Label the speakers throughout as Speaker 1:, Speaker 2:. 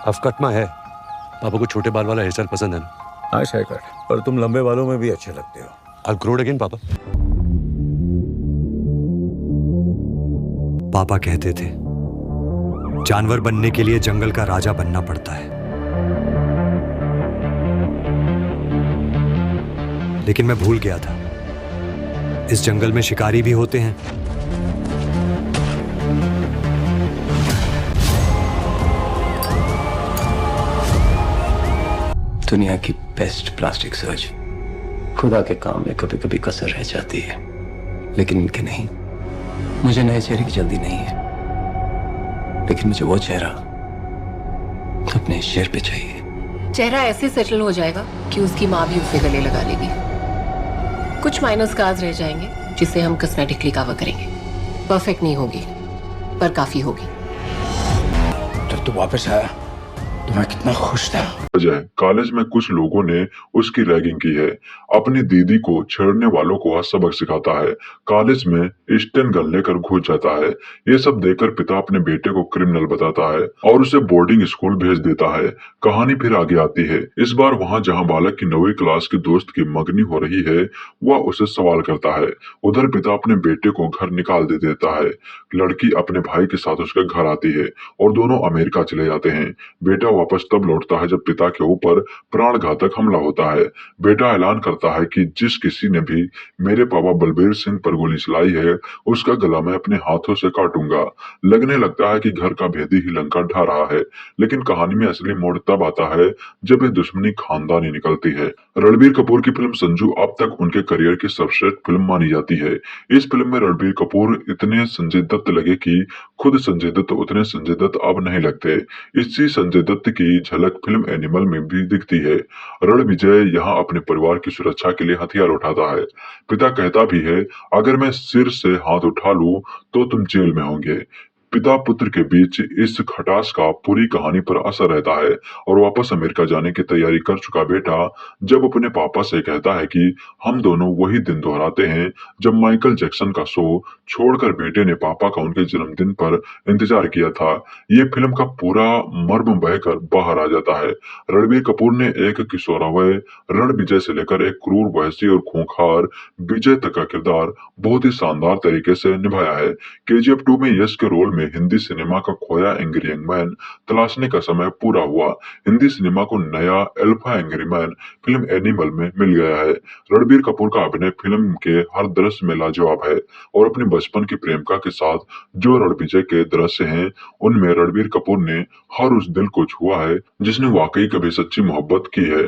Speaker 1: हफ cut में है। पापा को छोटे बाल वाला हेयर स्टाइल पसंद है ना?
Speaker 2: नाइस हेयर कट, पर तुम लंबे बालों में भी अच्छे लगते हो।
Speaker 1: I'll grow it again, पापा। पापा कहते थे जानवर बनने के लिए जंगल का राजा बनना पड़ता है, लेकिन मैं भूल गया था इस जंगल में शिकारी भी होते हैं।
Speaker 3: दुनिया की बेस्ट प्लास्टिक सर्जन, खुदा के काम में कभी कभी कसर रह जाती है, लेकिन इनके नहीं। मुझे नए चेहरे की जल्दी नहीं है, लेकिन मुझे वो चेहरा अपने शेर पे चाहिए।
Speaker 4: चेहरा ऐसे सेटल हो जाएगा कि उसकी माँ भी उसे गले लगा लेगी। कुछ माइनर स्कार्स रह जाएंगे जिसे हम कॉस्मेटिकली कवर करेंगे। परफेक्ट नहीं होगी, पर काफी होगी।
Speaker 2: जब तू वापस आया तो मैं कितना खुश था।
Speaker 5: कॉलेज में कुछ लोगों ने उसकी रैगिंग की है। अपनी दीदी को छेड़ने वालों को सबक सिखाता है। कॉलेज में स्टेन गन लेकर घुस जाता है। ये सब देखकर पिता अपने बेटे को क्रिमिनल बताता है और उसे बोर्डिंग स्कूल भेज देता है। कहानी फिर आगे आती है। इस बार वहाँ जहाँ बालक की 9वीं क्लास की दोस्त की मंगनी हो रही है, वह उसे सवाल करता है। उधर पिता अपने बेटे को घर निकाल दे देता है। लड़की अपने भाई के साथ उसके घर आती है और दोनों अमेरिका चले जाते हैं। बेटा वापस तब लौटता है जब पिता के ऊपर प्राणघातक हमला होता है। बेटा ऐलान करता है कि जिस किसी ने भी मेरे पापा बलबीर सिंह पर गोली चलाई है, उसका गला मैं अपने हाथों से काटूंगा। लगने लगता है कि घर का भेदी ही लंका ढा रहा है, लेकिन कहानी में असली मोड़ तब आता है जब ये दुश्मनी खानदानी निकलती है। रणबीर कपूर की फिल्म संजू अब तक उनके करियर की सर्वश्रेष्ठ फिल्म मानी जाती है। इस फिल्म में रणबीर कपूर इतने संजय दत्त लगे कि खुद संजय दत्त उतने संजय दत्त अब नहीं लगते। इसी संजय दत्त की झलक फिल्म एनिमल में भी दिखती है। रणविजय यहाँ अपने परिवार की सुरक्षा के लिए हथियार उठाता है। पिता कहता भी है, अगर मैं सिर से हाथ उठा लूं तो तुम जेल में होंगे। पिता पुत्र के बीच इस खटास का पूरी कहानी पर असर रहता है और वापस अमेरिका जाने की तैयारी कर चुका बेटा जब अपने पापा से कहता है कि हम दोनों वही दिन दोहराते हैं जब माइकल जैक्सन का शो छोड़कर बेटे ने पापा का उनके जन्मदिन पर इंतजार किया था। ये फिल्म का पूरा मर्म बहकर बाहर आ जाता है। रणबीर कपूर ने एक किशोरावय रणविजय से लेकर एक क्रूर वहशी और खूंखार विजय तक का किरदार बहुत ही शानदार तरीके से निभाया है। केजीएफ 2 में यश के रोल में हिंदी सिनेमा का खोया एंग्री यंग मैन तलाशने का समय पूरा हुआ। हिंदी सिनेमा को नया alpha angry man film animal में मिल गया है। रणबीर कपूर का अभिनय फिल्म के हर दृश्य में लाजवाब है और अपने बचपन की प्रेमिका के साथ जो रणविजय के दृश्य हैं, उनमें रणबीर कपूर ने हर उस दिल को छुआ है जिसने वाकई कभी सच्ची मोहब्बत की है।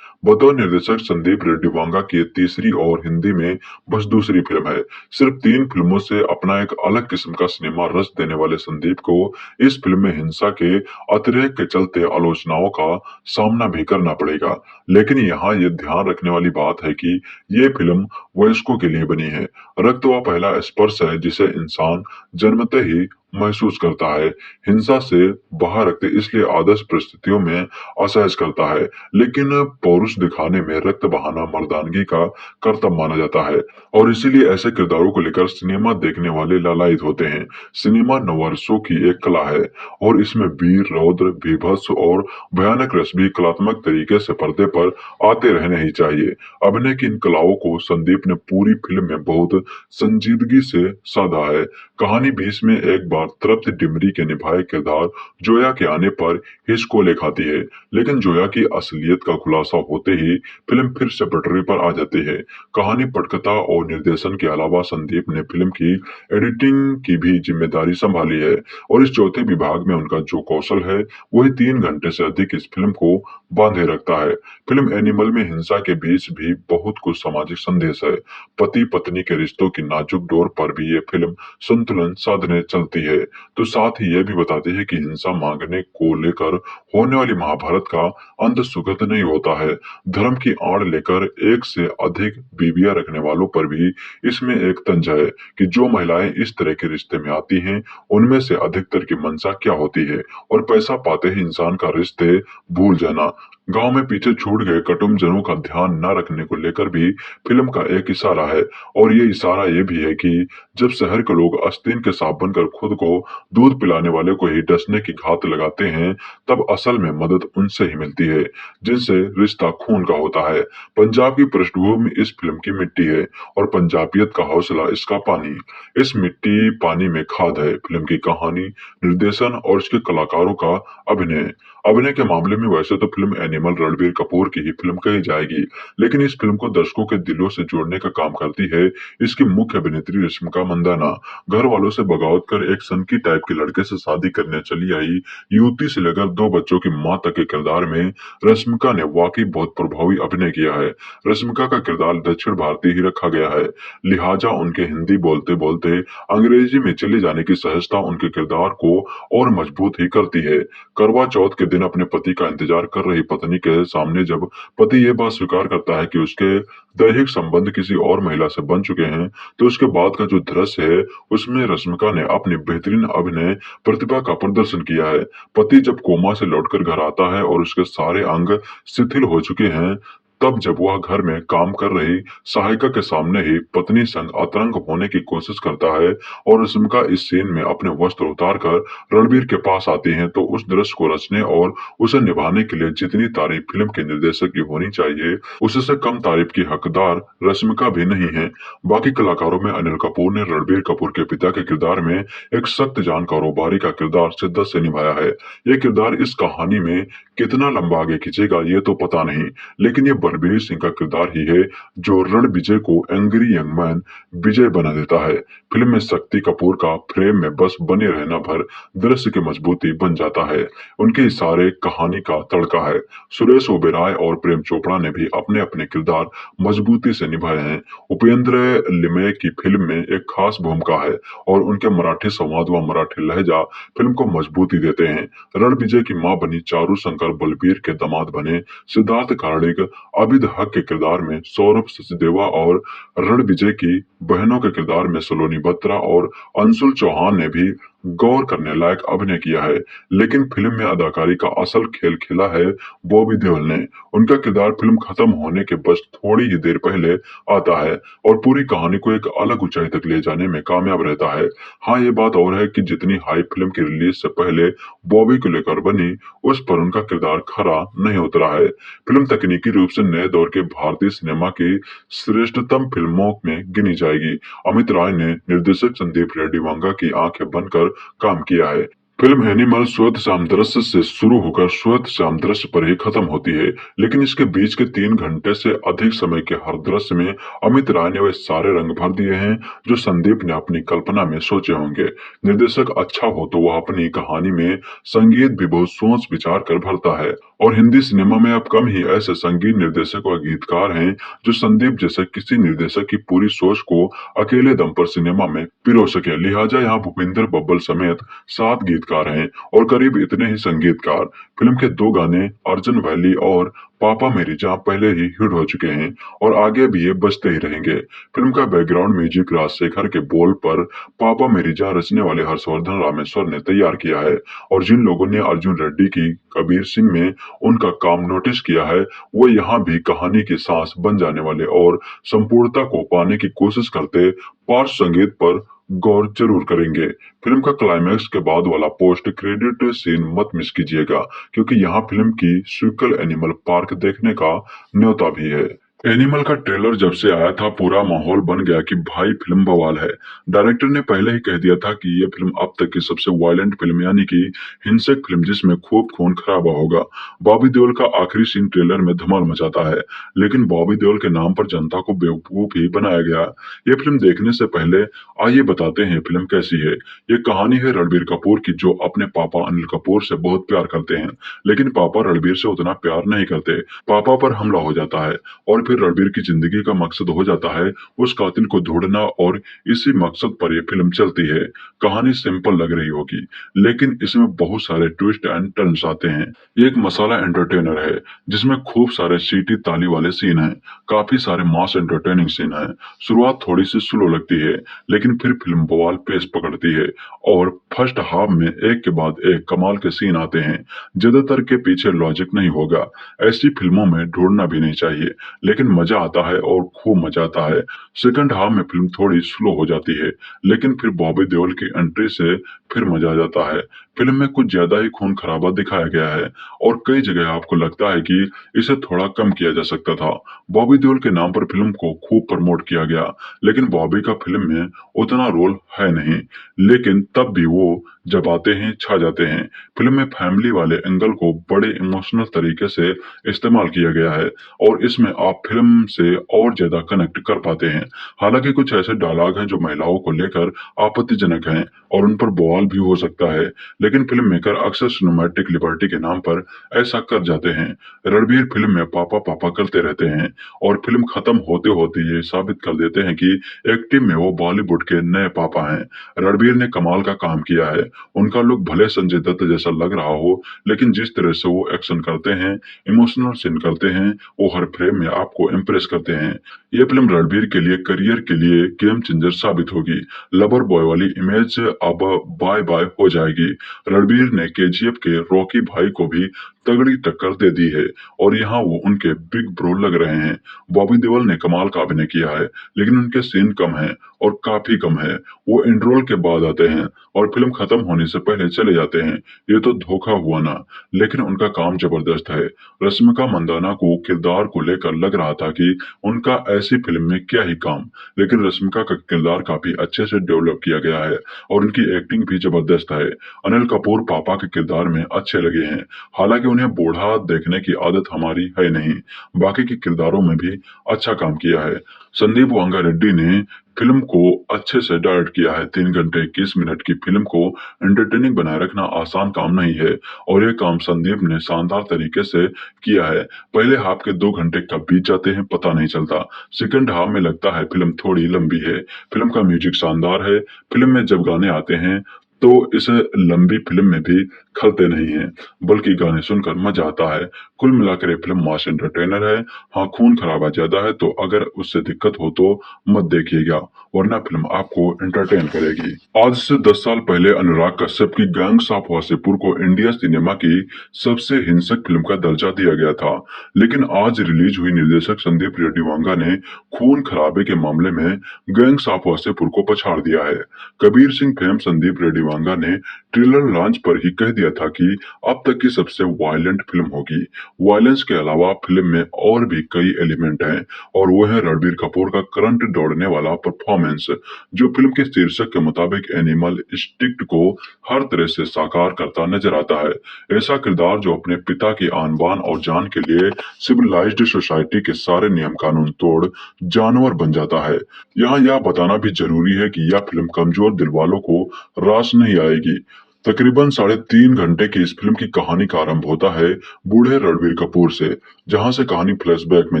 Speaker 5: बतौर निर्देशक संदीप रेड्डी वांगा की ये तीसरी और हिंदी में बस दूसरी फिल्म है। सिर्फ 3 फिल्मों से अपना एक अलग किस्म का सिनेमा रस देने वाले संदीप को इस फिल्म में हिंसा के अतिरेक के चलते आलोचनाओं का सामना भी करना पड़ेगा। लेकिन यहाँ ये ध्यान रखने वाली बात है कि ये फिल्म वयस्कों के लिए बनी है। रक्त वह पहला स्पर्श है जिसे इंसान जन्मते ही महसूस करता है। हिंसा से बाहर रखते इसलिए आदर्श परिस्थितियों में असहज करता है, लेकिन पौरुष दिखाने में रक्त बहाना मर्दानगी का कर्तव्य माना जाता है और इसीलिए ऐसे किरदारों को लेकर सिनेमा देखने वाले लालायित होते हैं। सिनेमा नवरसों की एक कला है और इसमें वीर, रौद्र, बीभत्स और भयानक रस भी कलात्मक तरीके से पर्दे पर आते रहने ही चाहिए। अभिनय की इन कलाओं को संदीप ने पूरी फिल्म में बहुत संजीदगी से साधा है। कहानी 20 में एक बार तृप्त डिमरी के निभाए किरदार जोया के आने पर हिचकोले खाती है, लेकिन जोया की असलियत का खुलासा होते ही फिल्म फिर से पटरी पर आ जाती है। कहानी पटकथा और निर्देशन के अलावा संदीप ने फिल्म की एडिटिंग की भी जिम्मेदारी संभाली है और इस चौथे विभाग में उनका जो कौशल है वही 3 घंटे से अधिक इस फिल्म को बांधे रखता है। फिल्म एनिमल में हिंसा के बीच भी बहुत कुछ सामाजिक संदेश है। पति पत्नी के रिश्तों की नाजुक डोर पर भी ये फिल्म संतुलन साधने चलती है, तो साथ ही यह भी बताती है कि हिंसा मांगने को लेकर होने वाली महाभारत का अंत सुखद नहीं होता है। धर्म की आड़ लेकर एक से अधिक बीवियां रखने वालों पर भी इसमें एक तंज है कि जो महिलाएं इस तरह के रिश्ते में आती हैं, उनमें से अधिकतर की मंशा क्या होती है और पैसा पाते ही इंसान का रिश्ते भूल जाना। गांव में पीछे छूट गए कुटुंबजनों का ध्यान न रखने को लेकर भी फिल्म का एक इशारा है और ये इशारा ये भी है कि जब शहर के लोग आस्तीन के सांप बनकर खुद को दूध पिलाने वाले को ही डसने की घात लगाते हैं, तब असल में मदद उनसे ही मिलती है जिनसे रिश्ता खून का होता है। पंजाब की पृष्ठभूमि इस फिल्म की मिट्टी है और पंजाबियत का हौसला इसका पानी। इस मिट्टी पानी में खाद है फिल्म की कहानी, निर्देशन और इसके कलाकारों का अभिनय। अभिनय के मामले में वैसे तो फिल्म एनिमल रणबीर कपूर की ही फिल्म कही जाएगी, लेकिन इस फिल्म को दर्शकों के दिलों से जोड़ने का काम करती है इसकी मुख्य अभिनेत्री रश्मिका मंदाना। घर वालों से बगावत कर एक सनकी टाइप के लड़के से शादी करने चली आई युवती से लेकर 2 बच्चों की मां तक के किरदार में रश्मिका ने वाकई बहुत प्रभावी अभिनय किया है। रश्मिका का किरदार दक्षिण भारतीय ही रखा गया है, लिहाजा उनके हिंदी बोलते बोलते अंग्रेजी में चले जाने की सहजता उनके किरदार को और मजबूत ही करती है। करवा चौथ के दिन अपने पति का इंतजार कर रही पत्नी के सामने जब पति ये बात स्वीकार करता है कि उसके दैहिक संबंध किसी और महिला से बन चुके हैं, तो उसके बाद का जो दृश्य है उसमें रश्मिका ने अपनी बेहतरीन अभिनय प्रतिभा का प्रदर्शन किया है। पति जब कोमा से लौटकर घर आता है और उसके सारे अंग शिथिल हो चुके हैं, तब जब वह घर में काम कर रही सहायिका के सामने ही पत्नी संग अतरंग होने की कोशिश करता है और रश्मिका इस सीन में अपने वस्त्र उतार कर रणबीर के पास आती हैं, तो उस दृश्य को रचने और उसे निभाने के लिए जितनी तारीफ फिल्म के निर्देशक की होनी चाहिए, उससे कम तारीफ की हकदार रश्मिका भी नहीं है। बाकी कलाकारों में अनिल कपूर ने रणबीर कपूर के पिता के किरदार में एक सख्त जान कारोबारी का किरदार शिद्दत से निभाया है। यह किरदार इस कहानी में कितना लंबा आगे खींचेगा ये तो पता नहीं, लेकिन ये बलबीर सिंह का किरदार ही है जो रणविजय को एंग्री यंग मैन विजय बना देता है। फिल्म में शक्ति कपूर का फ्रेम में बस बने रहना भर दृश्य की मजबूती बन जाता है। उनके इशारे कहानी का तड़का है। सुरेश ओबेरॉय और प्रेम चोपड़ा ने भी अपने अपने किरदार मजबूती से निभाए हैं। उपेंद्र लिमये की फिल्म में एक खास भूमिका है और उनके मराठी संवाद व मराठी लहजा फिल्म को मजबूती देते हैं। रणविजय की मां बनी चारू शंकर बलबीर के दामाद बने सिद्धार्थ कार्णिक आबिद हक के किरदार में सौरभ सचदेवा और रणविजय की बहनों के किरदार में सलोनी बत्रा और अंशुल चौहान ने भी गौर करने लायक अभिनय किया है। लेकिन फिल्म में अदाकारी का असल खेल खेला है बॉबी देओल ने। उनका किरदार फिल्म खत्म होने के बस थोड़ी ही देर पहले आता है और पूरी कहानी को एक अलग ऊंचाई तक ले जाने में कामयाब रहता है। हाँ, ये बात और है कि जितनी हाई फिल्म की रिलीज से पहले बॉबी को लेकर बनी, उस पर उनका किरदार खरा नहीं उतरा है। फिल्म तकनीकी रूप से नए दौर के भारतीय सिनेमा की श्रेष्ठतम फिल्मों में गिनी जाएगी। अमित राय ने निर्देशक संदीप रेड्डी वांगा की आंखें बनकर काम किया है। फिल्म एनिमल श्वेत श्याम दृश्य से शुरू होकर श्वेत श्याम दृश्य पर ही खत्म होती है, लेकिन इसके बीच के 3 घंटे से अधिक समय के हर दृश्य में अमित राय ने वे सारे रंग भर दिए हैं जो संदीप ने अपनी कल्पना में सोचे होंगे। निर्देशक अच्छा हो तो वह अपनी कहानी में संगीत भी बहुत सोच विचार कर भरता है और हिंदी सिनेमा में अब कम ही ऐसे संगीत निर्देशक व गीतकार हैं जो संदीप जैसे किसी निर्देशक की पूरी सोच को अकेले दम पर सिनेमा में पिरो सके। लिहाजा यहाँ भूपिंदर बब्बल समेत 7 गीतकार हैं और करीब इतने ही संगीतकार। फिल्म के 2 गाने अर्जुन वैली और पापा मेरी जान पहले ही हिट हो चुके हैं और आगे भी ये बजते ही रहेंगे। फिल्म का बैकग्राउंड म्यूजिक राजशेखर के बोल पर पापा मेरी जान रचने वाले हर्षवर्धन रामेश्वर ने तैयार किया है और जिन लोगों ने अर्जुन रेड्डी की कबीर सिंह में उनका काम नोटिस किया है, वो यहाँ भी कहानी की सांस बन जाने वाले और संपूर्णता को पाने की कोशिश करते पार्श्व संगीत पर गौर जरूर करेंगे। फिल्म का क्लाइमैक्स के बाद वाला पोस्ट क्रेडिट सीन मत मिस कीजिएगा, क्योंकि यहाँ फिल्म की सीक्वल एनिमल पार्क देखने का न्योता भी है। एनिमल का ट्रेलर जब से आया था पूरा माहौल बन गया कि भाई फिल्म बवाल है। डायरेक्टर ने पहले ही कह दिया था कि यह फिल्म अब तक की सबसे वायलेंट फिल्म यानी कि हिंसक फिल्म जिसमें खूब खून खराबा होगा। बॉबी देओल का आखिरी सीन ट्रेलर में धमाल मचाता है, लेकिन बॉबी देओल के नाम पर जनता को बेवकूफ ही बनाया गया। ये फिल्म देखने से पहले आइए बताते हैं फिल्म कैसी है। ये कहानी है रणबीर कपूर की, जो अपने पापा अनिल कपूर से बहुत प्यार करते हैं, लेकिन पापा रणबीर से उतना प्यार नहीं करते। पापा पर हमला हो जाता है और फिर रणबीर की जिंदगी का मकसद हो जाता है उस कातिल को ढूंढना और इसी मकसद पर यह फिल्म चलती है। कहानी सिंपल लग रही होगी, लेकिन इसमें बहुत सारे ट्विस्ट एंड टर्न्स आते हैं। ये एक मसाला एंटरटेनर है जिसमें खूब सारे सीटी ताली वाले सीन हैं, काफी सारे मास एंटरटेनिंग सीन हैं। शुरुआत थोड़ी सी स्लो लगती है, लेकिन फिर फिल्म बवाल पेस पकड़ती है और फर्स्ट हाफ में एक के बाद एक कमाल के सीन आते हैं। ज्यादातर के पीछे लॉजिक नहीं होगा, ऐसी फिल्मों में ढूंढना भी नहीं चाहिए, लेकिन लेकिन मजा आता है और खूब मजा आता है। सेकंड हाफ में फिल्म थोड़ी स्लो हो जाती है, लेकिन फिर बॉबी देओल की एंट्री से फिर मजा आ जाता है। फिल्म में कुछ ज्यादा ही खून खराबा दिखाया गया है और कई जगह आपको लगता है कि इसे थोड़ा कम किया जा सकता था। बॉबी देओल के नाम पर फिल्म को खूब प्रमोट किया गया, लेकिन बॉबी का फिल्म में उतना रोल है नहीं, लेकिन तब भी वो जब आते हैं छा जाते हैं। फिल्म में फैमिली वाले एंगल को बड़े इमोशनल तरीके से इस्तेमाल किया गया है और इसमें आप फिल्म से और ज्यादा कनेक्ट कर पाते हैं। हालांकि कुछ ऐसे डायलॉग हैं जो महिलाओं को लेकर आपत्तिजनक हैं और उन पर बवाल भी हो सकता है, लेकिन फिल्म मेकर अक्सर सिनेमैटिक लिबर्टी के नाम पर ऐसा कर जाते हैं। रणबीर फिल्म में पापा पापा करते रहते हैं और फिल्म खत्म होते होते ये साबित कर देते हैं कि एक्टिंग में वो बॉलीवुड के नए पापा हैं। रणबीर ने कमाल का काम किया है। उनका लुक भले संजय दत्त जैसा लग रहा हो, लेकिन जिस तरह से वो एक्शन करते हैं, इमोशनल सीन करते हैं, वो हर फ्रेम में आपको इम्प्रेस करते हैं। ये फिल्म रणबीर के लिए करियर के लिए गेम चेंजर साबित होगी। लवर बॉय वाली इमेज अब बाय बाय हो जाएगी। रणबीर ने केजीएफ के रॉकी भाई को भी तगड़ी टक्कर दे दी है और यहाँ वो उनके बिग ब्रो लग रहे हैं। बॉबी देओल ने कमाल का अभिनय किया है, लेकिन उनके सीन कम हैं और काफी कम है। वो इंट्रोल के बाद आते हैं और फिल्म खत्म होने से पहले चले जाते हैं। ये तो धोखा हुआ ना, लेकिन उनका काम जबरदस्त है। रश्मिका मंदाना को किरदार को लेकर लग रहा था कि उनका ऐसी फिल्म में क्या ही काम, लेकिन रश्मिका का किरदार काफी अच्छे से डेवलप किया गया है और उनकी एक्टिंग भी जबरदस्त है। अनिल कपूर पापा के किरदार में अच्छे लगे हैं, हालांकि उन्हें बूढ़ा देखने की आदत हमारी है नहीं। बाकी के किरदारों में भी अच्छा काम किया है। संदीप वांगा रेड्डी ने फिल्म को अच्छे से डायरेक्ट किया है। 3 घंटे 21 मिनट की फिल्म को एंटरटेनिंग बनाए रखना आसान काम नहीं है और ये काम संदीप ने शानदार तरीके से किया है। पहले हाफ के 2 घंटे कब बीत जाते हैं पता नहीं चलता। सेकंड हाफ में लगता है फिल्म थोड़ी लंबी है। फिल्म का म्यूजिक शानदार है। फिल्म में जब गाने आते हैं तो इस लंबी फिल्म में भी खलते नहीं हैं, बल्कि गाने सुनकर मजा आता है। कुल मिलाकर ये फिल्म मास एंटरटेनर है। हाँ, खून खराबा ज्यादा है, तो अगर उससे दिक्कत हो तो मत देखिएगा, वरना फिल्म आपको एंटरटेन करेगी। आज से 10 साल पहले अनुराग कश्यप की गैंग्स ऑफ वासेपुर को इंडिया सिनेमा की सबसे हिंसक फिल्म का दर्जा दिया गया था, लेकिन आज रिलीज हुई निर्देशक संदीप रेड्डी वांगा ने खून खराबे के मामले में गैंग्स ऑफ वासेपुर को पछाड़ दिया है। कबीर सिंह फेम संदीप रेड्डी वांगा ने ट्रेलर लॉन्च पर ही कह दिया था कि अब तक की सबसे वायलेंट फिल्म होगी। वायलेंस के अलावा फिल्म में और भी कई एलिमेंट हैं और वो है रणबीर कपूर का करंट दौड़ने वाला परफॉर्मेंस, जो फिल्म के शीर्षक के मुताबिक एनिमल इंस्टिंक्ट को हर तरह से साकार करता नजर आता है। ऐसा किरदार जो अपने पिता की आन बान और जान के लिए सिविलाइज्ड सोसाइटी के सारे नियम कानून तोड़ जानवर बन जाता है। यहाँ यह बताना भी जरूरी है कि यह फिल्म कमजोर दिल वालों को रास नहीं आएगी। तकरीबन 3.5 घंटे की इस फिल्म की कहानी का आरंभ होता है बूढ़े रणबीर कपूर से, जहां से कहानी फ्लैशबैक में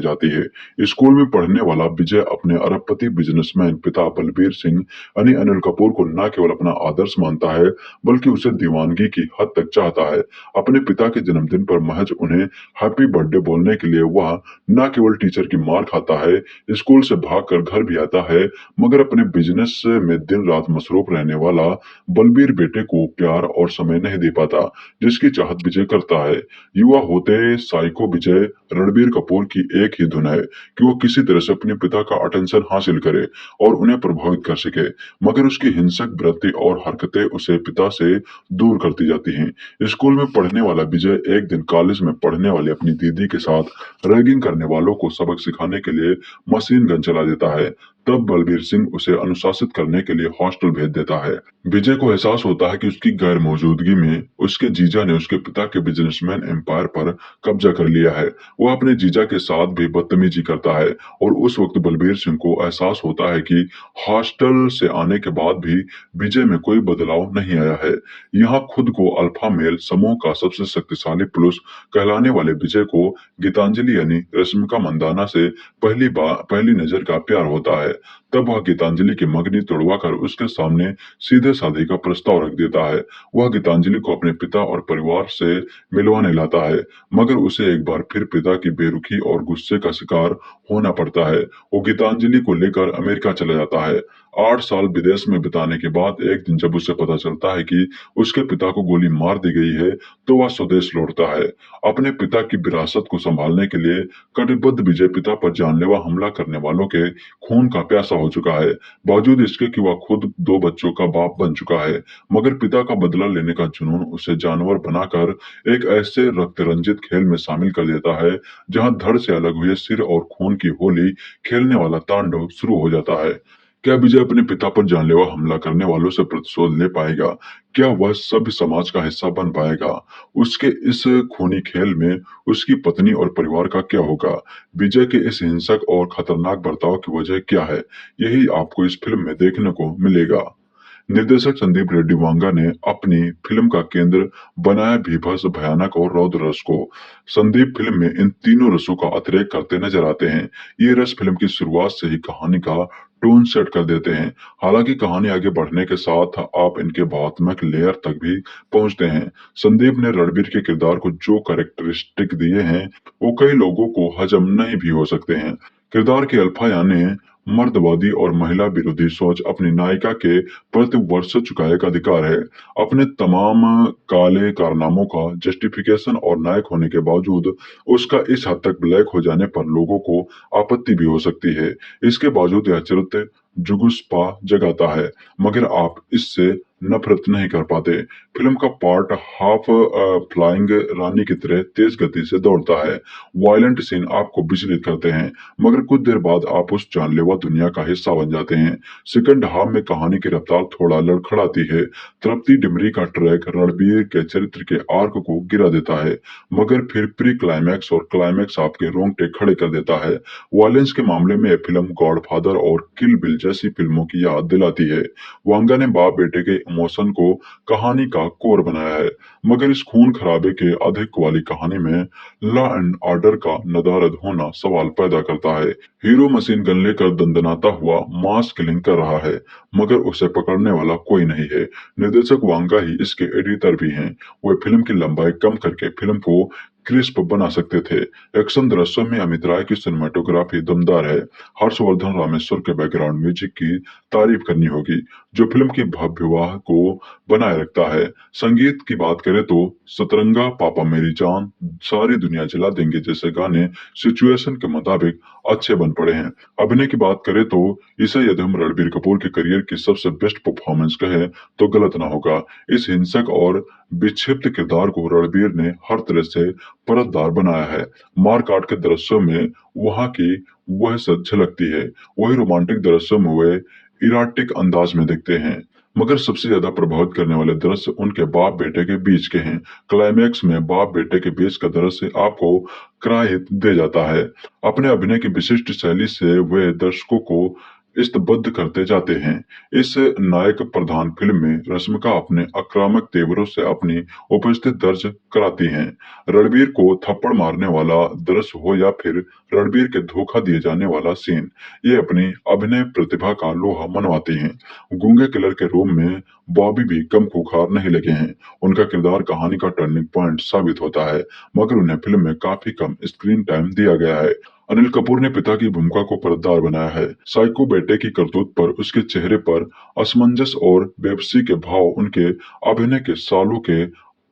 Speaker 5: जाती है। स्कूल में पढ़ने वाला विजय अपने अरबपति बिजनेसमैन पिता बलबीर सिंह यानी अनिल कपूर को न केवल अपना आदर्श मानता है, बल्कि उसे दीवानगी की हद तक चाहता है। अपने पिता के जन्मदिन पर महज उन्हें हैप्पी बर्थडे बोलने के लिए वह न केवल टीचर की मार खाता है, स्कूल से भागकर घर भी आता है, मगर अपने बिजनेस में दिन रात मसरूफ रहने वाला बलबीर बेटे को प्यार और समय नहीं दे पाता, जिसकी चाहत विजय करता है। युवा होते साइको विजय रणबीर कपूर की एक ही धुन है कि वो किसी तरह से अपने पिता का अटेंशन हासिल करे और उन्हें प्रभावित कर सके, मगर उसकी हिंसक वृत्ति और हरकतें उसे पिता से दूर करती जाती हैं। स्कूल में पढ़ने वाला विजय एक दिन कॉलेज में पढ़ने वाली अपनी दीदी के साथ रैगिंग करने वालों को सबक सिखाने के लिए मशीन गन चला देता है। तब बलबीर सिंह उसे अनुशासित करने के लिए हॉस्टल भेज देता है। विजय को एहसास होता है कि उसकी गैर मौजूदगी में उसके जीजा ने उसके पिता के बिजनेसमैन एम्पायर पर कब्जा कर लिया है। वह अपने जीजा के साथ भी बदतमीजी करता है और उस वक्त बलबीर सिंह को एहसास होता है कि हॉस्टल से आने के बाद भी विजय में कोई बदलाव नहीं आया है। यहाँ खुद को अल्फा मेल समूह का सबसे शक्तिशाली पुरुष कहलाने वाले विजय को गीतांजलि यानी रश्मिका मंदाना से पहली नजर का प्यार होता है। तब वह गीतांजलि की मगनी तोड़वाकर उसके सामने सीधे शादी का प्रस्ताव रख देता है। वह गीतांजलि को अपने पिता और परिवार से मिलवाने लाता है, मगर उसे एक बार फिर पिता की बेरुखी और गुस्से का शिकार होना पड़ता है। वो गीतांजलि को लेकर अमेरिका चला जाता है। 8 साल विदेश में बिताने के बाद एक दिन जब उसे पता चलता है कि उसके पिता को गोली मार दी गई है, तो वह स्वदेश लौटता है। अपने पिता की विरासत को संभालने के लिए कटिबद्ध विजय पिता पर जानलेवा हमला करने वालों के खून का प्यासा हो चुका है। बावजूद इसके कि वह खुद 2 बच्चों का बाप बन चुका है, मगर पिता का बदला लेने का जुनून उसे जानवर बनाकर एक ऐसे रक्त रंजित खेल में शामिल कर देता है, जहां धड़ से अलग हुए सिर और खून की होली खेलने वाला तांडव शुरू हो जाता है। क्या विजय अपने पिता पर जानलेवा हमला करने वालों से प्रतिशोध ले पाएगा? क्या वह सभ्य समाज का हिस्सा बन पाएगा? उसके इस खूनी खेल में उसकी पत्नी और परिवार का क्या होगा? विजय के इस हिंसक और खतरनाक बर्ताव की वजह क्या है? यही आपको इस फिल्म में देखने को मिलेगा। निर्देशक संदीप रेड्डी वांगा ने अपनी फिल्म का केंद्र बनाया भीभत्स, भयानक और रौद्र रस को। संदीप फिल्म में इन तीनों रसों का अतिरेक करते नजर आते हैं। ये रस फिल्म की शुरुआत से ही कहानी का टोन सेट कर देते हैं। हालांकि कहानी आगे बढ़ने के साथ आप इनके भावनात्मक लेयर तक भी पहुंचते हैं। संदीप ने रणबीर के किरदार को जो कैरेक्टरिस्टिक दिए हैं, वो कई लोगों को हजम नहीं भी हो सकते हैं। किरदार के अल्फा यानी मर्दवादी और महिला विरोधी सोच अपनी नायिका के प्रति वर्ष चुकाने का अधिकार है। अपने तमाम काले कारनामों का जस्टिफिकेशन और नायक होने के बावजूद उसका इस हद तक ब्लैक हो जाने पर लोगों को आपत्ति भी हो सकती है। इसके बावजूद यह चरित्र जुगुस्पा जगाता है, मगर आप इससे नफरत नहीं कर पाते। फिल्म का पार्ट हाफ फ्लाइंग रानी की तरह तेज गति से दौड़ता है। वायलेंट सीन आपको विचलित करते हैं, मगर कुछ देर बाद आप उस जानलेवा दुनिया का हिस्सा बन जाते हैं। सेकंड हाफ में कहानी की रफ्तार थोड़ा लड़खड़ाती है। तृप्ति डिमरी का ट्रैक रणबीर के चरित्र के आर्क को गिरा देता है, मगर फिर प्री क्लाइमैक्स और क्लाइमैक्स आपके रोंगटे खड़े कर देता है। वायलेंस के मामले में यह फिल्म गॉडफादर और किल बिल जैसी फिल्मों की याद दिलाती है। वांगा ने बाप बेटे के इमोशन को कहानी का कोर बनाया है, मगर इस खून खराबे के अधिक वाली कहानी में लॉ एंड ऑर्डर का नदारद होना सवाल पैदा करता है। हीरो मशीन गन लेकर दंदनाता हुआ मास किलिंग कर रहा है, मगर उसे पकड़ने वाला कोई नहीं है। निर्देशक वांगा ही इसके एडिटर भी हैं। वे फिल्म की लंबाई कम करके फिल्म को क्रिस्प बना सकते थे। एक्शन दृश्यों में अमित राय की सिनेमाटोग्राफी दमदार है। हर्षवर्धन रामेश्वर के बैकग्राउंड म्यूजिक की तारीफ करनी होगी, जो फिल्म की भव्यवाह को बनाए रखता है। संगीत की बात करें तो सतरंगा, पापा मेरी जान, सारी दुनिया जला देंगे जैसे गाने सिचुएशन के मुताबिक अच्छे बन पड़े हैं। अभिनय की बात करें तो इसे यदि हम रणबीर कपूर के करियर की सबसे बेस्ट परफॉर्मेंस कहें तो गलत ना होगा। इस हिंसक और विक्षिप्त किरदार को रणबीर ने हर तरह से परतदार बनाया है। मारकाट के दृश्यों में वहां की वह सच झलकती है, वही रोमांटिक दृश्यों में वे इराटिक अंदाज में दिखते हैं। मगर सबसे ज्यादा प्रभावित करने वाले दृश्य उनके बाप बेटे के बीच के हैं। क्लाइमैक्स में बाप बेटे के बीच का दृश्य आपको क्राहित दे जाता है। अपने अभिनय की विशिष्ट शैली से वे दर्शकों को स्तब्ध करते जाते हैं। इस नायक प्रधान फिल्म में रश्मिका अपने आक्रामक तेवरों से अपनी उपस्थिति दर्ज कराती हैं। रणबीर को थप्पड़ मारने वाला दृश्य हो या फिर रणबीर के धोखा दिए जाने वाला सीन, ये अपनी अभिनय प्रतिभा का लोहा मनवाती हैं। गूंगे किलर के रूम में बॉबी भी कम खूंखार नहीं लगे हैं। उनका किरदार कहानी का टर्निंग पॉइंट साबित होता है, मगर उन्हें फिल्म में काफी कम स्क्रीन टाइम दिया गया है। अनिल कपूर ने पिता की भूमिका को परतदार बनाया है। साइको बेटे की करतूत पर उसके चेहरे पर असमंजस और बेबसी के भाव उनके अभिनय के सालों के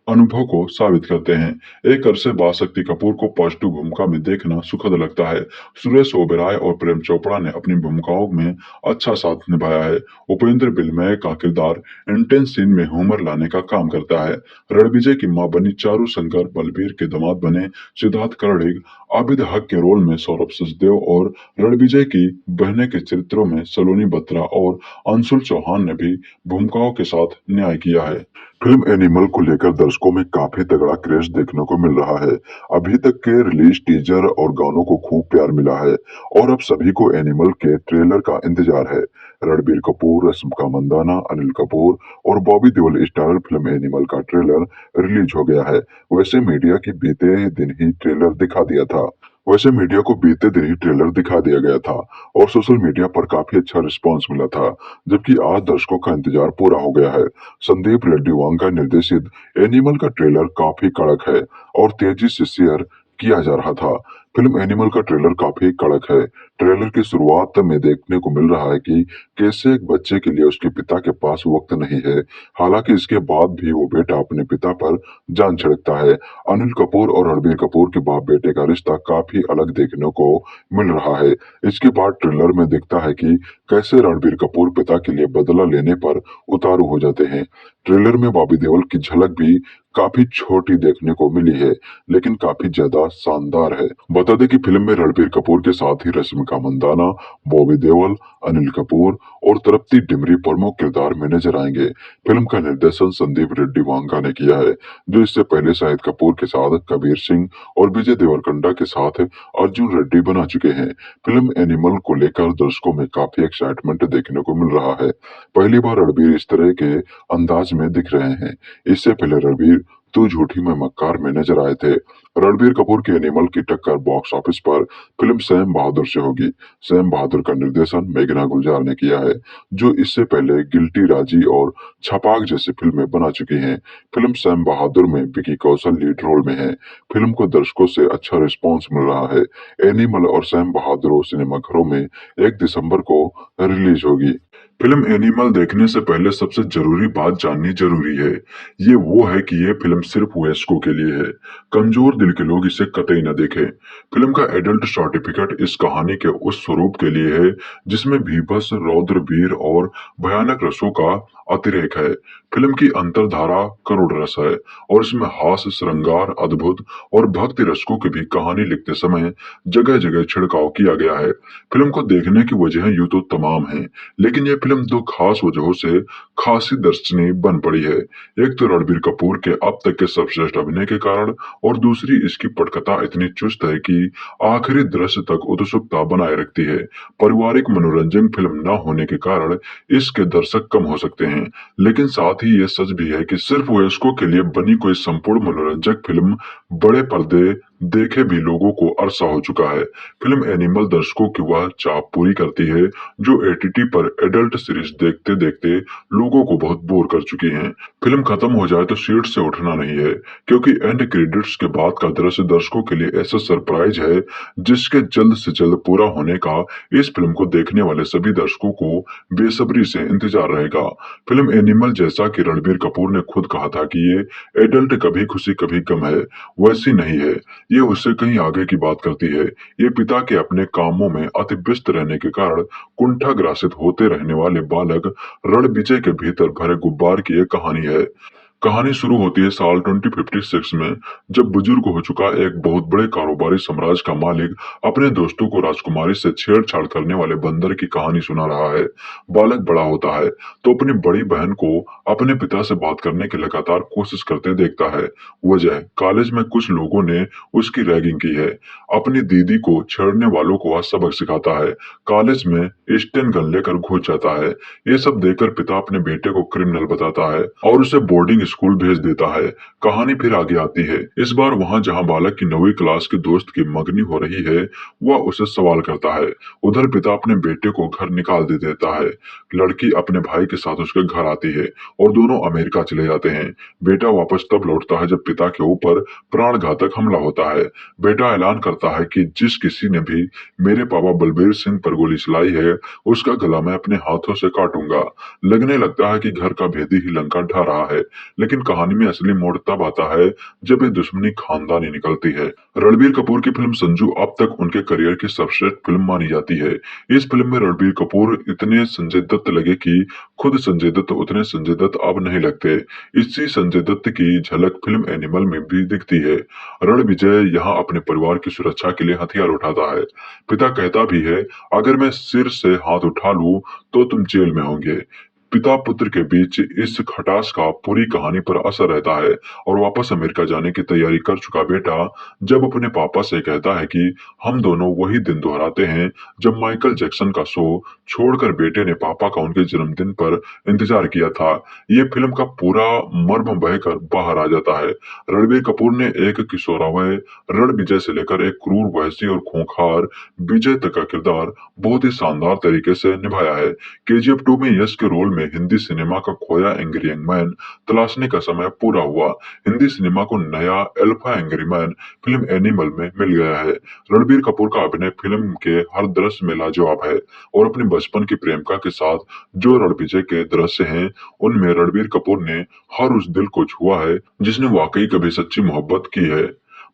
Speaker 5: अनुभव को साबित करते हैं। एक अरसे बाद शक्ति कपूर को पॉजिटिव भूमिका में देखना सुखद लगता है। सुरेश ओबेरॉय और प्रेम चोपड़ा ने अपनी भूमिकाओं में अच्छा साथ निभाया है। उपेंद्र बिलमय का किरदार इंटेंस सीन में ह्यूमर लाने का काम करता है। रणविजय की मां बनी चारू शंकर, बलबीर के दामाद बने सिद्धार्थ कर्णिक, आबिद हक के रोल में सौरभ सचदेव और रणविजय की बहने के चरित्रों में सलोनी बत्रा और अंशुल चौहान ने भी भूमिकाओं के साथ न्याय किया है। फिल्म एनिमल को लेकर दर्शकों में काफी तगड़ा क्रेज देखने को मिल रहा है। अभी तक के रिलीज टीजर और गानों को खूब प्यार मिला है और अब सभी को एनिमल के ट्रेलर का इंतजार है। रणबीर कपूर, रश्मिका मंदाना, अनिल कपूर और Bobby Deol starrer film animal का ट्रेलर रिलीज हो गया है। वैसे मीडिया की बीते दिन ही ट्रेलर दिखा दिया था। वैसे मीडिया को बीते दिन ही ट्रेलर दिखा दिया गया था और सोशल मीडिया पर काफी अच्छा रिस्पांस मिला था, जबकि आज दर्शकों का इंतजार पूरा हो गया है। संदीप रेड्डी वांगा निर्देशित एनिमल का ट्रेलर काफी कड़क है और तेजी से शेयर किया जा रहा था। फिल्म एनिमल का ट्रेलर काफी कड़क है। ट्रेलर की शुरुआत में देखने को मिल रहा है कि कैसे एक बच्चे के लिए उसके पिता के पास वक्त नहीं है। हालांकि इसके बाद भी वो बेटा अपने पिता पर जान छिड़कता है। अनिल कपूर और रणबीर कपूर के बाप बेटे का रिश्ता काफी अलग देखने को मिल रहा है। इसके बाद ट्रेलर में दिखता है कि कैसे रणबीर कपूर पिता के लिए बदला लेने पर उतारू हो जाते हैं। ट्रेलर में बॉबी देओल की झलक भी काफी छोटी देखने को मिली है, लेकिन काफी ज्यादा शानदार है। बता दें कि फिल्म में रणबीर कपूर के साथ ही रश्मिका मंदाना, बॉबी देओल, अनिल कपूर और तृप्ति डिमरी प्रमुख किरदार में नजर आएंगे। फिल्म का निर्देशन संदीप रेड्डी वांगा ने किया है, जो इससे पहले शाहिद कपूर के साथ कबीर सिंह और विजय देवरकोंडा के साथ अर्जुन रेड्डी बना चुके हैं। फिल्म एनिमल को लेकर दर्शकों में काफी एक्साइटमेंट देखने को मिल रहा है। पहली बार रणबीर इस तरह के अंदाज में दिख रहे हैं। इससे पहले रणबीर तू झूठी मैं मक्कार में नजर आए थे। रणबीर कपूर की एनिमल की टक्कर बॉक्स ऑफिस पर फिल्म सैम बहादुर से होगी। सैम बहादुर का निर्देशन मेघना गुलजार ने किया है, जो इससे पहले गिल्टी राजी और छपाक जैसी फिल्में बना चुकी हैं। फिल्म सैम बहादुर में विकी कौशल लीड रोल में है। फिल्म को दर्शकों से अच्छा रिस्पॉन्स मिल रहा है। एनिमल और सैम बहादुर सिनेमाघरों में 1 दिसंबर को रिलीज होगी। फिल्म एनिमल देखने से पहले सबसे जरूरी बात जाननी जरूरी है। ये वो है कि ये फिल्म सिर्फ वयस्कों के लिए है। कमजोर दिल के लोग इसे कतई न देखें। फिल्म का एडल्ट सर्टिफिकेट इस कहानी के उस स्वरूप के लिए है जिसमें भीभत्स, रौद्र, वीर और भयानक रसों का अतिरेक है। फिल्म की अंतरधारा करुण रस है और इसमें हास्य, श्रृंगार, अद्भुत और भक्ति रसकों की भी कहानी लिखते समय जगह जगह छिड़काव किया गया है। फिल्म को देखने की वजह यूं तो तमाम हैं, लेकिन यह फिल्म 2 खास वजहों से खासी दर्शनीय बन पड़ी है। एक तो रणबीर कपूर के अब तक के सर्वश्रेष्ठ अभिनय के कारण और दूसरी इसकी पटकथा इतनी चुस्त है कि आखिरी दृश्य तक उत्सुकता बनाए रखती है। पारिवारिक मनोरंजन फिल्म न होने के कारण इसके दर्शक कम हो सकते हैं, लेकिन साथ ही ये सच भी है कि सिर्फ वयस्कों के लिए बनी कोई संपूर्ण मनोरंजक फिल्म बड़े पर्दे देखे भी लोगों को अरसा हो चुका है। फिल्म एनिमल दर्शकों की वह चाप पूरी करती है जो एटीटी पर एडल्ट सीरीज देखते देखते लोगों को बहुत बोर कर चुकी हैं। फिल्म खत्म हो जाए तो सीट से उठना नहीं है, क्योंकि एंड क्रेडिट्स के बाद का दृश्य दर्शकों के लिए ऐसा सरप्राइज है जिसके जल्द से जल्द पूरा होने का इस फिल्म को देखने वाले सभी दर्शकों को बेसब्री से इंतजार रहेगा। फिल्म एनिमल, जैसा कि रणबीर कपूर ने खुद कहा था कि ये एडल्ट कभी खुशी कभी गम है, वैसी नहीं है। ये उससे कहीं आगे की बात करती है। ये पिता के अपने कामों में अति व्यस्त रहने के कारण कुंठाग्रासित होते रहने वाले बालक रणविजय के भीतर भरे गुब्बार की एक कहानी है। कहानी शुरू होती है साल 2056 में, जब बुजुर्ग हो चुका एक बहुत बड़े कारोबारी साम्राज्य का मालिक अपने दोस्तों को राजकुमारी से छेड़छाड़ करने वाले बंदर की कहानी सुना रहा है। बालक बड़ा होता है तो अपनी बड़ी बहन को अपने पिता से बात करने की लगातार कोशिश करते देखता है। वजह, कॉलेज में कुछ लोगों ने उसकी रैगिंग की है। अपनी दीदी को छेड़ने वालों को वह सबक सिखाता है। कॉलेज में स्टेन गन लेकर घुस जाता है। ये सब देखकर पिता अपने बेटे को क्रिमिनल बताता है और उसे बोर्डिंग स्कूल भेज देता है। कहानी फिर आगे आती है। इस बार वहां जहां बालक की 9वीं क्लास के दोस्त की मंगनी हो रही है, वह उसे सवाल करता है। उधर पिता अपने बेटे को घर निकाल दे देता है। लड़की अपने भाई के साथ उसके घर आती है और दोनों अमेरिका चले जाते हैं। बेटा वापस तब लौटता है जब पिता के ऊपर प्राणघातक हमला होता है। बेटा ऐलान करता है कि जिस किसी ने भी मेरे पापा बलबीर सिंह पर गोली चलाई है, उसका गला मैं अपने हाथों से काटूंगा। लगने लगता है कि घर का भेदी ही लंका ढा रहा है, लेकिन कहानी में असली मोड़ तब आता है जब ये दुश्मनी खानदानी निकलती है। रणबीर कपूर की फिल्म संजू अब तक उनके करियर की सर्वश्रेष्ठ फिल्म मानी जाती है। इस फिल्म में रणबीर कपूर इतने संजय दत्त लगे कि खुद संजय दत्त उतने संजय दत्त अब नहीं लगते। इसी संजय दत्त की झलक फिल्म एनिमल में भी दिखती है। रणविजय यहाँ अपने परिवार की सुरक्षा के लिए हथियार उठाता है। पिता कहता भी है, अगर मैं सिर से हाथ उठा लूं तो तुम जेल में होंगे। पिता पुत्र के बीच इस खटास का पूरी कहानी पर असर रहता है और वापस अमेरिका जाने की तैयारी कर चुका बेटा जब अपने पापा से कहता है कि हम दोनों वही दिन दोहराते हैं जब माइकल जैक्सन का शो छोड़कर बेटे ने पापा का उनके जन्मदिन पर इंतजार किया था। ये फिल्म का पूरा मर्म बहकर बाहर आ जाता है। रणबीर कपूर ने एक किशोरावय रणविजय से लेकर एक क्रूर वहशी और खूंखार विजय तक का किरदार बहुत ही शानदार तरीके से निभाया है। केजीएफ 2 में यश के रोल में हिंदी सिनेमा का खोया एंग्री यंग मैन तलाशने का समय पूरा हुआ। हिंदी सिनेमा को नया alpha angry man film animal में मिल गया है। रणबीर कपूर का अभिनय फिल्म के हर दृश्य में लाजवाब है और अपने बचपन की प्रेमिका के साथ जो रणविजय के दृश्य हैं उनमें रणबीर कपूर ने हर उस दिल को छुआ है जिसने वाकई कभी सच्ची मोहब्बत की है।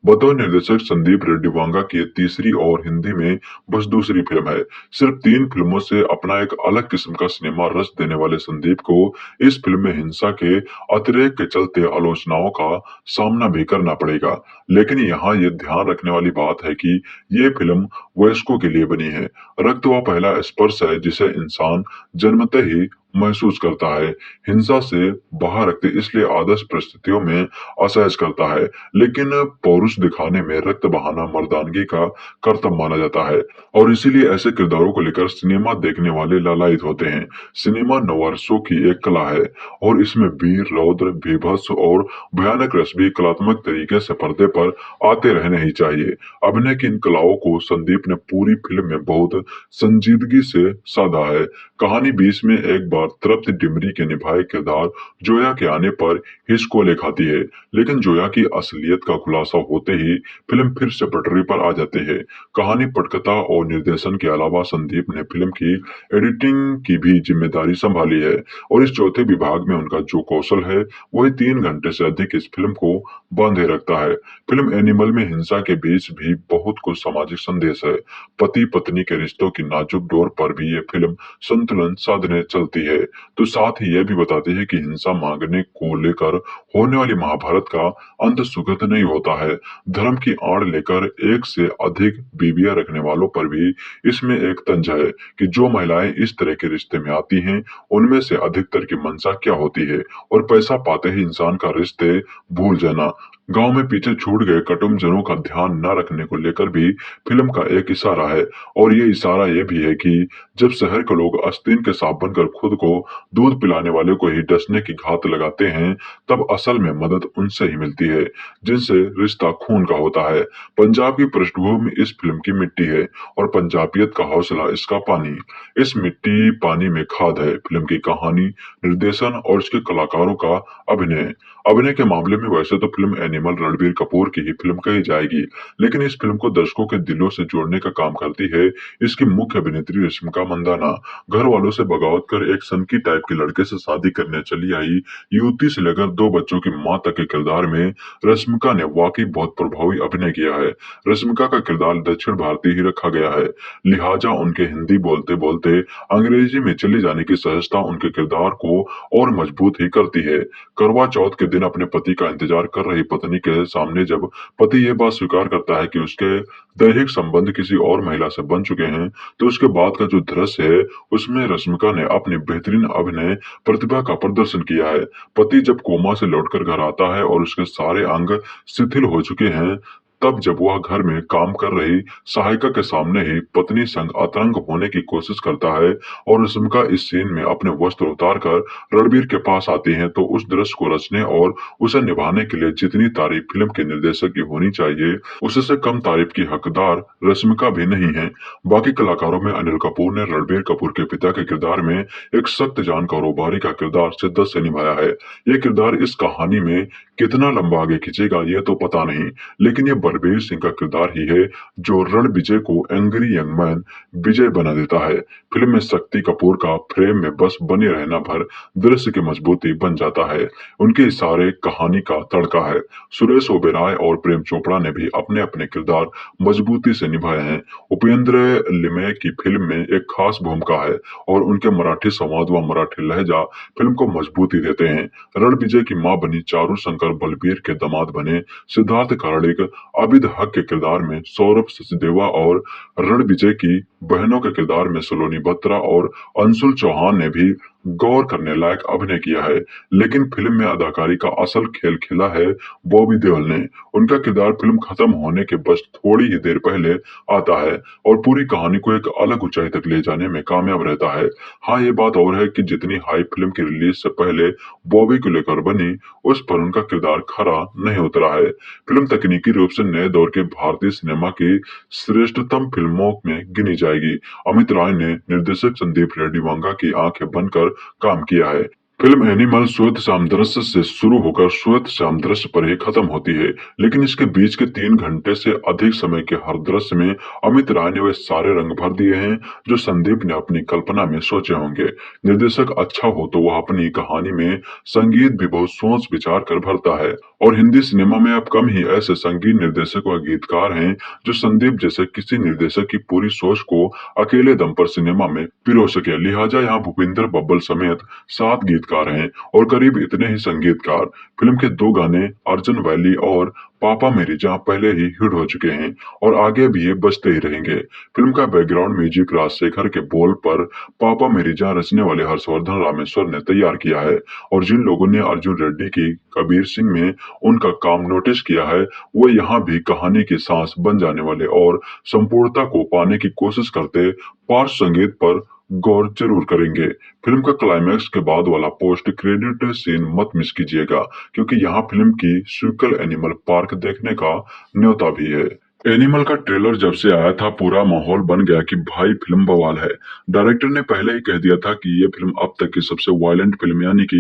Speaker 5: बतौर निर्देशक संदीप रेड्डी वांगा की ये तीसरी और हिंदी में बस दूसरी फिल्म है। सिर्फ 3 फिल्मों से अपना एक अलग किस्म का सिनेमा रस देने वाले संदीप को इस फिल्म में हिंसा के अतिरेक के चलते आलोचनाओं का सामना भी करना पड़ेगा। लेकिन यहाँ ये ध्यान रखने वाली बात है कि ये फिल्म वयस्कों के लिए बनी है। रक्त वह पहला स्पर्श है जिसे इंसान जन्मते ही महसूस करता है। हिंसा से बाहर रखते इसलिए आदर्श परिस्थितियों में असहज करता है, लेकिन पौरुष दिखाने में रक्त बहाना मर्दानगी का कर्तव्य माना जाता है और इसीलिए ऐसे किरदारों को लेकर सिनेमा देखने वाले लालायित होते हैं। सिनेमा नवरसों की एक कला है और इसमें वीर, रौद्र, बीभत्स और भयानक रस भी कलात्मक तरीके से पर्दे पर आते रहने ही चाहिए। अभिनय की इन कलाओं को संदीप ने पूरी फिल्म में बहुत संजीदगी से साधा है। कहानी 20 में एक बार तृप्ति डिमरी के निभाए किरदार जोया के आने पर हिचकोले खाती है, लेकिन जोया की असलियत का खुलासा होते ही फिल्म फिर से पटरी पर आ जाती है। कहानी, पटकथा और निर्देशन के अलावा संदीप ने फिल्म की एडिटिंग की भी जिम्मेदारी संभाली है और इस चौथे विभाग में उनका जो कौशल है वही 3 घंटे से अधिक इस फिल्म को बांधे रखता है। फिल्म एनिमल में हिंसा के बीच भी बहुत कुछ सामाजिक संदेश है। पति पत्नी के रिश्तों की नाजुक डोर पर भी ये फिल्म संतुलन साधने चलती है, तो साथ ही यह भी बताती है कि हिंसा मांगने को लेकर होने वाली महाभारत का अंत सुखद नहीं होता है। धर्म की आड़ लेकर एक से अधिक बीवियां रखने वालों पर भी इसमें एक तंज है कि जो महिलाएं इस तरह के रिश्ते में आती हैं उनमें से अधिकतर की मंशा क्या होती है और पैसा पाते ही इंसान का रिश्ते भूल जाना। गांव में पीछे छूट गए कुटुंबजनों का ध्यान न रखने को लेकर भी फिल्म का एक इशारा है और ये इशारा ये भी है कि जब शहर के लोग आस्तीन के सांप बनकर खुद को दूध पिलाने वाले को ही डसने की घात लगाते हैं, तब असल में मदद उनसे ही मिलती है जिनसे रिश्ता खून का होता है। पंजाब की पृष्ठभूमि इस फिल्म की मिट्टी है और पंजाबियत का हौसला इसका पानी। इस मिट्टी पानी में खाद है फिल्म की कहानी, निर्देशन और इसके कलाकारों का अभिनय के मामले में वैसे तो फिल्म एनिमल रणबीर कपूर की ही फिल्म कही जाएगी, लेकिन इस फिल्म को दर्शकों के दिलों से जोड़ने का काम करती है इसकी मुख्य अभिनेत्री रश्मिका मंदाना। घर वालों से बगावत कर एक सनकी टाइप के लड़के से शादी करने चली आई युवती से लेकर 2 बच्चों की मां तक के किरदार में रश्मिका ने वाकई बहुत प्रभावी अभिनय किया है। रश्मिका का किरदार दक्षिण भारतीय ही रखा गया है, लिहाजा उनके हिंदी बोलते बोलते अंग्रेजी में चली जाने की सहजता उनके किरदार को और मजबूत ही करती है। करवा चौथ के दिन अपने पति का इंतजार कर रही पत्नी के सामने जब पति ये बात स्वीकार करता है कि उसके दैहिक संबंध किसी और महिला से बन चुके हैं, तो उसके बाद का जो दृश्य है उसमें रश्मिका ने अपनी बेहतरीन अभिनय प्रतिभा का प्रदर्शन किया है। पति जब कोमा से लौटकर घर आता है और उसके सारे अंग शिथिल हो चुके हैं, तब जब वह घर में काम कर रही सहायिका के सामने ही पत्नी संग अतरंग होने की कोशिश करता है और रश्मिका इस सीन में अपने वस्त्र उतार कर रणबीर के पास आती हैं, तो उस दृश्य को रचने और उसे निभाने के लिए जितनी तारीफ फिल्म के निर्देशक की होनी चाहिए उससे कम तारीफ की हकदार रश्मिका भी नहीं है। बाकी कलाकारों में अनिल कपूर ने रणबीर कपूर के पिता के किरदार में एक सख्त जान कारोबारी का किरदार शिद्दत से निभाया है। ये किरदार इस कहानी में कितना लंबा आगे खींचेगा ये तो पता नहीं, लेकिन ये बलबीर सिंह का किरदार ही है जो रणविजय को एंग्री यंग मैन विजय बना देता है। फिल्म में शक्ति कपूर का फ्रेम में बस बने रहना भर दृश्य की मजबूती बन जाता है। उनके इशारे कहानी का तड़का है। सुरेश ओबेरॉय और प्रेम चोपड़ा ने भी अपने अपने किरदार मजबूती से निभाए हैं। उपेंद्र लिमये की फिल्म में एक खास भूमिका है और उनके मराठी संवाद व मराठी लहजा फिल्म को मजबूती देते हैं। रणविजय की मां बनी चारू शंकर बलबीर के दामाद बने सिद्धार्थ कार्णिक आबिद हक के किरदार में सौरभ सचदेवा और रणविजय की बहनों के किरदार में सलोनी बत्रा और अंशुल चौहान ने भी गौर करने लायक अभिनय किया है। लेकिन फिल्म में अदाकारी का असल खेल खेला है बॉबी देओल ने। उनका किरदार फिल्म खत्म होने के बस थोड़ी ही देर पहले आता है और पूरी कहानी को एक अलग ऊंचाई तक ले जाने में कामयाब रहता है। हाँ, ये बात और है कि जितनी हाइप फिल्म की रिलीज से पहले बॉबी को लेकर बनी, उस पर उनका किरदार खरा नहीं उतरा है। फिल्म तकनीकी रूप से नए दौर के भारतीय सिनेमा की श्रेष्ठतम फिल्मों में गिनी जाएगी। अमित राय ने निर्देशक संदीप रेड्डी वांगा की आंखें बनकर काम किया है। फिल्म एनिमल श्वेत सामंजस्य से शुरू होकर श्वेत सामंजस्य पर ही खत्म होती है, लेकिन इसके बीच के 3 घंटे से अधिक समय के हर दृश्य में अमित राय ने वे सारे रंग भर दिए हैं जो संदीप ने अपनी कल्पना में सोचे होंगे। निर्देशक अच्छा हो तो वह अपनी कहानी में संगीत भी बहुत सोच विचार कर भरता है, और हिंदी सिनेमा में अब कम ही ऐसे संगीत निर्देशक व गीतकार हैं जो संदीप जैसे किसी निर्देशक की पूरी सोच को अकेले दम पर सिनेमा में पिरो सके। लिहाजा यहाँ भूपिंदर बब्बल समेत 7 गीतकार हैं और करीब इतने ही संगीतकार। फिल्म के 2 गाने अर्जुन वैली और पापा मेरी जान पहले ही हिट हो चुके हैं और आगे भी ये बजते ही रहेंगे। फिल्म का बैकग्राउंड म्यूजिक राजशेखर के बोल पर पापा मेरी जान रचने वाले हर्षवर्धन रामेश्वर ने तैयार किया है, और जिन लोगों ने अर्जुन रेड्डी की कबीर सिंह में उनका काम नोटिस किया है, वो यहाँ भी कहानी की सांस बन जाने वाले और संपूर्णता को पाने की कोशिश करते पार्श्व संगीत पर गौर जरूर करेंगे। फिल्म का क्लाइमैक्स के बाद वाला पोस्ट क्रेडिट सीन मत मिस कीजिएगा, क्योंकि यहाँ फिल्म की सीक्वल एनिमल पार्क देखने का न्योता भी है। एनिमल का ट्रेलर जब से आया था, पूरा माहौल बन गया कि भाई फिल्म बवाल है। डायरेक्टर ने पहले ही कह दिया था कि ये फिल्म अब तक की सबसे वायलेंट फिल्म यानी कि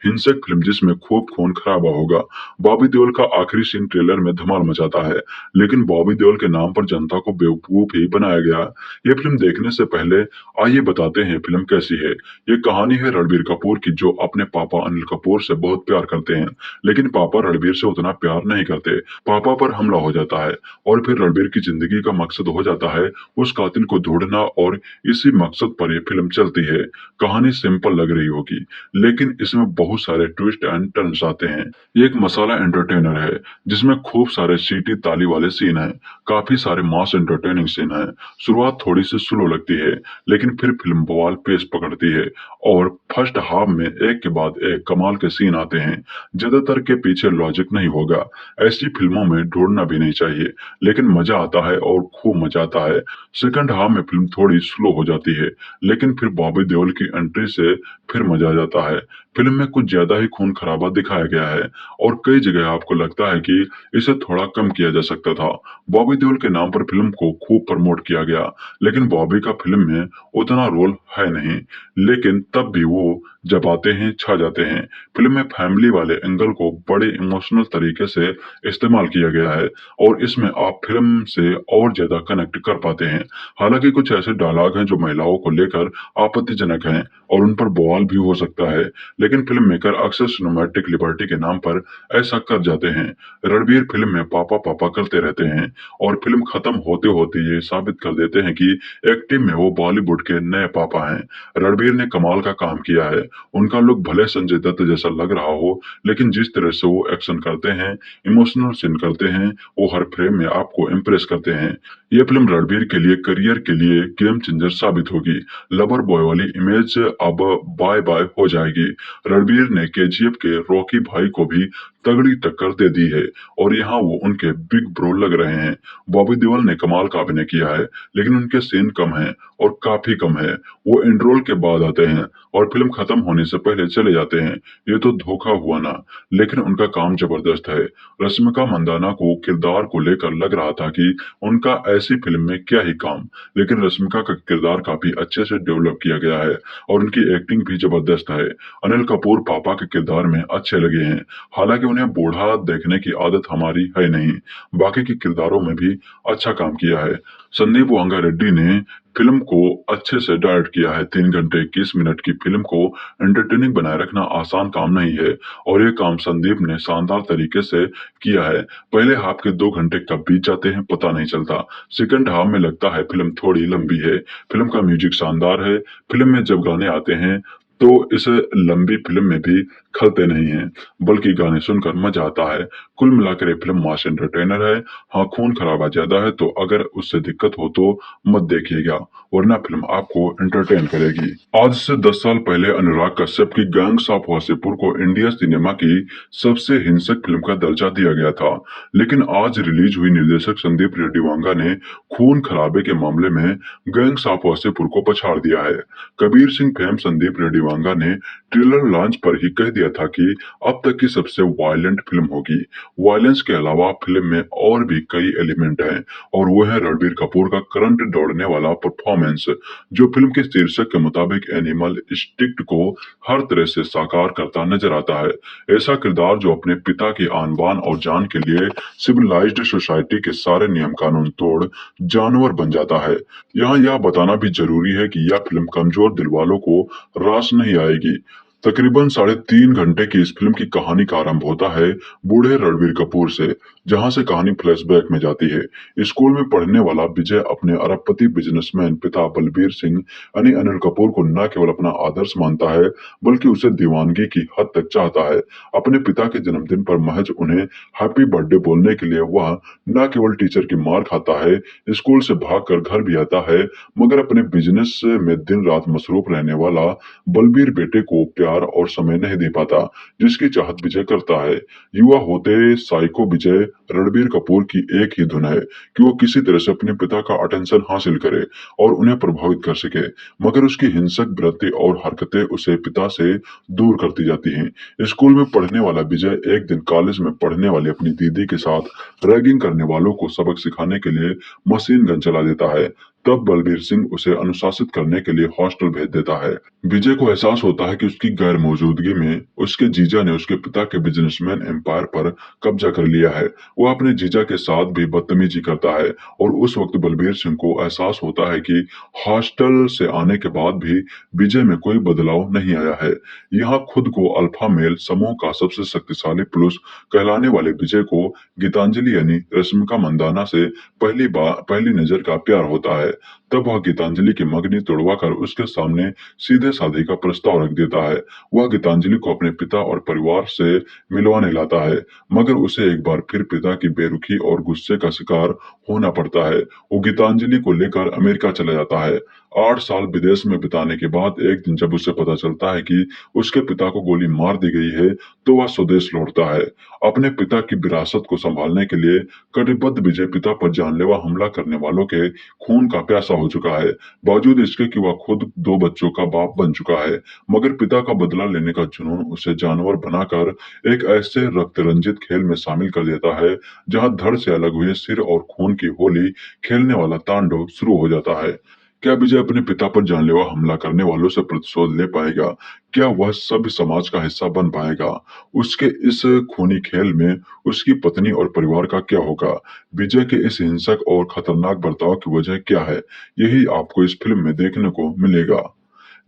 Speaker 5: हिंसक फिल्म जिसमें खूब खून खराबा होगा। बॉबी देओल का आखिरी सीन ट्रेलर में धमाल मचाता है, लेकिन बॉबी देओल के नाम पर जनता को बेवकूफ ही बनाया गया। ये फिल्म देखने से पहले आइए बताते हैं फिल्म कैसी है। ये कहानी है रणबीर कपूर की, जो अपने पापा अनिल कपूर से बहुत प्यार करते हैं, लेकिन पापा रणबीर से उतना प्यार नहीं करते। पापा पर हमला हो जाता है और फिर रणबीर की जिंदगी का मकसद हो जाता है उस कातिल को ढूंढना, और इसी मकसद पर यह फिल्म चलती है। कहानी सिंपल लग रही होगी, लेकिन इसमें बहुत सारे ट्विस्ट एंड टर्न्स आते हैं। ये एक मसाला एंटरटेनर है जिसमें खूब सारे सीटी ताली वाले सीन हैं, काफी सारे मास एंटरटेनिंग सीन हैं। शुरुआत थोड़ी सी स्लो लगती है, लेकिन फिर फिल्म बवाल पेस पकड़ती है और फर्स्ट हाफ में एक के बाद एक कमाल के सीन आते हैं। ज्यादातर के पीछे लॉजिक नहीं होगा, ऐसी फिल्मों में ढूंढना भी नहीं चाहिए, लेकिन मजा आता है और खूब मजा आता है। सेकंड हाफ में फिल्म थोड़ी स्लो हो जाती है, लेकिन फिर बॉबी देओल की एंट्री से फिर मजा आ जाता है। फिल्म में कुछ ज्यादा ही खून खराबा दिखाया गया है और कई जगह आपको लगता है कि इसे थोड़ा कम किया जा सकता था। बॉबी देओल के नाम पर फिल्म को खूब प्रमोट किया गया, लेकिन बॉबी का फिल्म में उतना रोल है नहीं, लेकिन तब भी वो जब आते हैं छा जाते हैं। फिल्म में फैमिली वाले एंगल को बड़े इमोशनल तरीके से इस्तेमाल किया गया है और इसमें आप फिल्म से और ज्यादा कनेक्ट कर पाते हैं। हालांकि कुछ ऐसे डायलॉग हैं जो महिलाओं को लेकर आपत्तिजनक हैं और उन पर बवाल भी हो सकता है, लेकिन फिल्म मेकर अक्सर सिनेमैटिक लिबर्टी के नाम पर ऐसा कर जाते हैं। रणबीर फिल्म में पापा पापा करते रहते हैं और फिल्म खत्म होते होते ये साबित कर देते हैं कि एक्टिंग में वो बॉलीवुड के नए पापा हैं। रणबीर ने कमाल का काम किया है। उनका लुक भले संजय दत्त जैसा लग रहा हो, लेकिन जिस तरह से वो एक्शन करते हैं, इमोशनल सीन करते हैं, वो हर फ्रेम में आपको इम्प्रेस करते हैं। ये फिल्म रणबीर के लिए करियर के लिए गेम चेंजर साबित होगी। लवर बॉय वाली इमेज अब बाय बाय हो जाएगी। रणबीर ने केजीएफ के रॉकी भाई को भी तगड़ी टक्कर दे दी है और यहाँ वो उनके बिग ब्रो लग रहे हैं। बॉबी देओल ने कमाल का अभिनय किया है, लेकिन उनके सीन कम हैं और काफी कम है। वो एंड्रोल के बाद आते हैं और फिल्म खत्म होने से पहले चले जाते हैं। ये तो धोखा हुआ ना, लेकिन उनका काम जबरदस्त है। रश्मिका मंदाना को किरदार को लेकर लग रहा था कि उनका ऐसी फिल्म में क्या ही काम, लेकिन रश्मिका का किरदार काफी अच्छे से डेवलप किया गया है और उनकी एक्टिंग भी जबरदस्त है। अनिल कपूर पापा के किरदार में अच्छे लगे हैं, हालांकि उन्हें बूढ़ा देखने की आदत हमारी है नहीं। बाकी के किरदारों में भी अच्छा काम किया है। संदीप वांगा रेड्डी ने फिल्म को अच्छे से डायरेक्ट किया है। 3 घंटे 21 मिनट की फिल्म को एंटरटेनिंग बनाए रखना आसान काम नहीं है और ये काम संदीप ने शानदार तरीके से किया है। पहले हाफ के 2 घंटे कब बीत जाते हैं पता नहीं चलता। सेकंड हाफ में लगता है फिल्म थोड़ी लंबी है। फिल्म का म्यूजिक शानदार है। फिल्म में जब गाने आते हैं तो इसे लंबी फिल्म में भी खलते नहीं हैं, बल्कि गाने सुनकर मजा आता है। कुल मिलाकर ये फिल्म मास एंटरटेनर है। हाँ, खून खराबा ज्यादा है, तो अगर उससे दिक्कत हो तो मत देखिएगा, वरना फिल्म आपको एंटरटेन करेगी। आज से 10 साल पहले अनुराग कश्यप की गैंग्स ऑफ वासेपुर को इंडिया सिनेमा की सबसे हिंसक फिल्म का दर्जा दिया गया था, लेकिन आज रिलीज हुई निर्देशक संदीप रेड्डी वांगा ने खून खराबे के मामले में गैंग्स ऑफ वासेपुर को पछाड़ दिया है। कबीर सिंह फेम संदीप रेड्डी वांगा ने ट्रेलर लॉन्च पर ही कह दिया था कि अब तक की सबसे वायलेंट फिल्म होगी। वायलेंस के अलावा फिल्म में और भी कई एलिमेंट हैं, और वो है रणबीर कपूर का करंट दौड़ने वाला परफॉर्मेंस, जो फिल्म के शीर्षक के मुताबिक एनिमल इंस्टिंक्ट को हर तरह से साकार करता नजर आता है। ऐसा किरदार जो अपने पिता की आन बान और जान के लिए सिविलाइज्ड सोसाइटी के सारे नियम कानून तोड़ जानवर बन जाता है। यहाँ यह बताना भी जरूरी है कि यह फिल्म कमजोर दिल वालों को रास नहीं आएगी। तकरीबन 3.5 घंटे की इस फिल्म की कहानी का आरंभ होता है बूढ़े रणबीर कपूर से, जहां से कहानी फ्लैशबैक में जाती है। स्कूल में पढ़ने वाला विजय अपने अरबपति बिजनेसमैन पिता बलबीर सिंह यानी अनिल कपूर को न केवल अपना आदर्श मानता है, बल्कि उसे दीवानगी की हद तक चाहता है। अपने पिता के जन्मदिन पर महज उन्हें हैप्पी बर्थडे बोलने के लिए वह न केवल टीचर की मार खाता है, स्कूल से भागकर घर भी आता है, मगर अपने बिजनेस में दिन रात मसरूफ रहने वाला बलबीर बेटे को प्यार और समय नहीं दे पाता, जिसकी चाहत विजय करता है। युवा होते साइको विजय रणबीर कपूर की एक ही धुन है कि वो किसी तरह से अपने पिता का अटेंशन हासिल करे और उन्हें प्रभावित कर सके, मगर उसकी हिंसक वृत्ति और हरकतें उसे पिता से दूर करती जाती हैं। स्कूल में पढ़ने वाला विजय एक दिन कॉलेज में पढ़ने वाली अपनी दीदी के साथ रैगिंग करने वालों को सबक सिखाने के लिए मशीन गन चला देता है। तब बलबीर सिंह उसे अनुशासित करने के लिए हॉस्टल भेज देता है। विजय को एहसास होता है कि उसकी गैर मौजूदगी में उसके जीजा ने उसके पिता के बिजनेसमैन एम्पायर पर कब्जा कर लिया है। वह अपने जीजा के साथ भी बदतमीजी करता है, और उस वक्त बलबीर सिंह को एहसास होता है कि हॉस्टल से आने के बाद भी विजय में कोई बदलाव नहीं आया है। यहाँ खुद को अल्फा मेल समूह का सबसे शक्तिशाली पुरुष कहलाने वाले विजय को गीतांजलि यानी रश्मिका मंदाना से पहली नजर का प्यार होता है। तब वह गीतांजलि की मगनी तोड़वा कर उसके सामने सीधे शादी का प्रस्ताव रख देता है। वह गीतांजलि को अपने पिता और परिवार से मिलवाने लाता है, मगर उसे एक बार फिर पिता की बेरुखी और गुस्से का शिकार होना पड़ता है। वो गीतांजलि को लेकर अमेरिका चला जाता है। 8 साल विदेश में बिताने के बाद एक दिन जब उसे पता चलता है कि उसके पिता को गोली मार दी गई है, तो वह स्वदेश लौटता है। अपने पिता की विरासत को संभालने के लिए कटिबद्ध विजय पिता पर जानलेवा हमला करने वालों के खून का प्यासा हो चुका है। बावजूद इसके कि वह खुद 2 बच्चों का बाप बन चुका है, मगर पिता का बदला लेने का जुनून उसे जानवर बनाकर एक ऐसे रक्त रंजित खेल में शामिल कर देता है, जहां धड़ से अलग हुए सिर और खून की होली खेलने वाला तांडव शुरू हो जाता है। क्या विजय अपने पिता पर जानलेवा हमला करने वालों से प्रतिशोध ले पाएगा? क्या वह सभ्य समाज का हिस्सा बन पाएगा? उसके इस खूनी खेल में उसकी पत्नी और परिवार का क्या होगा? विजय के इस हिंसक और खतरनाक बर्ताव की वजह क्या है? यही आपको इस फिल्म में देखने को मिलेगा।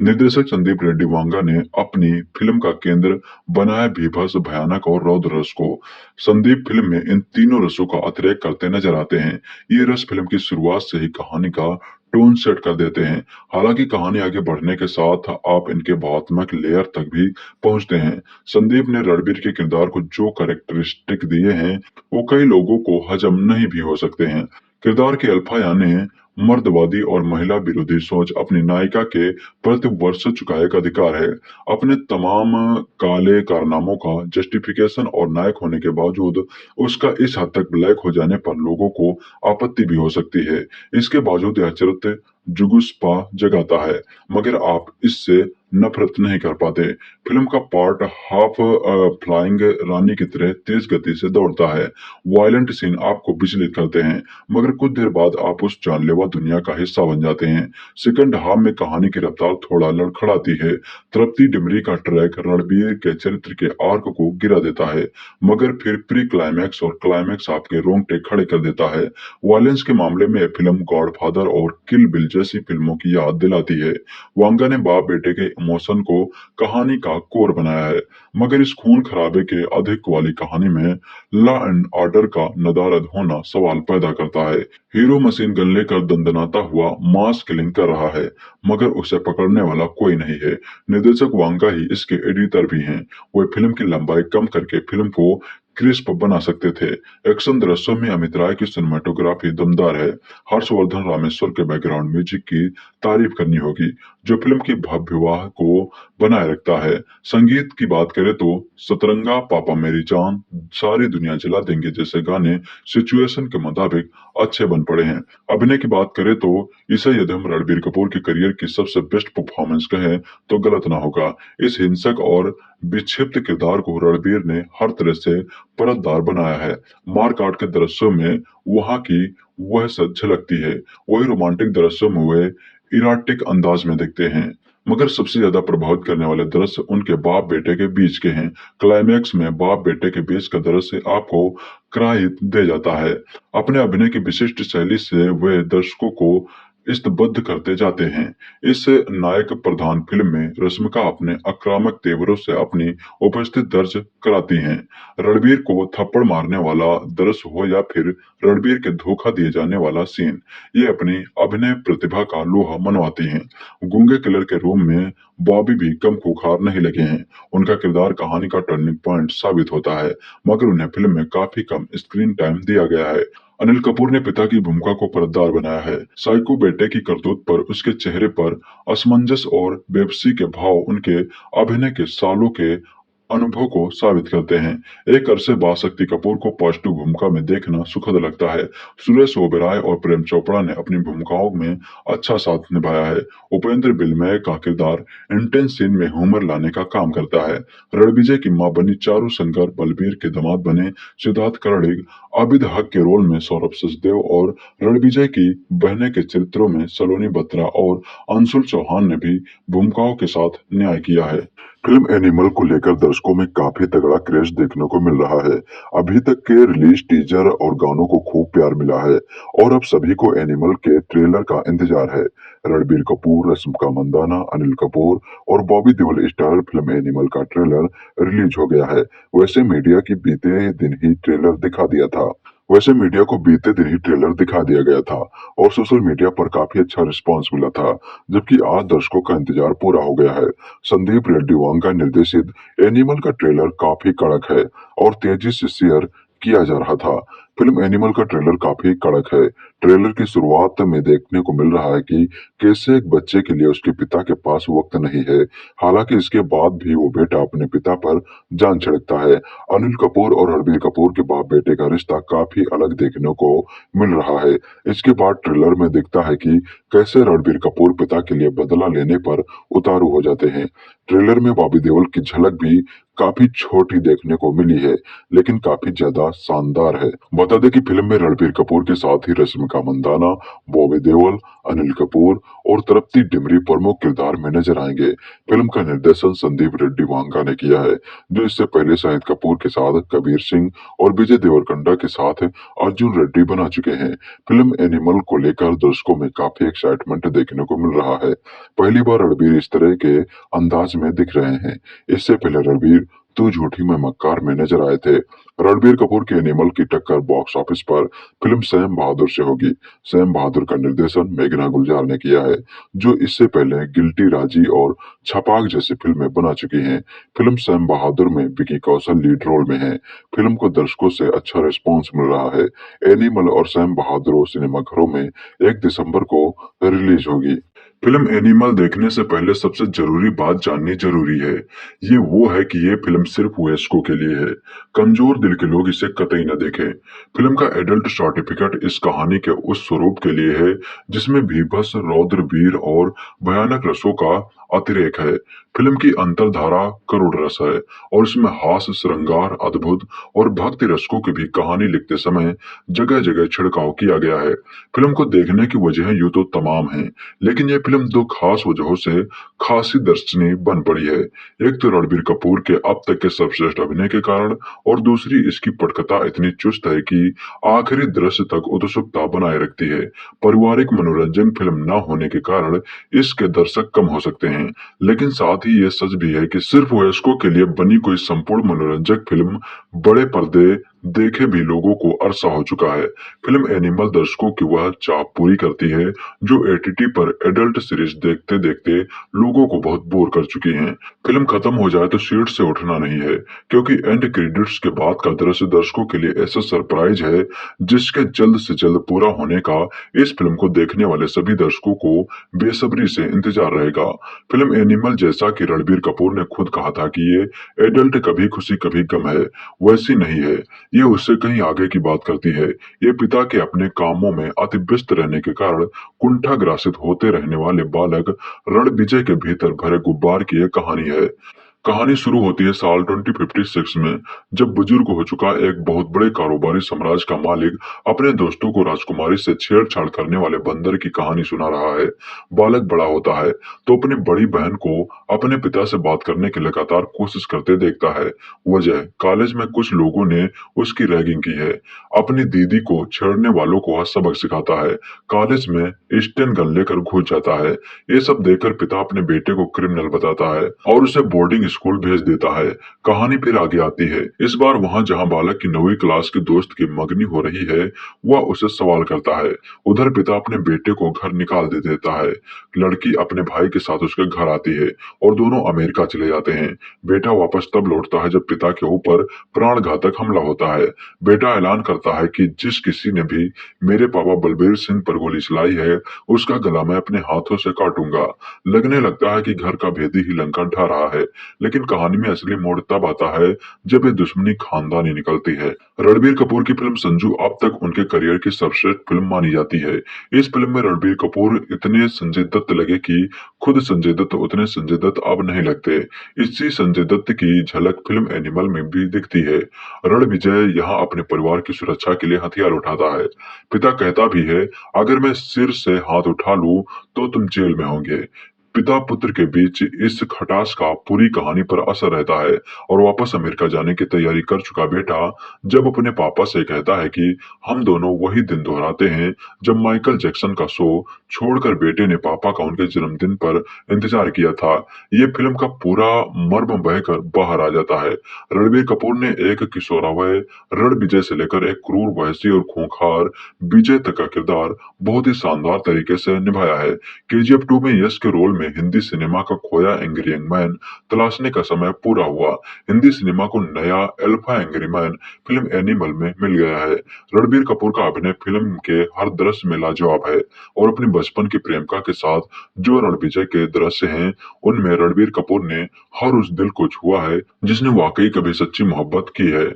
Speaker 5: निर्देशक संदीप रेड्डी वांगा ने अपनी फिल्म का केंद्र बनाया भीभत्स, भयानक और रौद्र रस को। संदीप फिल्म में इन तीनों रसों का अतिरेक करते नजर आते हैं। ये रस फिल्म की शुरुआत से ही कहानी का टोन सेट कर देते हैं। हालांकि कहानी आगे बढ़ने के साथ आप इनके भावनात्मक लेयर तक भी पहुंचते हैं। संदीप ने रणबीर के किरदार को जो कैरेक्टरिस्टिक दिए हैं, वो कई लोगों को हजम नहीं भी हो सकते हैं। किरदार के अल्फा यानी मर्दवादी और महिला विरोधी सोच अपनी नायिका के प्रति वर्ष चुका एक अधिकार है। अपने तमाम काले कारनामों का जस्टिफिकेशन और नायक होने के बावजूद उसका इस हद तक ब्लैक हो जाने पर लोगों को आपत्ति भी हो सकती है। इसके बावजूद यह चरित्र जुगुस्पा जगाता है, मगर आप इससे नफरत नहीं कर पाते। फिल्म का पार्ट हाफ फ्लाइंग रानी की तरह तेज गति से दौड़ता है। वायलेंट सीन आपको विचलित करते हैं, मगर कुछ देर बाद आप उस जानलेवा दुनिया का हिस्सा बन जाते हैं। सेकंड हाफ में कहानी की रफ्तार थोड़ा लड़खड़ाती है। तृप्ति डिमरी का ट्रैक रणबीर के चरित्र के आर्क को गिरा देता है, मगर फिर प्री क्लाइमैक्स और क्लाइमैक्स आपके रोंगटे खड़े कर देता है। वायलेंस के मामले में फिल्म गॉडफादर और किल बिल जैसी फिल्मों की याद दिलाती है। वांगा ने बाप बेटे के इमोशन को कहानी का कोर बनाया है, मगर इस खून खराबे के अधिक वाली कहानी में लॉ एंड ऑर्डर का नदारद होना सवाल पैदा करता है। हीरो मशीन गन लेकर दंदनाता हुआ मास किलिंग कर रहा है, मगर उसे पकड़ने वाला कोई नहीं है। निर्देशक वांगा ही इसके एडिटर भी हैं। वे फिल्म की लंबाई कम करके फिल्म को क्रिस्प बना सकते थे। एक्शन दृश्यों में अमित राय की सिनेमेटोग्राफी दमदार है। हर्षवर्धन रामेश्वर के बैकग्राउंड म्यूजिक की तारीफ करनी होगी, जो फिल्म की भव्यवाह को बनाए रखता है। संगीत की बात करें तो सतरंगा, पापा मेरी जान, सारी दुनिया जला देंगे जैसे गाने सिचुएशन के मुताबिक अच्छे बन पड़े हैं। अभिनय की बात करें तो इसे यदि हम रणबीर कपूर के करियर की सबसे बेस्ट परफॉर्मेंस कहें तो गलत ना होगा। इस हिंसक और विक्षिप्त किरदार को रणबीर ने हर तरह से परतदार बनाया है। मारकाट के दृश्यों में वहां की वह सच झलकती है, वही रोमांटिक दृश्यों में वे इराटिक अंदाज में दिखते हैं। मगर सबसे ज्यादा प्रभावित करने वाले दृश्य उनके बाप बेटे के बीच के हैं। क्लाइमैक्स में बाप बेटे के बीच का दृश्य आपको क्राहित दे जाता है। अपने अभिनय की विशिष्ट शैली से वे दर्शकों को स्तब्ध करते जाते हैं। इस नायक प्रधान फिल्म में रश्मिका अपने आक्रामक तेवरों से अपनी उपस्थिति दर्ज कराती हैं। रणबीर को थप्पड़ मारने वाला दृश्य हो या फिर रणबीर के धोखा दिए जाने वाला सीन, ये अपनी अभिनय प्रतिभा का लोहा मनवाती हैं। गूंगे किलर के रूम में बॉबी भी कम खूंखार नहीं लगे हैं। उनका किरदार कहानी का टर्निंग पॉइंट साबित होता है, मगर उन्हें फिल्म में काफी कम स्क्रीन टाइम दिया गया है। अनिल कपूर ने पिता की भूमिका को परतदार बनाया है। साइको बेटे की करतूत पर उसके चेहरे पर असमंजस और बेबसी के भाव उनके अभिनय के सालों के अनुभव को साबित करते हैं। एक अरसे बाद शक्ति कपूर को पॉजिटिव भूमिका में देखना सुखद लगता है। सुरेश ओबेरॉय और प्रेम चोपड़ा ने अपनी भूमिकाओं में अच्छा साथ निभाया है। उपेंद्र बिलमय का किरदार इंटेंस सीन में ह्यूमर लाने का काम करता है। रणविजय की मां बनी चारू शंकर, बलबीर के दामाद बने सिद्धार्थ कर्णिक, आबिद हक के रोल में सौरभ सचदेव और रणविजय की बहने के चरित्रों में सलोनी बत्रा और अंशुल चौहान ने भी भूमिकाओं के साथ न्याय किया है। फिल्म एनिमल को लेकर दर्शकों में काफी तगड़ा क्रेज देखने को मिल रहा है। अभी तक के रिलीज टीजर और गानों को खूब प्यार मिला है और अब सभी को एनिमल के ट्रेलर का इंतजार है। रणबीर कपूर, रश्मिका मंदाना, अनिल कपूर और Bobby Deol starrer film animal का ट्रेलर रिलीज हो गया है। वैसे मीडिया को बीते दिन ही ट्रेलर दिखा दिया गया था और सोशल मीडिया पर काफी अच्छा रिस्पांस मिला था, जबकि आज दर्शकों का इंतजार पूरा हो गया है। संदीप रेड्डी वांगा निर्देशित एनिमल का ट्रेलर काफी कड़क है और तेजी से शेयर किया जा रहा था। फिल्म एनिमल का ट्रेलर काफी कड़क है। ट्रेलर की शुरुआत में देखने को मिल रहा है कि कैसे एक बच्चे के लिए उसके पिता के पास वक्त नहीं है, हालांकि इसके बाद भी वो बेटा अपने पिता पर जान छिड़कता है। अनिल कपूर और रणबीर कपूर के बाप बेटे का रिश्ता काफी अलग देखने को मिल रहा है। इसके बाद ट्रेलर में दिखता है कि कैसे रणबीर कपूर पिता के लिए बदला लेने पर उतारू हो जाते हैं। ट्रेलर में बॉबी देओल की झलक भी काफी छोटी देखने को मिली है, लेकिन काफी ज्यादा शानदार है। बता दें कि फिल्म में रणबीर कपूर के साथ ही रश्मिका मंदाना, बॉबी देओल, अनिल कपूर और तृप्ति डिमरी प्रमुख किरदार में नजर आएंगे। फिल्म का निर्देशन संदीप रेड्डी वांगा ने किया है, जो इससे पहले शाहिद कपूर के साथ कबीर सिंह और विजय देवरकोंडा के साथ अर्जुन रेड्डी बना चुके हैं। फिल्म एनिमल को लेकर दर्शकों में काफी एक्साइटमेंट देखने को मिल रहा है। पहली बार रणबीर इस तरह के अंदाज में दिख रहे हैं। इससे पहले रणबीर तू झूठी मैं मक्कार में नजर आए थे। रणबीर कपूर के एनिमल की टक्कर बॉक्स ऑफिस पर फिल्म सैम बहादुर से होगी। सैम बहादुर का निर्देशन मेघना गुलजार ने किया है, जो इससे पहले गिल्टी, राजी और छपाक जैसी फिल्में बना चुकी हैं। फिल्म सैम बहादुर में विकी कौशल लीड रोल में है। फिल्म को दर्शकों से अच्छा रिस्पॉन्स मिल रहा है। एनिमल और सैम बहादुर सिनेमाघरों में 1 दिसंबर को रिलीज होगी। फिल्म एनिमल देखने से पहले सबसे जरूरी बात जाननी जरूरी है। ये वो है कि ये फिल्म सिर्फ वयस्कों के लिए है। कमजोर दिल के लोग इसे कतई न देखें। फिल्म का एडल्ट सर्टिफिकेट इस कहानी के उस स्वरूप के लिए है जिसमें भीभत्स, रौद्र, वीर और भयानक रसों का अतिरेक है। फिल्म की अंतरधारा करुण रस है और इसमें हास्य, श्रृंगार, अद्भुत और भक्ति रसकों की भी कहानी लिखते समय जगह जगह छिड़काव किया गया है। फिल्म को देखने की वजह यूं तो तमाम हैं, लेकिन यह फिल्म दो खास वजहों से खासी दर्शनीय बन पड़ी है। एक तो रणबीर कपूर के अब तक के सर्वश्रेष्ठ अभिनय के कारण, और दूसरी इसकी पटकथा इतनी चुस्त है कि आखिरी दृश्य तक उत्सुकता बनाए रखती है। पारिवारिक मनोरंजन फिल्म न होने के कारण इसके दर्शक कम हो सकते हैं, लेकिन साथ ही यह सच भी है कि सिर्फ वयस्कों के लिए बनी कोई संपूर्ण मनोरंजक फिल्म बड़े पर्दे देखे भी लोगों को अरसा हो चुका है। फिल्म एनिमल दर्शकों की वह चाह पूरी करती है जो एटीटी पर एडल्ट सीरीज देखते देखते लोगों को बहुत बोर कर चुकी हैं। फिल्म खत्म हो जाए तो सीट से उठना नहीं है, क्योंकि एंड क्रेडिट्स के बाद का दृश्य दर्शकों के लिए ऐसा सरप्राइज है जिसके जल्द से जल्द पूरा होने का इस फिल्म को देखने वाले सभी दर्शकों को बेसब्री से इंतजार रहेगा। फिल्म एनिमल, जैसा कि रणबीर कपूर ने खुद कहा था कि ये एडल्ट कभी खुशी कभी गम है, वैसी नहीं है। ये उससे कहीं आगे की बात करती है। ये पिता के अपने कामों में अति व्यस्त रहने के कारण कुंठाग्रासित होते रहने वाले बालक रणविजय के भीतर भरे गुब्बार की एक कहानी है। कहानी शुरू होती है साल 2056 में, जब बुजुर्ग हो चुका एक बहुत बड़े कारोबारी साम्राज्य का मालिक अपने दोस्तों को राजकुमारी से छेड़छाड़ करने वाले बंदर की कहानी सुना रहा है। बालक बड़ा होता है तो अपनी बड़ी बहन को अपने पिता से बात करने की लगातार कोशिश करते देखता है। वजह, कॉलेज में कुछ लोगों ने उसकी रैगिंग की है। अपनी दीदी को छेड़ने वालों को वह सबक सिखाता है। कॉलेज में स्टेन गन लेकर घुस जाता है। ये सब देखकर पिता अपने बेटे को क्रिमिनल बताता है और उसे बोर्डिंग स्कूल भेज देता है। कहानी फिर आगे आती है। इस बार वहां जहां बालक की 9वीं क्लास के दोस्त की मंगनी हो रही है, वह उसे सवाल करता है। उधर पिता अपने बेटे को घर निकाल दे देता है। लड़की अपने भाई के साथ उसके घर आती है और दोनों अमेरिका चले जाते हैं। बेटा वापस तब लौटता है जब पिता के ऊपर प्राणघातक हमला होता है। बेटा ऐलान करता है कि जिस किसी ने भी मेरे पापा बलबीर सिंह पर गोली चलाई है, उसका गला मैं अपने हाथों से काटूंगा। लगने लगता है कि घर का भेदी ही लंका ढा रहा है, लेकिन कहानी में असली मोड़ तब आता है जब ये दुश्मनी खानदानी निकलती है। रणबीर कपूर की फिल्म संजू अब तक उनके करियर की सर्वश्रेष्ठ फिल्म मानी जाती है। इस फिल्म में रणबीर कपूर इतने संजय दत्त लगे कि खुद संजय दत्त उतने संजय दत्त अब नहीं लगते। इसी संजय दत्त की झलक फिल्म एनिमल में भी दिखती है। रणविजय यहाँ अपने परिवार की सुरक्षा के लिए हथियार उठाता है। पिता कहता भी है, अगर मैं सिर से हाथ उठा लूं तो तुम जेल में होंगे। पिता पुत्र के बीच इस खटास का पूरी कहानी पर असर रहता है और वापस अमेरिका जाने की तैयारी कर चुका बेटा जब अपने पापा से कहता है कि हम दोनों वही दिन दोहराते हैं जब माइकल जैक्सन का शो छोड़कर बेटे ने पापा का उनके जन्मदिन पर इंतजार किया था, ये फिल्म का पूरा मर्म बहकर बाहर आ जाता है। रणबीर कपूर ने एक किशोरावय रणविजय से लेकर एक क्रूर, वहशी और खूंखार विजय तक का किरदार बहुत ही शानदार तरीके से निभाया है। KGF 2 में यश के रोल में हिंदी सिनेमा का खोया एंग्री यंग मैन तलाशने का समय पूरा हुआ। हिंदी सिनेमा को नया alpha angry man film animal में मिल गया है। रणबीर कपूर का अभिनय फिल्म के हर दृश्य में लाजवाब है और अपनी बचपन की प्रेमिका के साथ जो रणविजय के दृश्य हैं, उनमें रणबीर कपूर ने हर उस दिल को छुआ है जिसने वाकई कभी सच्ची मोहब्बत की है।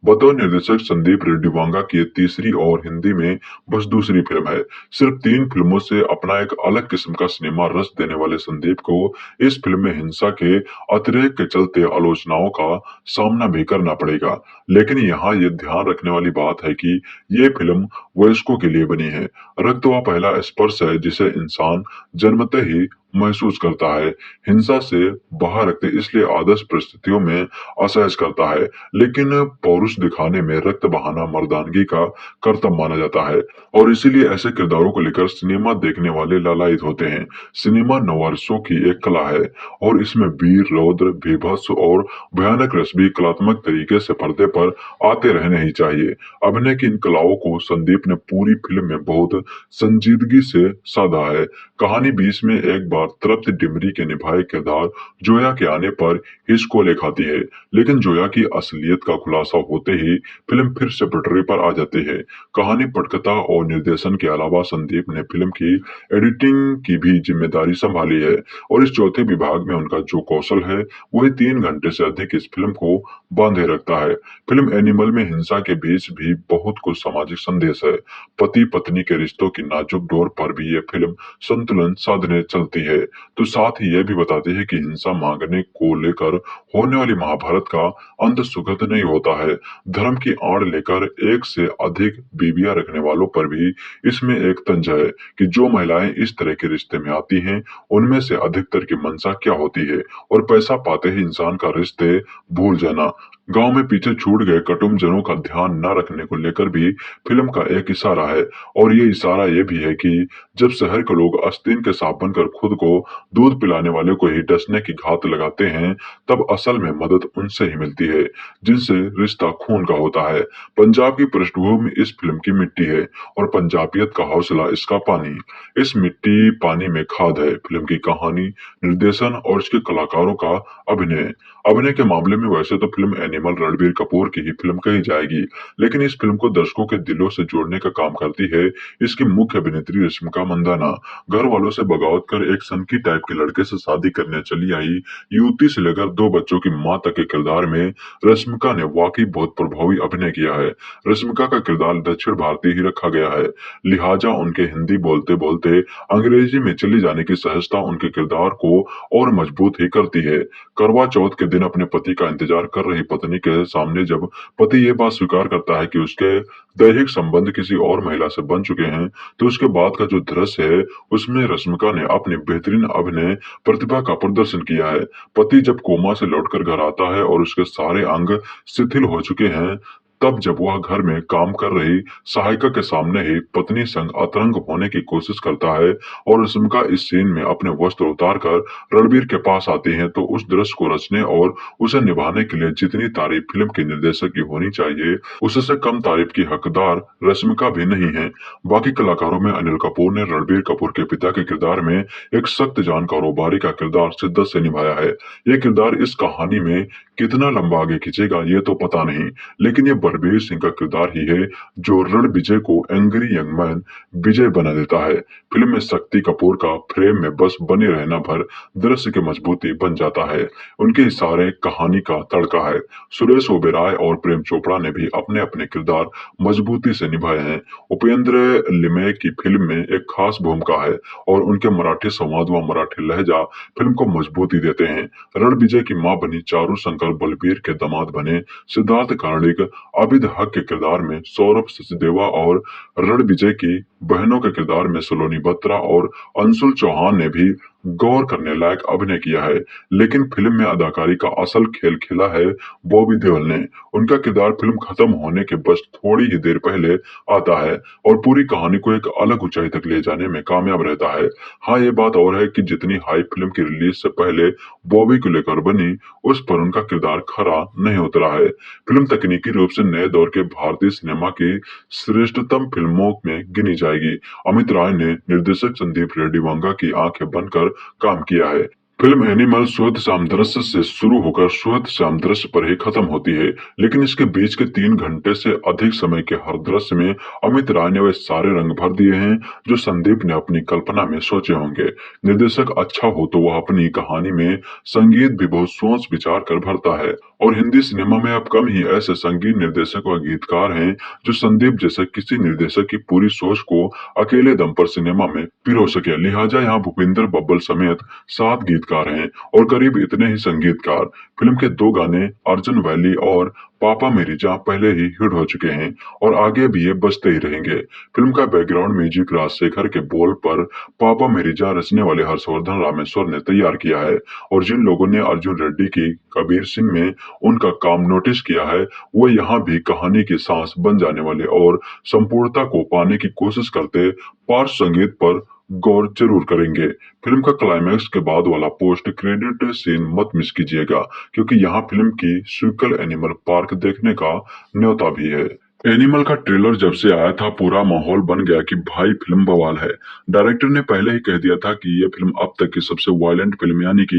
Speaker 5: बतौर निर्देशक संदीप रेड्डी वांगा की तीसरी और हिंदी में बस दूसरी फिल्म है। सिर्फ 3 फिल्मों से अपना एक अलग किस्म का सिनेमा रस देने वाले संदीप को इस फिल्म में हिंसा के अतिरेक के चलते आलोचनाओं का सामना भी करना पड़ेगा, लेकिन यहाँ ये ध्यान रखने वाली बात है कि ये फिल्म वयस्कों के लिए बनी है। रक्त वह पहला स्पर्श है जिसे इंसान जन्मते ही महसूस करता है। हिंसा से बाहर रखते इसलिए आदर्श परिस्थितियों में असहज करता है, लेकिन पौरुष दिखाने में रक्त बहाना मर्दानगी का कर्तव्य माना जाता है और इसीलिए ऐसे किरदारों को लेकर सिनेमा देखने वाले लालायित होते हैं। सिनेमा नवारसों की एक कला है और इसमें वीर, रौद्र, बीभत्स और भयानक रस भी कलात्मक तरीके से पर्दे पर आते रहने ही चाहिए। अभिनय की इन कलाओं को संदीप ने पूरी फिल्म में बहुत संजीदगी से साधा है। कहानी 20 में एक बार तृप्त डिमरी के निभाए किरदार जोया के आने पर हिचकोले खाती है, लेकिन जोया की असलियत का खुलासा होते ही फिल्म फिर से पटरी पर आ जाती है। कहानी, पटकथा और निर्देशन के अलावा संदीप ने फिल्म की एडिटिंग की भी जिम्मेदारी संभाली है और इस चौथे विभाग में उनका जो कौशल है वही 3 घंटे से अधिक इस फिल्म को बांधे रखता है। फिल्म एनिमल में हिंसा के बीच भी बहुत कुछ सामाजिक संदेश है। पति पत्नी के रिश्तों की नाजुक डोर पर भी ये फिल्म संतुलन साधने चलती है। तो साथ ही यह भी बताती है कि हिंसा मांगने को लेकर होने वाली महाभारत का अंत सुखद नहीं होता है। धर्म की आड़ लेकर एक से अधिक बीवियां रखने वालों पर भी इसमें एक तंज है कि जो महिलाएं इस तरह के रिश्ते में आती हैं उनमें से अधिकतर की मंशा क्या होती है, और पैसा पाते ही इंसान का रिश्ते भूल जाना। गांव में पीछे छूट गए कुटुंबजनों का ध्यान न रखने को लेकर भी फिल्म का एक इशारा है, और ये इशारा ये भी है कि जब शहर के लोग आस्तीन के सांप बनकर खुद को दूध पिलाने वाले को ही डसने की घात लगाते हैं, तब असल में मदद उनसे ही मिलती है जिनसे रिश्ता खून का होता है। पंजाब की पृष्ठभूमि इस फिल्म की मिट्टी है और पंजाबियत का हौसला इसका पानी। इस मिट्टी पानी में खाद है फिल्म की कहानी, निर्देशन और इसके कलाकारों का अभिनय। अभिनय के मामले में वैसे तो फिल्म एनिमल रणबीर कपूर की ही फिल्म कही जाएगी, लेकिन इस फिल्म को दर्शकों के दिलों से जोड़ने का काम करती है इसकी मुख्य अभिनेत्री रश्मिका मंदाना। घर वालों से बगावत कर एक सनकी टाइप के लड़के से शादी करने चली आई युवती से लेकर 2 बच्चों की मां तक के किरदार में रश्मिका ने वाकई बहुत प्रभावी अभिनय किया है। रश्मिका का किरदार दक्षिण भारतीय ही रखा गया है, लिहाजा उनके हिंदी बोलते बोलते अंग्रेजी में चली जाने की सहजता उनके किरदार को और मजबूत ही करती है। करवा चौथ के दिन अपने पति का इंतजार कर रही पत्नी के सामने जब पति ये बात स्वीकार करता है कि उसके दैहिक संबंध किसी और महिला से बन चुके हैं, तो उसके बाद का जो दृश्य है उसमें रश्मिका ने अपनी बेहतरीन अभिनय प्रतिभा का प्रदर्शन किया है। पति जब कोमा से लौटकर घर आता है और उसके सारे अंग शिथिल हो चुके हैं, तब जब वह घर में काम कर रही सहायिका के सामने ही पत्नी संग अतरंग होने की कोशिश करता है और रश्मिका इस सीन में अपने वस्त्र उतारकर रणबीर के पास आती हैं, तो उस दृश्य को रचने और उसे निभाने के लिए जितनी तारीफ फिल्म के निर्देशक की होनी चाहिए, उससे कम तारीफ की हकदार रश्मिका भी नहीं है। बाकी कलाकारों में अनिल कपूर ने रणबीर कपूर के पिता के किरदार में एक सख्त जान कारोबारी का किरदार शिद्दत से निभाया है। यह किरदार इस कहानी में कितना लंबा आगे खींचेगा ये तो पता नहीं, लेकिन ये बलबीर सिंह का किरदार ही है जो रण विजय को एंग्री यंग मैन विजय बना देता है। फिल्म में शक्ति कपूर का फ्रेम में बस बने रहना भर दृश्य की मजबूती बन जाता है। उनके इशारे कहानी का तड़का है। सुरेश ओबेरॉय और प्रेम चोपड़ा ने भी अपने अपने किरदार मजबूती से निभाए हैं। उपेंद्र लिमये की फिल्म में एक खास भूमिका है और उनके मराठी संवाद व मराठी लहजा फिल्म को मजबूती देते हैं। रण विजय की मां बनी चारू शंकर बलबीर के दामाद बने सिद्धार्थ कार्णिक, आबिद हक के किरदार में सौरभ सचदेवा और रण विजय की बहनों के किरदार में सलोनी बत्रा और अंशुल चौहान ने भी गौर करने लायक अभिनय किया है। लेकिन फिल्म में अदाकारी का असल खेल खेला है बॉबी देओल ने। उनका किरदार फिल्म खत्म होने के बस थोड़ी ही देर पहले आता है और पूरी कहानी को एक अलग ऊंचाई तक ले जाने में कामयाब रहता है। हाँ, ये बात और है कि जितनी हाइप फिल्म की रिलीज से पहले बॉबी को लेकर बनी, उस पर उनका किरदार खरा नहीं उतरा है। फिल्म तकनीकी रूप से नए दौर के भारतीय सिनेमा की श्रेष्ठतम फिल्मों में गिनी जाएगी। अमित राय ने निर्देशक संदीप रेड्डी वांगा की आंखें बनकर काम किया है। फिल्म एनिमल सुहद श्याम दृश्य से शुरू होकर सुहद श्याम दृश्य पर ही खत्म होती है, लेकिन इसके बीच के 3 घंटे से अधिक समय के हर दृश्य में अमित राय ने वे सारे रंग भर दिए हैं जो संदीप ने अपनी कल्पना में सोचे होंगे। निर्देशक अच्छा हो तो वह अपनी कहानी में संगीत भी बहुत सोच विचार कर भरता है, और हिंदी सिनेमा में अब कम ही ऐसे संगीत निर्देशक व गीतकार हैं जो संदीप जैसे किसी निर्देशक की पूरी सोच को अकेले दम पर सिनेमा में पिरो सके। लिहाजा यहाँ भूपिंदर बब्बल समेत 7 गीतकार हैं और करीब इतने ही संगीतकार। फिल्म के 2 गाने अर्जुन वैली और पापा मेरी जान पहले ही हिट हो चुके हैं और आगे भी ये बजते ही रहेंगे। फिल्म का बैकग्राउंड म्यूजिक राजशेखर के बोल पर पापा मेरी जान रचने वाले हर्षवर्धन रामेश्वर ने तैयार किया है, और जिन लोगों ने अर्जुन रेड्डी की कबीर सिंह में उनका काम नोटिस किया है वो यहाँ भी कहानी की सांस बन जाने वाले और संपूर्णता को पाने की कोशिश करते पार्श्व संगीत पर गौर जरूर करेंगे। फिल्म का क्लाइमैक्स के बाद वाला पोस्ट क्रेडिट सीन मत मिस कीजिएगा, क्योंकि यहाँ फिल्म की सीक्वल एनिमल पार्क देखने का न्योता भी है। एनिमल का ट्रेलर जब से आया था पूरा माहौल बन गया कि भाई फिल्म बवाल है। डायरेक्टर ने पहले ही कह दिया था कि यह फिल्म अब तक की सबसे वायलेंट फिल्म यानी कि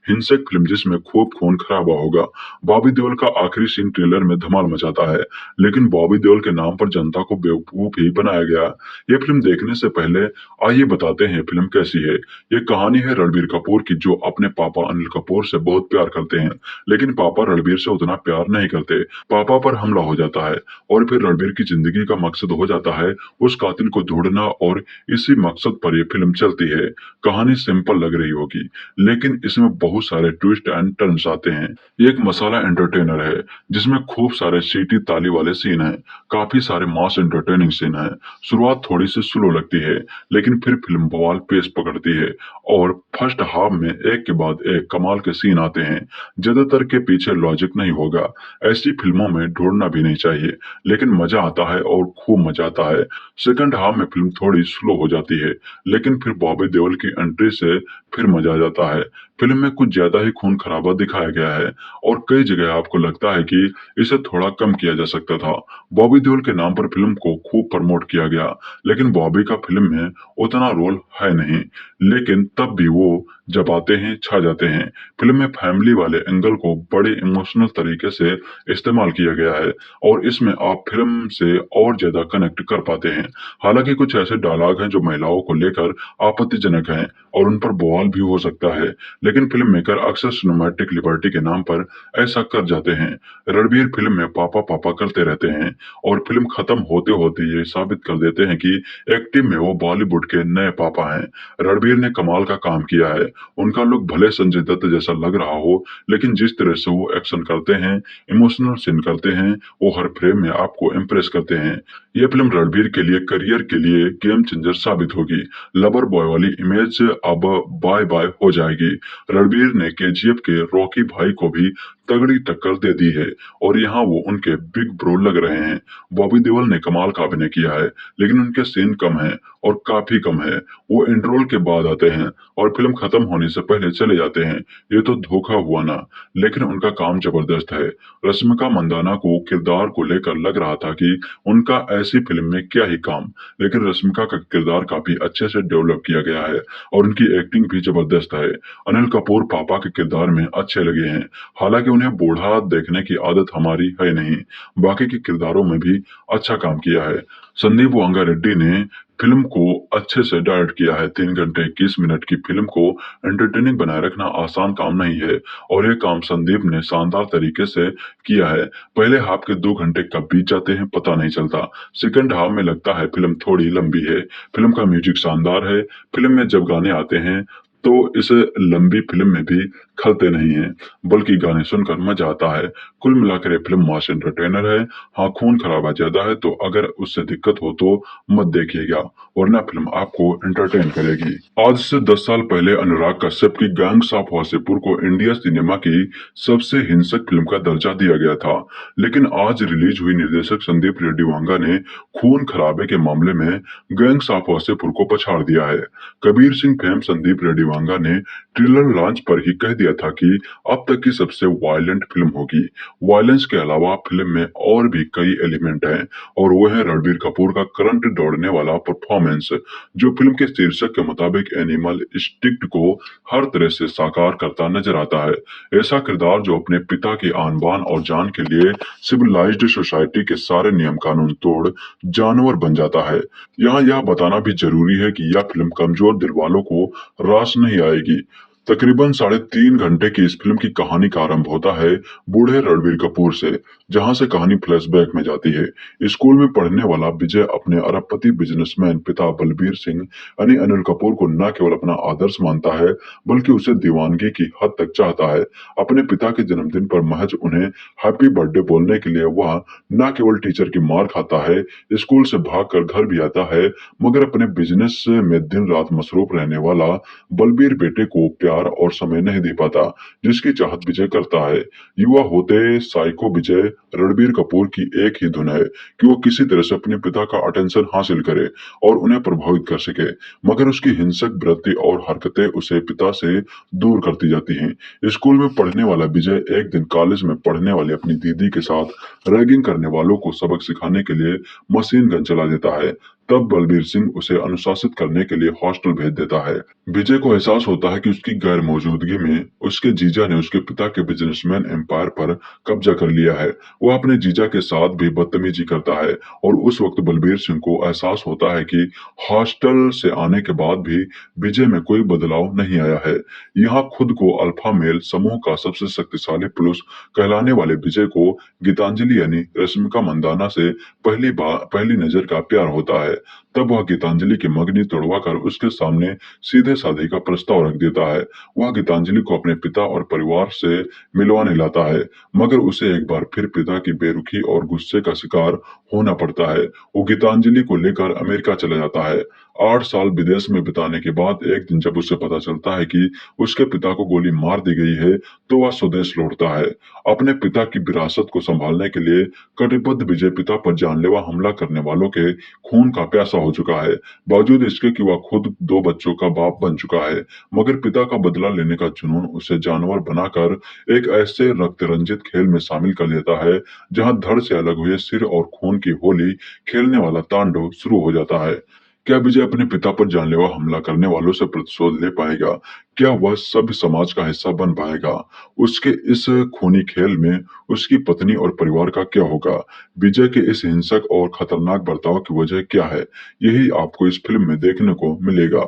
Speaker 5: हिंसक फिल्म जिसमें खूब खून खराबा होगा। बॉबी देओल का आखिरी सीन ट्रेलर में धमाल मचाता है, लेकिन बॉबी देओल के नाम पर जनता को बेवकूफ ही बनाया गया। ये फिल्म देखने से पहले आइए बताते हैं फिल्म कैसी है। ये कहानी है रणबीर कपूर की, जो अपने पापा अनिल कपूर से बहुत प्यार करते हैं, लेकिन पापा रणबीर से उतना प्यार नहीं करते। पापा पर हमला हो जाता है और फिर रणबीर की जिंदगी का मकसद हो जाता है उस कातिल को ढूंढना, और इसी मकसद पर यह फिल्म चलती है। कहानी सिंपल लग रही होगी, लेकिन इसमें बहुत सारे ट्विस्ट एंड टर्न्स आते हैं। ये एक मसाला एंटरटेनर है जिसमें खूब सारे सीटी ताली वाले सीन हैं, काफी सारे मास एंटरटेनिंग सीन हैं। शुरुआत थोड़ी सी स्लो लगती है, लेकिन फिर फिल्म बवाल पेस पकड़ती है और फर्स्ट हाफ में एक के बाद एक कमाल के सीन आते हैं। ज्यादातर के पीछे लॉजिक नहीं होगा, ऐसी फिल्मों में ढूंढना भी नहीं चाहिए, लेकिन मजा आता है और खूब मजा आता है। सेकंड हाफ में फिल्म थोड़ी स्लो हो जाती है, लेकिन फिर बॉबी देओल की एंट्री से फिर मजा आ जाता है। फिल्म में कुछ ज्यादा ही खून खराबा दिखाया गया है और कई जगह आपको लगता है कि इसे थोड़ा कम किया जा सकता था। बॉबी देओल के नाम पर फिल्म को खूब प्रमोट किया गया, लेकिन बॉबी का फिल्म में उतना रोल है नहीं, लेकिन तब भी वो जब आते हैं छा जाते हैं। फिल्म में फैमिली वाले एंगल को बड़े इमोशनल तरीके से इस्तेमाल किया गया है और इसमें आप फिल्म से और ज्यादा कनेक्ट कर पाते हैं। हालांकि कुछ ऐसे डायलॉग हैं जो महिलाओं को लेकर आपत्तिजनक हैं और उन पर बवाल भी हो सकता है, लेकिन फिल्म मेकर अक्सर सिनेमैटिक लिबर्टी के नाम पर ऐसा कर जाते हैं। रणबीर फिल्म में पापा पापा करते रहते हैं और फिल्म खत्म होते होते ये साबित कर देते हैं कि एक्टिंग में वो बॉलीवुड के नए पापा हैं। रणबीर ने कमाल का काम किया है। उनका लुक भले संजय दत्त जैसा लग रहा हो, लेकिन जिस तरह से वो एक्शन करते हैं, इमोशनल सीन करते हैं, वो हर फ्रेम में आपको इम्प्रेस करते हैं। ये फिल्म रणबीर के लिए करियर के लिए गेम चेंजर साबित होगी। लवर बॉय वाली इमेज अब बाय बाय हो जाएगी। रणबीर ने केजीएफ के रॉकी भाई को भी तगड़ी टक्कर दे दी है और यहाँ वो उनके बिग ब्रो लग रहे हैं। बॉबी देओल ने कमाल का अभिनय किया है, लेकिन उनके सीन कम है और काफी कम है। वो इंट्रोल के बाद आते हैं और फिल्म खत्म होने से पहले चले जाते हैं। ये तो धोखा हुआ ना, लेकिन उनका काम जबरदस्त है। रश्मिका मंदाना को किरदार को लेकर लग रहा था कि उनका ऐसी फिल्म में क्या ही काम, लेकिन रश्मिका का किरदार काफी अच्छे से डेवलप किया गया है और उनकी एक्टिंग भी जबरदस्त है। अनिल कपूर पापा के किरदार में अच्छे लगे हैं, हालांकि उन्हें बूढ़ा देखने की आदत हमारी है नहीं। बाकी के किरदारों में भी अच्छा काम किया है। संदीप वांगा रेड्डी ने फिल्म को अच्छे से डायरेक्ट किया है। 3 घंटे 21 मिनट की फिल्म को एंटरटेनिंग बनाए रखना आसान काम नहीं है और ये काम संदीप ने शानदार तरीके से किया है। पहले हाफ के 2 घंटे कब बीत जाते हैं पता नहीं चलता। सेकंड हाफ में लगता है फिल्म थोड़ी लंबी है। फिल्म का म्यूजिक शानदार है। फिल्म में जब गाने आते हैं तो इस लंबी फिल्म में भी खलते नहीं है, बल्कि गाने सुनकर मजा आता है। कुल मिलाकर ये फिल्म मास एंटरटेनर है। हाँ, खून खराबा ज्यादा है, तो अगर उससे दिक्कत हो तो मत देखिएगा, वरना फिल्म आपको एंटरटेन करेगी। आज से 10 साल पहले अनुराग कश्यप की गैंग्स ऑफ वासेपुर को इंडिया सिनेमा की सबसे हिंसक फिल्म का दर्जा दिया गया था, लेकिन आज रिलीज हुई निर्देशक संदीप रेड्डी वांगा ने खून खराबे के मामले में गैंग्स ऑफ वासेपुर को पछाड़ दिया है। कबीर सिंह फेम संदीप रेड्डी वांगा ने ट्रेलर लॉन्च पर ही कह दिया था कि अब तक की सबसे वायलेंट फिल्म होगी। वायलेंस के अलावा फिल्म में और भी कई एलिमेंट हैं और वो है रणबीर कपूर का करंट दौड़ने वाला परफॉर्मेंस, जो फिल्म के शीर्षक के मुताबिक एनिमल इंस्टिंक्ट को हर तरह से साकार करता नजर आता है। ऐसा किरदार जो अपने पिता की आन बान और जान के लिए सिविलाइज्ड सोसाइटी के सारे नियम कानून तोड़ जानवर बन जाता है। यहाँ यह बताना भी जरूरी है कि यह फिल्म कमजोर दिल वालों को रास नहीं आएगी। तकरीबन 3.5 घंटे की इस फिल्म की कहानी का आरंभ होता है बूढ़े रणबीर कपूर से, जहां से कहानी फ्लैशबैक में जाती है। स्कूल में पढ़ने वाला विजय अपने अरबपति बिजनेसमैन पिता बलबीर सिंह यानी अनिल कपूर को न केवल अपना आदर्श मानता है, बल्कि उसे दीवानगी की हद तक चाहता है। अपने पिता के जन्मदिन पर महज उन्हें हैप्पी बर्थडे बोलने के लिए वह न केवल टीचर की मार खाता है, स्कूल से भागकर घर भी आता है, मगर अपने बिजनेस में दिन रात मसरूफ रहने वाला बलबीर बेटे को प्यार और समय नहीं दे पाता, जिसकी चाहत विजय करता है। युवा होते साइको विजय रणबीर कपूर की एक ही धुन है कि वो किसी तरह से अपने पिता का अटेंशन हासिल करे और उन्हें प्रभावित कर सके, मगर उसकी हिंसक वृत्ति और हरकतें उसे पिता से दूर करती जाती हैं। स्कूल में पढ़ने वाला विजय एक दिन कॉलेज में पढ़ने वाली अपनी दीदी के साथ रैगिंग करने वालों को सबक सिखाने के लिए मशीन गन चला देता है। तब बलबीर सिंह उसे अनुशासित करने के लिए हॉस्टल भेज देता है। विजय को एहसास होता है कि उसकी गैर मौजूदगी में उसके जीजा ने उसके पिता के बिजनेसमैन एम्पायर पर कब्जा कर लिया है। वह अपने जीजा के साथ भी बदतमीजी करता है और उस वक्त बलबीर सिंह को एहसास होता है कि हॉस्टल से आने के बाद भी विजय में कोई बदलाव नहीं आया है। यहाँ खुद को अल्फा मेल समूह का सबसे शक्तिशाली पुरुष कहलाने वाले विजय को गीतांजलि यानी रश्मिका मंदाना से पहली नजर का प्यार होता है। तब वह गीतांजलि की मंगनी तोड़वाकर उसके सामने सीधे शादी का प्रस्ताव रख देता है। वह गीतांजलि को अपने पिता और परिवार से मिलवाने लाता है, मगर उसे एक बार फिर पिता की बेरुखी और गुस्से का शिकार होना पड़ता है। वो गीतांजलि को लेकर अमेरिका चला जाता है। 8 साल विदेश में बिताने के बाद एक दिन जब उसे पता चलता है कि उसके पिता को गोली मार दी गई है, तो वह स्वदेश लौटता है। अपने पिता की विरासत को संभालने के लिए कटिबद्ध विजय पिता पर जानलेवा हमला करने वालों के खून का प्यासा हो चुका है। बावजूद इसके कि वह खुद 2 बच्चों का बाप बन चुका है, मगर पिता का बदला लेने का जुनून उसे जानवर बनाकर एक ऐसे रक्त रंजित खेल में शामिल कर देता है जहां धड़ से अलग हुए सिर और खून की होली खेलने वाला तांडव शुरू हो जाता है। क्या विजय अपने पिता पर जानलेवा हमला करने वालों से प्रतिशोध ले पाएगा? क्या वह सभ्य समाज का हिस्सा बन पाएगा? उसके इस खूनी खेल में उसकी पत्नी और परिवार का क्या होगा? विजय के इस हिंसक और खतरनाक बर्ताव की वजह क्या है? यही आपको इस फिल्म में देखने को मिलेगा।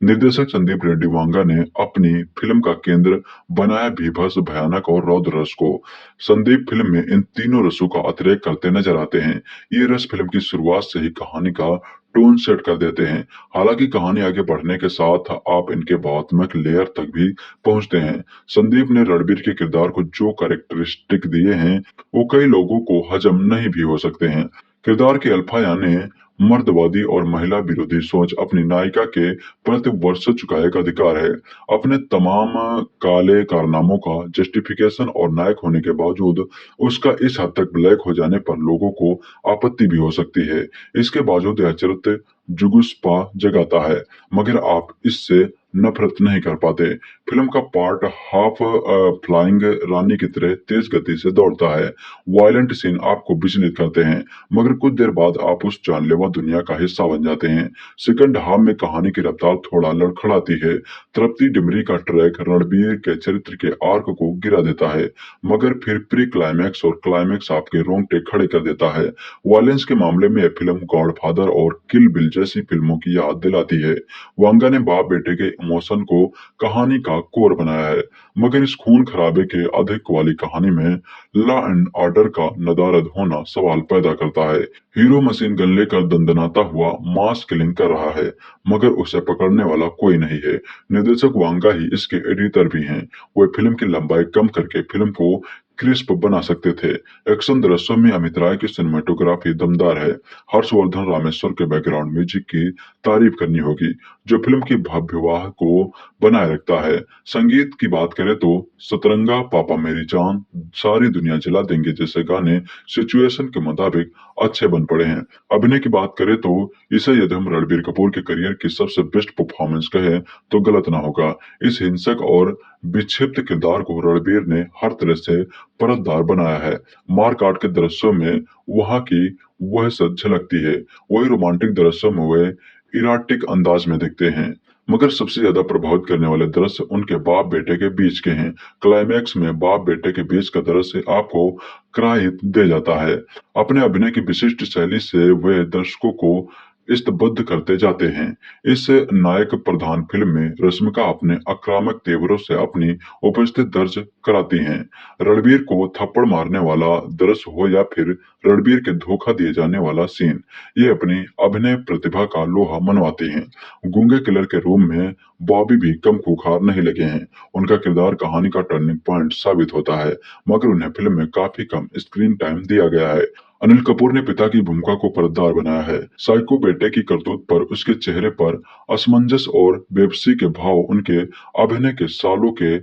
Speaker 5: निर्देशक संदीप रेड्डी वांगा ने अपनी फिल्म का केंद्र बनाया भीभत्स, भयानक और रौद्र रस को। संदीप फिल्म में इन तीनों रसों का अतिरेक करते नजर आते हैं। ये रस फिल्म की शुरुआत से ही कहानी का टोन सेट कर देते हैं। हालांकि कहानी आगे बढ़ने के साथ आप इनके भावनात्मक लेयर तक भी पहुंचते हैं। संदीप ने रणबीर के किरदार को जो कैरेक्टरिस्टिक दिए हैं, वो कई लोगों को हजम नहीं भी हो सकते हैं। किरदार के अल्फा यानी मर्दवादी और महिला विरोधी सोच अपनी नायिका के प्रति वर्षों चुकाए का अधिकार है। अपने तमाम काले कारनामों का जस्टिफिकेशन और नायक होने के बावजूद उसका इस हद तक ब्लैक हो जाने पर लोगों को आपत्ति भी हो सकती है। इसके बावजूद यह चरित्र जुगुस्पा जगाता है, मगर आप इससे नफरत नहीं कर पाते। फिल्म का पार्ट हाफ फ्लाइंग रानी की तरह तेज गति से दौड़ता है। वायलेंट सीन आपको विचलित करते हैं, मगर कुछ देर बाद आप उस जानलेवा दुनिया का हिस्सा बन जाते हैं। सेकंड हाफ में कहानी की रफ्तार थोड़ा लड़खड़ाती है। तृप्ति डिमरी का ट्रैक रणबीर के चरित्र के आर्क को गिरा देता है, मगर फिर प्री क्लाइमैक्स और क्लाइमैक्स आपके रोंगटे खड़े कर देता है। वायलेंस के मामले में यह फिल्म गॉडफादर और किल बिल जैसी फिल्मों की याद दिलाती है। वांगा ने बाप बेटे के इमोशन को कहानी का कोर बनाया है, मगर इस खून खराबे के अधिक वाली कहानी में लॉ एंड ऑर्डर का नदारद होना सवाल पैदा करता है। हीरो मशीन गन लेकर दंदनाता हुआ मास किलिंग कर रहा है, मगर उसे पकड़ने वाला कोई नहीं है। निर्देशक वांगा ही इसके एडिटर भी हैं। वे फिल्म की लंबाई कम करके फिल्म को क्रिस्प बना सकते थे। एक्शन दृश्यों में अमित राय की सिनेमेटोग्राफी दमदार है। हर्षवर्धन रामेश्वर के बैकग्राउंड म्यूजिक की तारीफ करनी होगी, जो फिल्म की भव्यवाह को बनाए रखता है। संगीत की बात करें तो सतरंगा, पापा मेरी जान, सारी दुनिया जला देंगे जैसे गाने सिचुएशन के मुताबिक अच्छे बन पड़े हैं। अभिनय की बात करें तो इसे यदि हम रणबीर कपूर के करियर की सबसे बेस्ट परफॉर्मेंस कहें तो गलत ना होगा। इस हिंसक और विक्षिप्त किरदार को रणबीर ने हर तरह से परतदार बनाया है। मारकाट के दृश्यों में वहां की वह सच झलकती है, वही रोमांटिक दृश्यों में वे इराटिक अंदाज में दिखते हैं। मगर सबसे ज्यादा प्रभावित करने वाले दृश्य उनके बाप बेटे के बीच के हैं। क्लाइमैक्स में बाप बेटे के बीच का दृश्य आपको क्राहित दे जाता है। अपने अभिनय की विशिष्ट शैली से वे दर्शकों को स्तब्ध करते जाते हैं। इस नायक प्रधान फिल्म में रश्मिका अपने आक्रामक तेवरों से अपनी उपस्थिति दर्ज कराती हैं। रणबीर को थप्पड़ मारने वाला दृश्य हो या फिर रणबीर के धोखा दिए जाने वाला सीन, ये अपनी अभिनय प्रतिभा का लोहा मनवाती हैं। गूंगे किलर के रूम में बॉबी भी कम खूंखार नहीं लगे हैं। उनका किरदार कहानी का टर्निंग पॉइंट साबित होता है, मगर उन्हें फिल्म में काफी कम स्क्रीन टाइम दिया गया है। अनिल कपूर ने पिता की भूमिका को परतदार बनाया है। साइको बेटे की करतूत पर उसके चेहरे पर असमंजस और बेबसी के भाव उनके अभिनय के सालों के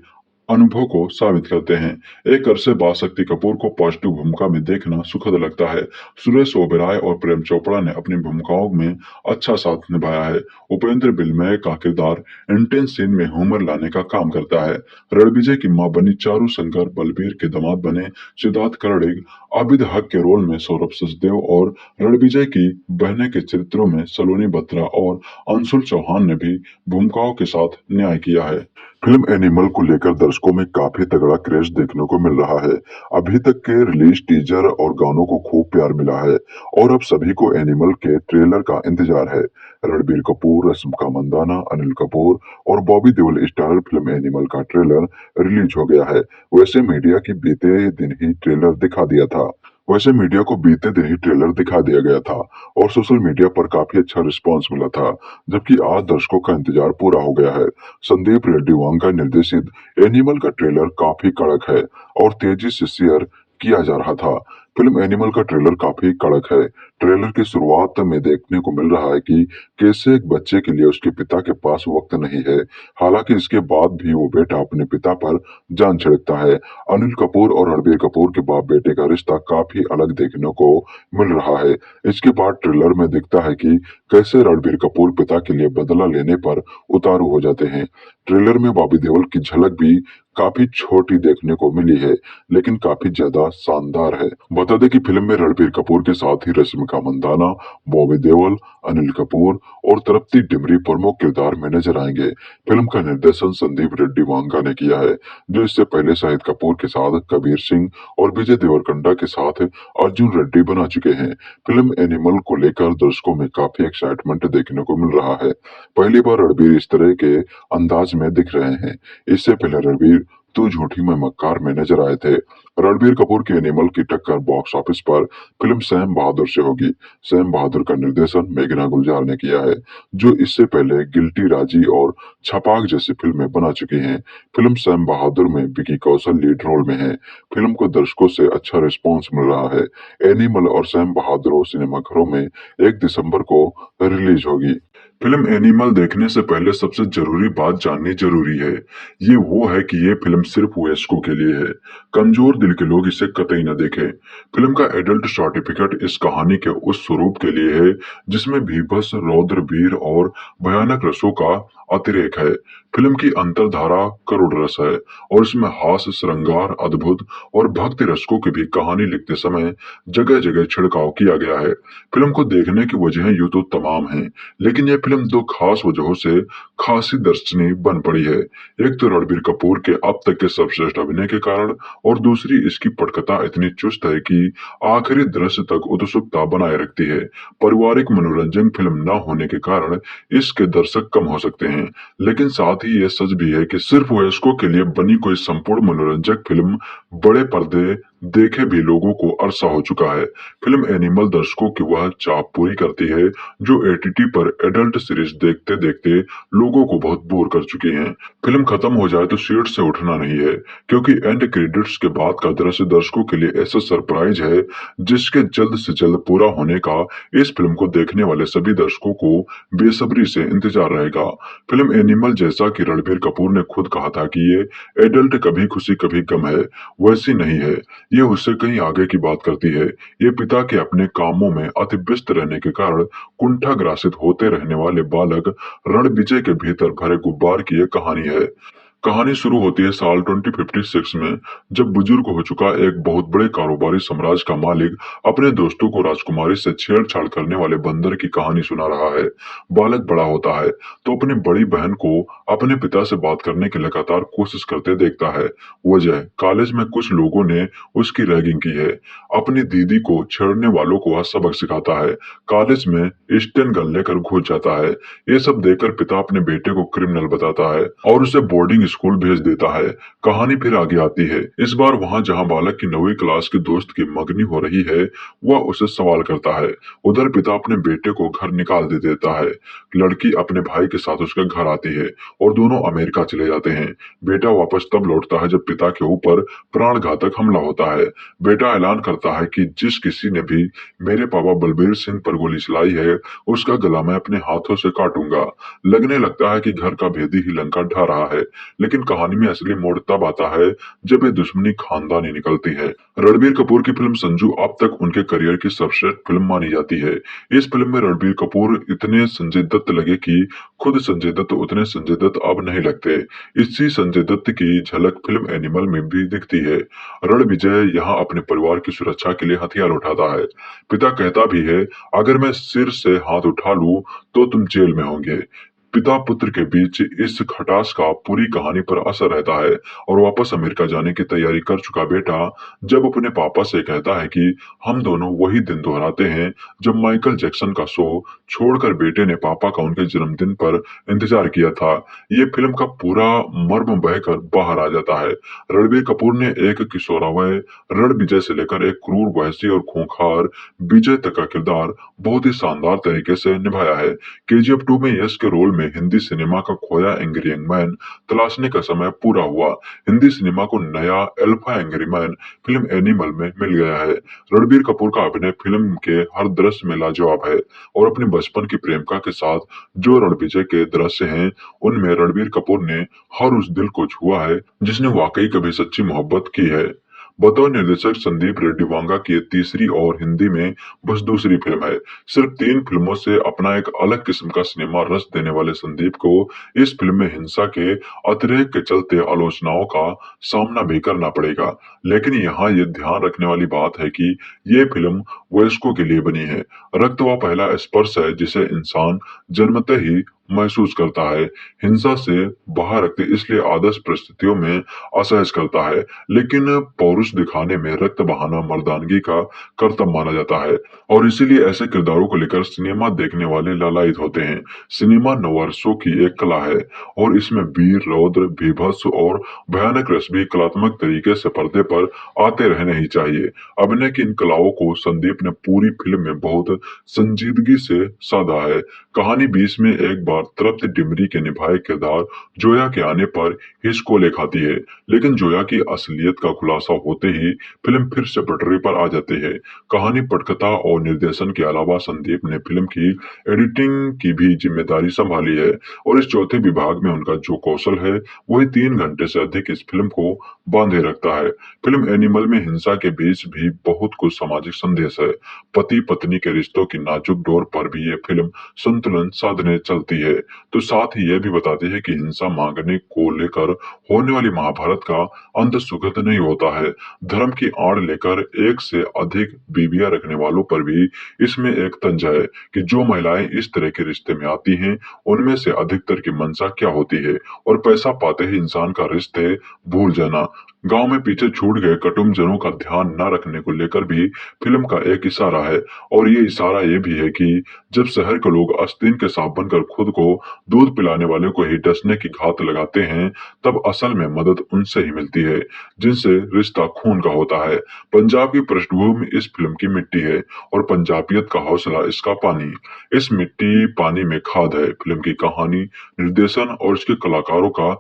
Speaker 5: अनुभव को साबित करते हैं। एक अरसे बाद शक्ति कपूर को पॉजिटिव भूमिका में देखना सुखद लगता है। सुरेश ओबेरॉय और प्रेम चोपड़ा ने अपनी भूमिकाओं में अच्छा साथ निभाया है। उपेंद्र बिलमय का किरदार इंटेंस सीन में ह्यूमर लाने का काम करता है। रणविजय की मां बनी चारू शंकर, बलबीर के दामाद बने सिद्धार्थ कर्णिक, आबिद हक के रोल में सौरभ सचदेव और रणविजय की बहनें के चरित्रों में सलोनी बत्रा और अंशुल चौहान ने भी भूमिकाओं के साथ न्याय किया है। फिल्म एनिमल को लेकर दर्शकों में काफी तगड़ा क्रेज देखने को मिल रहा है। अभी तक के रिलीज टीजर और गानों को खूब प्यार मिला है और अब सभी को एनिमल के ट्रेलर का इंतजार है। रणबीर कपूर, रश्मिका मंदाना, अनिल कपूर और Bobby Deol starrer film animal का ट्रेलर रिलीज हो गया है। वैसे मीडिया की बीते दिन ही ट्रेलर दिखा दिया था वैसे मीडिया को बीते दिन ही ट्रेलर दिखा दिया गया था और सोशल मीडिया पर काफी अच्छा रिस्पांस मिला था, जबकि आज दर्शकों का इंतजार पूरा हो गया है। संदीप रेड्डी वांगा निर्देशित एनिमल का ट्रेलर काफी कड़क है और तेजी से शेयर किया जा रहा था। फिल्म एनिमल का ट्रेलर काफी कड़क है। ट्रेलर की शुरुआत में देखने को मिल रहा है कि कैसे एक बच्चे के लिए उसके पिता के पास वक्त नहीं है, हालांकि इसके बाद भी वो बेटा अपने पिता पर जान छिड़कता है। अनिल कपूर और रणबीर कपूर के बाप बेटे का रिश्ता काफी अलग देखने को मिल रहा है। इसके बाद ट्रेलर में दिखता है कि कैसे रणबीर कपूर पिता के लिए बदला लेने पर उतारू हो जाते हैं। ट्रेलर में बॉबी देओल की झलक भी काफी छोटी देखने को मिली है, लेकिन काफी ज्यादा शानदार है। बता दें कि फिल्म में रणबीर कपूर के साथ ही रश्मिका मंदाना, बॉबी देओल, अनिल कपूर और तृप्ति डिमरी प्रमुख किरदार में नजर आएंगे। फिल्म का निर्देशन संदीप रेड्डी वांगा ने किया है, जो इससे पहले शाहिद कपूर के साथ कबीर सिंह और विजय देवरकोंडा के साथ अर्जुन रेड्डी बना चुके हैं। फिल्म एनिमल को लेकर दर्शकों में काफी एक्साइटमेंट देखने को मिल रहा है। पहली बार रणबीर इस तरह के अंदाज में दिख रहे हैं। इससे पहले रणबीर तू झूठी मैं मक्कार में नजर आए थे। रणबीर कपूर के एनिमल की टक्कर बॉक्स ऑफिस पर फिल्म सैम बहादुर से होगी। सैम बहादुर का निर्देशन मेघना गुलजार ने किया है, जो इससे पहले गिल्टी, राजी और छपाक जैसी फिल्में बना चुकी हैं। फिल्म सैम बहादुर में विकी कौशल लीड रोल में है। फिल्म को दर्शकों से अच्छा रिस्पॉन्स मिल रहा है। एनिमल और सैम बहादुर सिनेमाघरों में 1 दिसंबर को रिलीज होगी। फिल्म एनिमल देखने से पहले सबसे जरूरी बात जाननी जरूरी है। ये वो है कि ये फिल्म सिर्फ वयस्कों के लिए है। कमजोर दिल के लोग इसे कतई न देखें। फिल्म का एडल्ट सर्टिफिकेट इस कहानी के उस स्वरूप के लिए है जिसमें भीभत्स, रौद्र, वीर और भयानक रसों का अतिरेक है। फिल्म की अंतरधारा करोड़ रस है और इसमें हास्य, श्रृंगार, अद्भुत और भक्ति रसकों की भी कहानी लिखते समय जगह जगह छिड़काव किया गया है। फिल्म को देखने की वजहें यूं तो तमाम हैं, लेकिन यह फिल्म 2 खास वजहों से खासी दर्शनीय बन पड़ी है। एक तो रणबीर कपूर के अब तक के सर्वश्रेष्ठ अभिनय के कारण और दूसरी इसकी पटकथा इतनी चुस्त है कि आखिरी दृश्य तक उत्सुकता बनाए रखती है। पारिवारिक मनोरंजन फिल्म न होने के कारण इसके दर्शक कम हो सकते हैं, लेकिन साथ ही यह सच भी है कि सिर्फ वयस्कों के लिए बनी कोई संपूर्ण मनोरंजक फिल्म बड़े पर्दे देखे भी लोगों को अरसा हो चुका है। फिल्म एनिमल दर्शकों की वह चाप पूरी करती है जो एटीटी पर एडल्ट सीरीज देखते देखते लोगों को बहुत बोर कर चुकी हैं। फिल्म खत्म हो जाए तो सीट से उठना नहीं है, क्योंकि एंड क्रेडिट्स के बाद का दृश्य दर्शकों के लिए ऐसा सरप्राइज है जिसके जल्द से जल्द पूरा होने का इस फिल्म को देखने वाले सभी दर्शकों को बेसब्री से इंतजार रहेगा। फिल्म एनिमल, जैसा कि रणबीर कपूर ने खुद कहा था कि ये एडल्ट कभी खुशी कभी गम है, वैसी नहीं है। ये उससे कहीं आगे की बात करती है। ये पिता के अपने कामों में अति व्यस्त रहने के कारण कुंठाग्रासित होते रहने वाले बालक रणविजय के भीतर भरे गुब्बार की एक कहानी है। कहानी शुरू होती है साल 2056 में, जब बुजुर्ग हो चुका एक बहुत बड़े कारोबारी साम्राज्य का मालिक अपने दोस्तों को राजकुमारी से छेड़छाड़ करने वाले बंदर की कहानी सुना रहा है। बालक बड़ा होता है तो अपनी बड़ी बहन को अपने पिता से बात करने की लगातार कोशिश करते देखता है। वजह, कॉलेज में कुछ लोगों ने उसकी रैगिंग की है। अपनी दीदी को छेड़ने वालों को वह सबक सिखाता है। कॉलेज में स्टेन गन लेकर घुस जाता है। ये सब देखकर पिता अपने बेटे को क्रिमिनल बताता है और उसे बोर्डिंग स्कूल भेज देता है। कहानी फिर आगे आती है। इस बार वहां जहां बालक की 9वीं क्लास के दोस्त की मंगनी हो रही है, वह उसे सवाल करता है। उधर पिता अपने बेटे को घर निकाल दे देता है। लड़की अपने भाई के साथ उसके घर आती है और दोनों अमेरिका चले जाते हैं। बेटा वापस तब लौटता है जब पिता के ऊपर प्राणघातक हमला होता है। बेटा ऐलान करता है कि जिस किसी ने भी मेरे पापा बलबीर सिंह पर गोली चलाई है, उसका गला मैं अपने हाथों से काटूंगा। लगने लगता है कि घर का भेदी ही लंका ढा रहा है। लेकिन कहानी में असली मोड़ तब आता है जब ये दुश्मनी खानदानी निकलती है। रणबीर कपूर की फिल्म संजू अब तक उनके करियर की सर्वश्रेष्ठ फिल्म मानी जाती है। इस फिल्म में रणबीर कपूर इतने संजय दत्त लगे कि खुद संजय दत्त उतने संजय दत्त अब नहीं लगते। इसी संजय दत्त की झलक फिल्म एनिमल में भी दिखती है। रणविजय यहाँ अपने परिवार की सुरक्षा के लिए हथियार उठाता है। पिता कहता भी है, अगर मैं सिर से हाथ उठा लूं तो तुम जेल में होंगे। पिता पुत्र के बीच इस खटास का पूरी कहानी पर असर रहता है और वापस अमेरिका जाने की तैयारी कर चुका बेटा जब अपने पापा से कहता है कि हम दोनों वही दिन दोहराते हैं जब माइकल जैक्सन का शो छोड़कर बेटे ने पापा का उनके जन्मदिन पर इंतजार किया था। ये फिल्म का पूरा मर्म बहकर बाहर आ जाता है। रणबीर कपूर ने एक किशोरावय रणविजय से लेकर एक क्रूर वहसी और खूंखार विजय तक का किरदार बहुत ही शानदार तरीके से निभाया है। केजीएफ 2 में यश के रोल में हिंदी सिनेमा का खोया एंग्री यंग मैन तलाशने का समय पूरा हुआ। हिंदी सिनेमा को नया alpha angry man film animal में मिल गया है। रणबीर कपूर का अभिनय फिल्म के हर दृश्य में लाजवाब है और अपने बचपन की प्रेमिका के साथ जो रणविजय के दृश्य हैं उनमें रणबीर कपूर ने हर उस दिल को छुआ है जिसने वाकई कभी सच्ची मोहब्बत की है। बतौर निर्देशक संदीप रेड्डी वांगा की ये तीसरी और हिंदी में बस दूसरी फिल्म है। सिर्फ 3 फिल्मों से अपना एक अलग किस्म का सिनेमा रस देने वाले संदीप को इस फिल्म में हिंसा के अतिरेक के चलते आलोचनाओं का सामना भी करना पड़ेगा। लेकिन यहाँ ये ध्यान रखने वाली बात है कि ये फिल्म वयस्कों के लिए बनी है। रक्त वह पहला स्पर्श है जिसे इंसान जन्मते ही महसूस करता है। हिंसा से बाहर रखते इसलिए आदर्श परिस्थितियों में असहज करता है, लेकिन पौरुष दिखाने में रक्त बहाना मर्दानगी का कर्तव्य माना जाता है और इसीलिए ऐसे किरदारों को लेकर सिनेमा देखने वाले लालायित होते हैं। सिनेमा नववर्षों की एक कला है और इसमें वीर, रौद्र, बीभत्स और भयानक रस भी कलात्मक तरीके से पर्दे पर आते रहने ही चाहिए। अभिनय की इन कलाओं को संदीप ने पूरी फिल्म में बहुत संजीदगी से साधा है। कहानी 20 में एक बार तृप्त डिमरी के निभाए किरदार जोया के आने पर हिचकोले खाती है, लेकिन जोया की असलियत का खुलासा होते ही फिल्म फिर से पटरी पर आ जाती है। कहानी, पटकथा और निर्देशन के अलावा संदीप ने फिल्म की एडिटिंग की भी जिम्मेदारी संभाली है और इस चौथे विभाग में उनका जो कौशल है वही 3 घंटे से अधिक इस फिल्म को बांधे रखता है। फिल्म एनिमल में हिंसा के बीच भी बहुत कुछ सामाजिक संदेश है। पति पत्नी के रिश्तों की नाजुक डोर पर भी ये फिल्म संतुलन साधने चलती है, तो साथ ही यह भी बताती है कि हिंसा मांगने को लेकर होने वाली महाभारत का अंत सुखद नहीं होता है। धर्म की आड़ लेकर एक से अधिक बीवियां रखने वालों पर भी इसमें एक तंज है कि जो महिलाएं इस तरह के रिश्ते में आती हैं उनमें से अधिकतर की मंशा क्या होती है और पैसा पाते ही इंसान का रिश्ते भूल जाना। गांव में पीछे छूट गए कुटुंबजनों का ध्यान न रखने को लेकर भी फिल्म का एक इशारा है और ये इशारा ये भी है कि जब शहर के लोग आस्तीन के सांप बनकर खुद को दूध पिलाने वाले को ही डसने की घात लगाते हैं, तब असल में मदद उनसे ही मिलती है जिनसे रिश्ता खून का होता है। पंजाब की पृष्ठभूमि इस फिल्म की मिट्टी है और पंजाबियत का हौसला इसका पानी। इस मिट्टी पानी में खाद है फिल्म की कहानी, निर्देशन और इसके कलाकारों का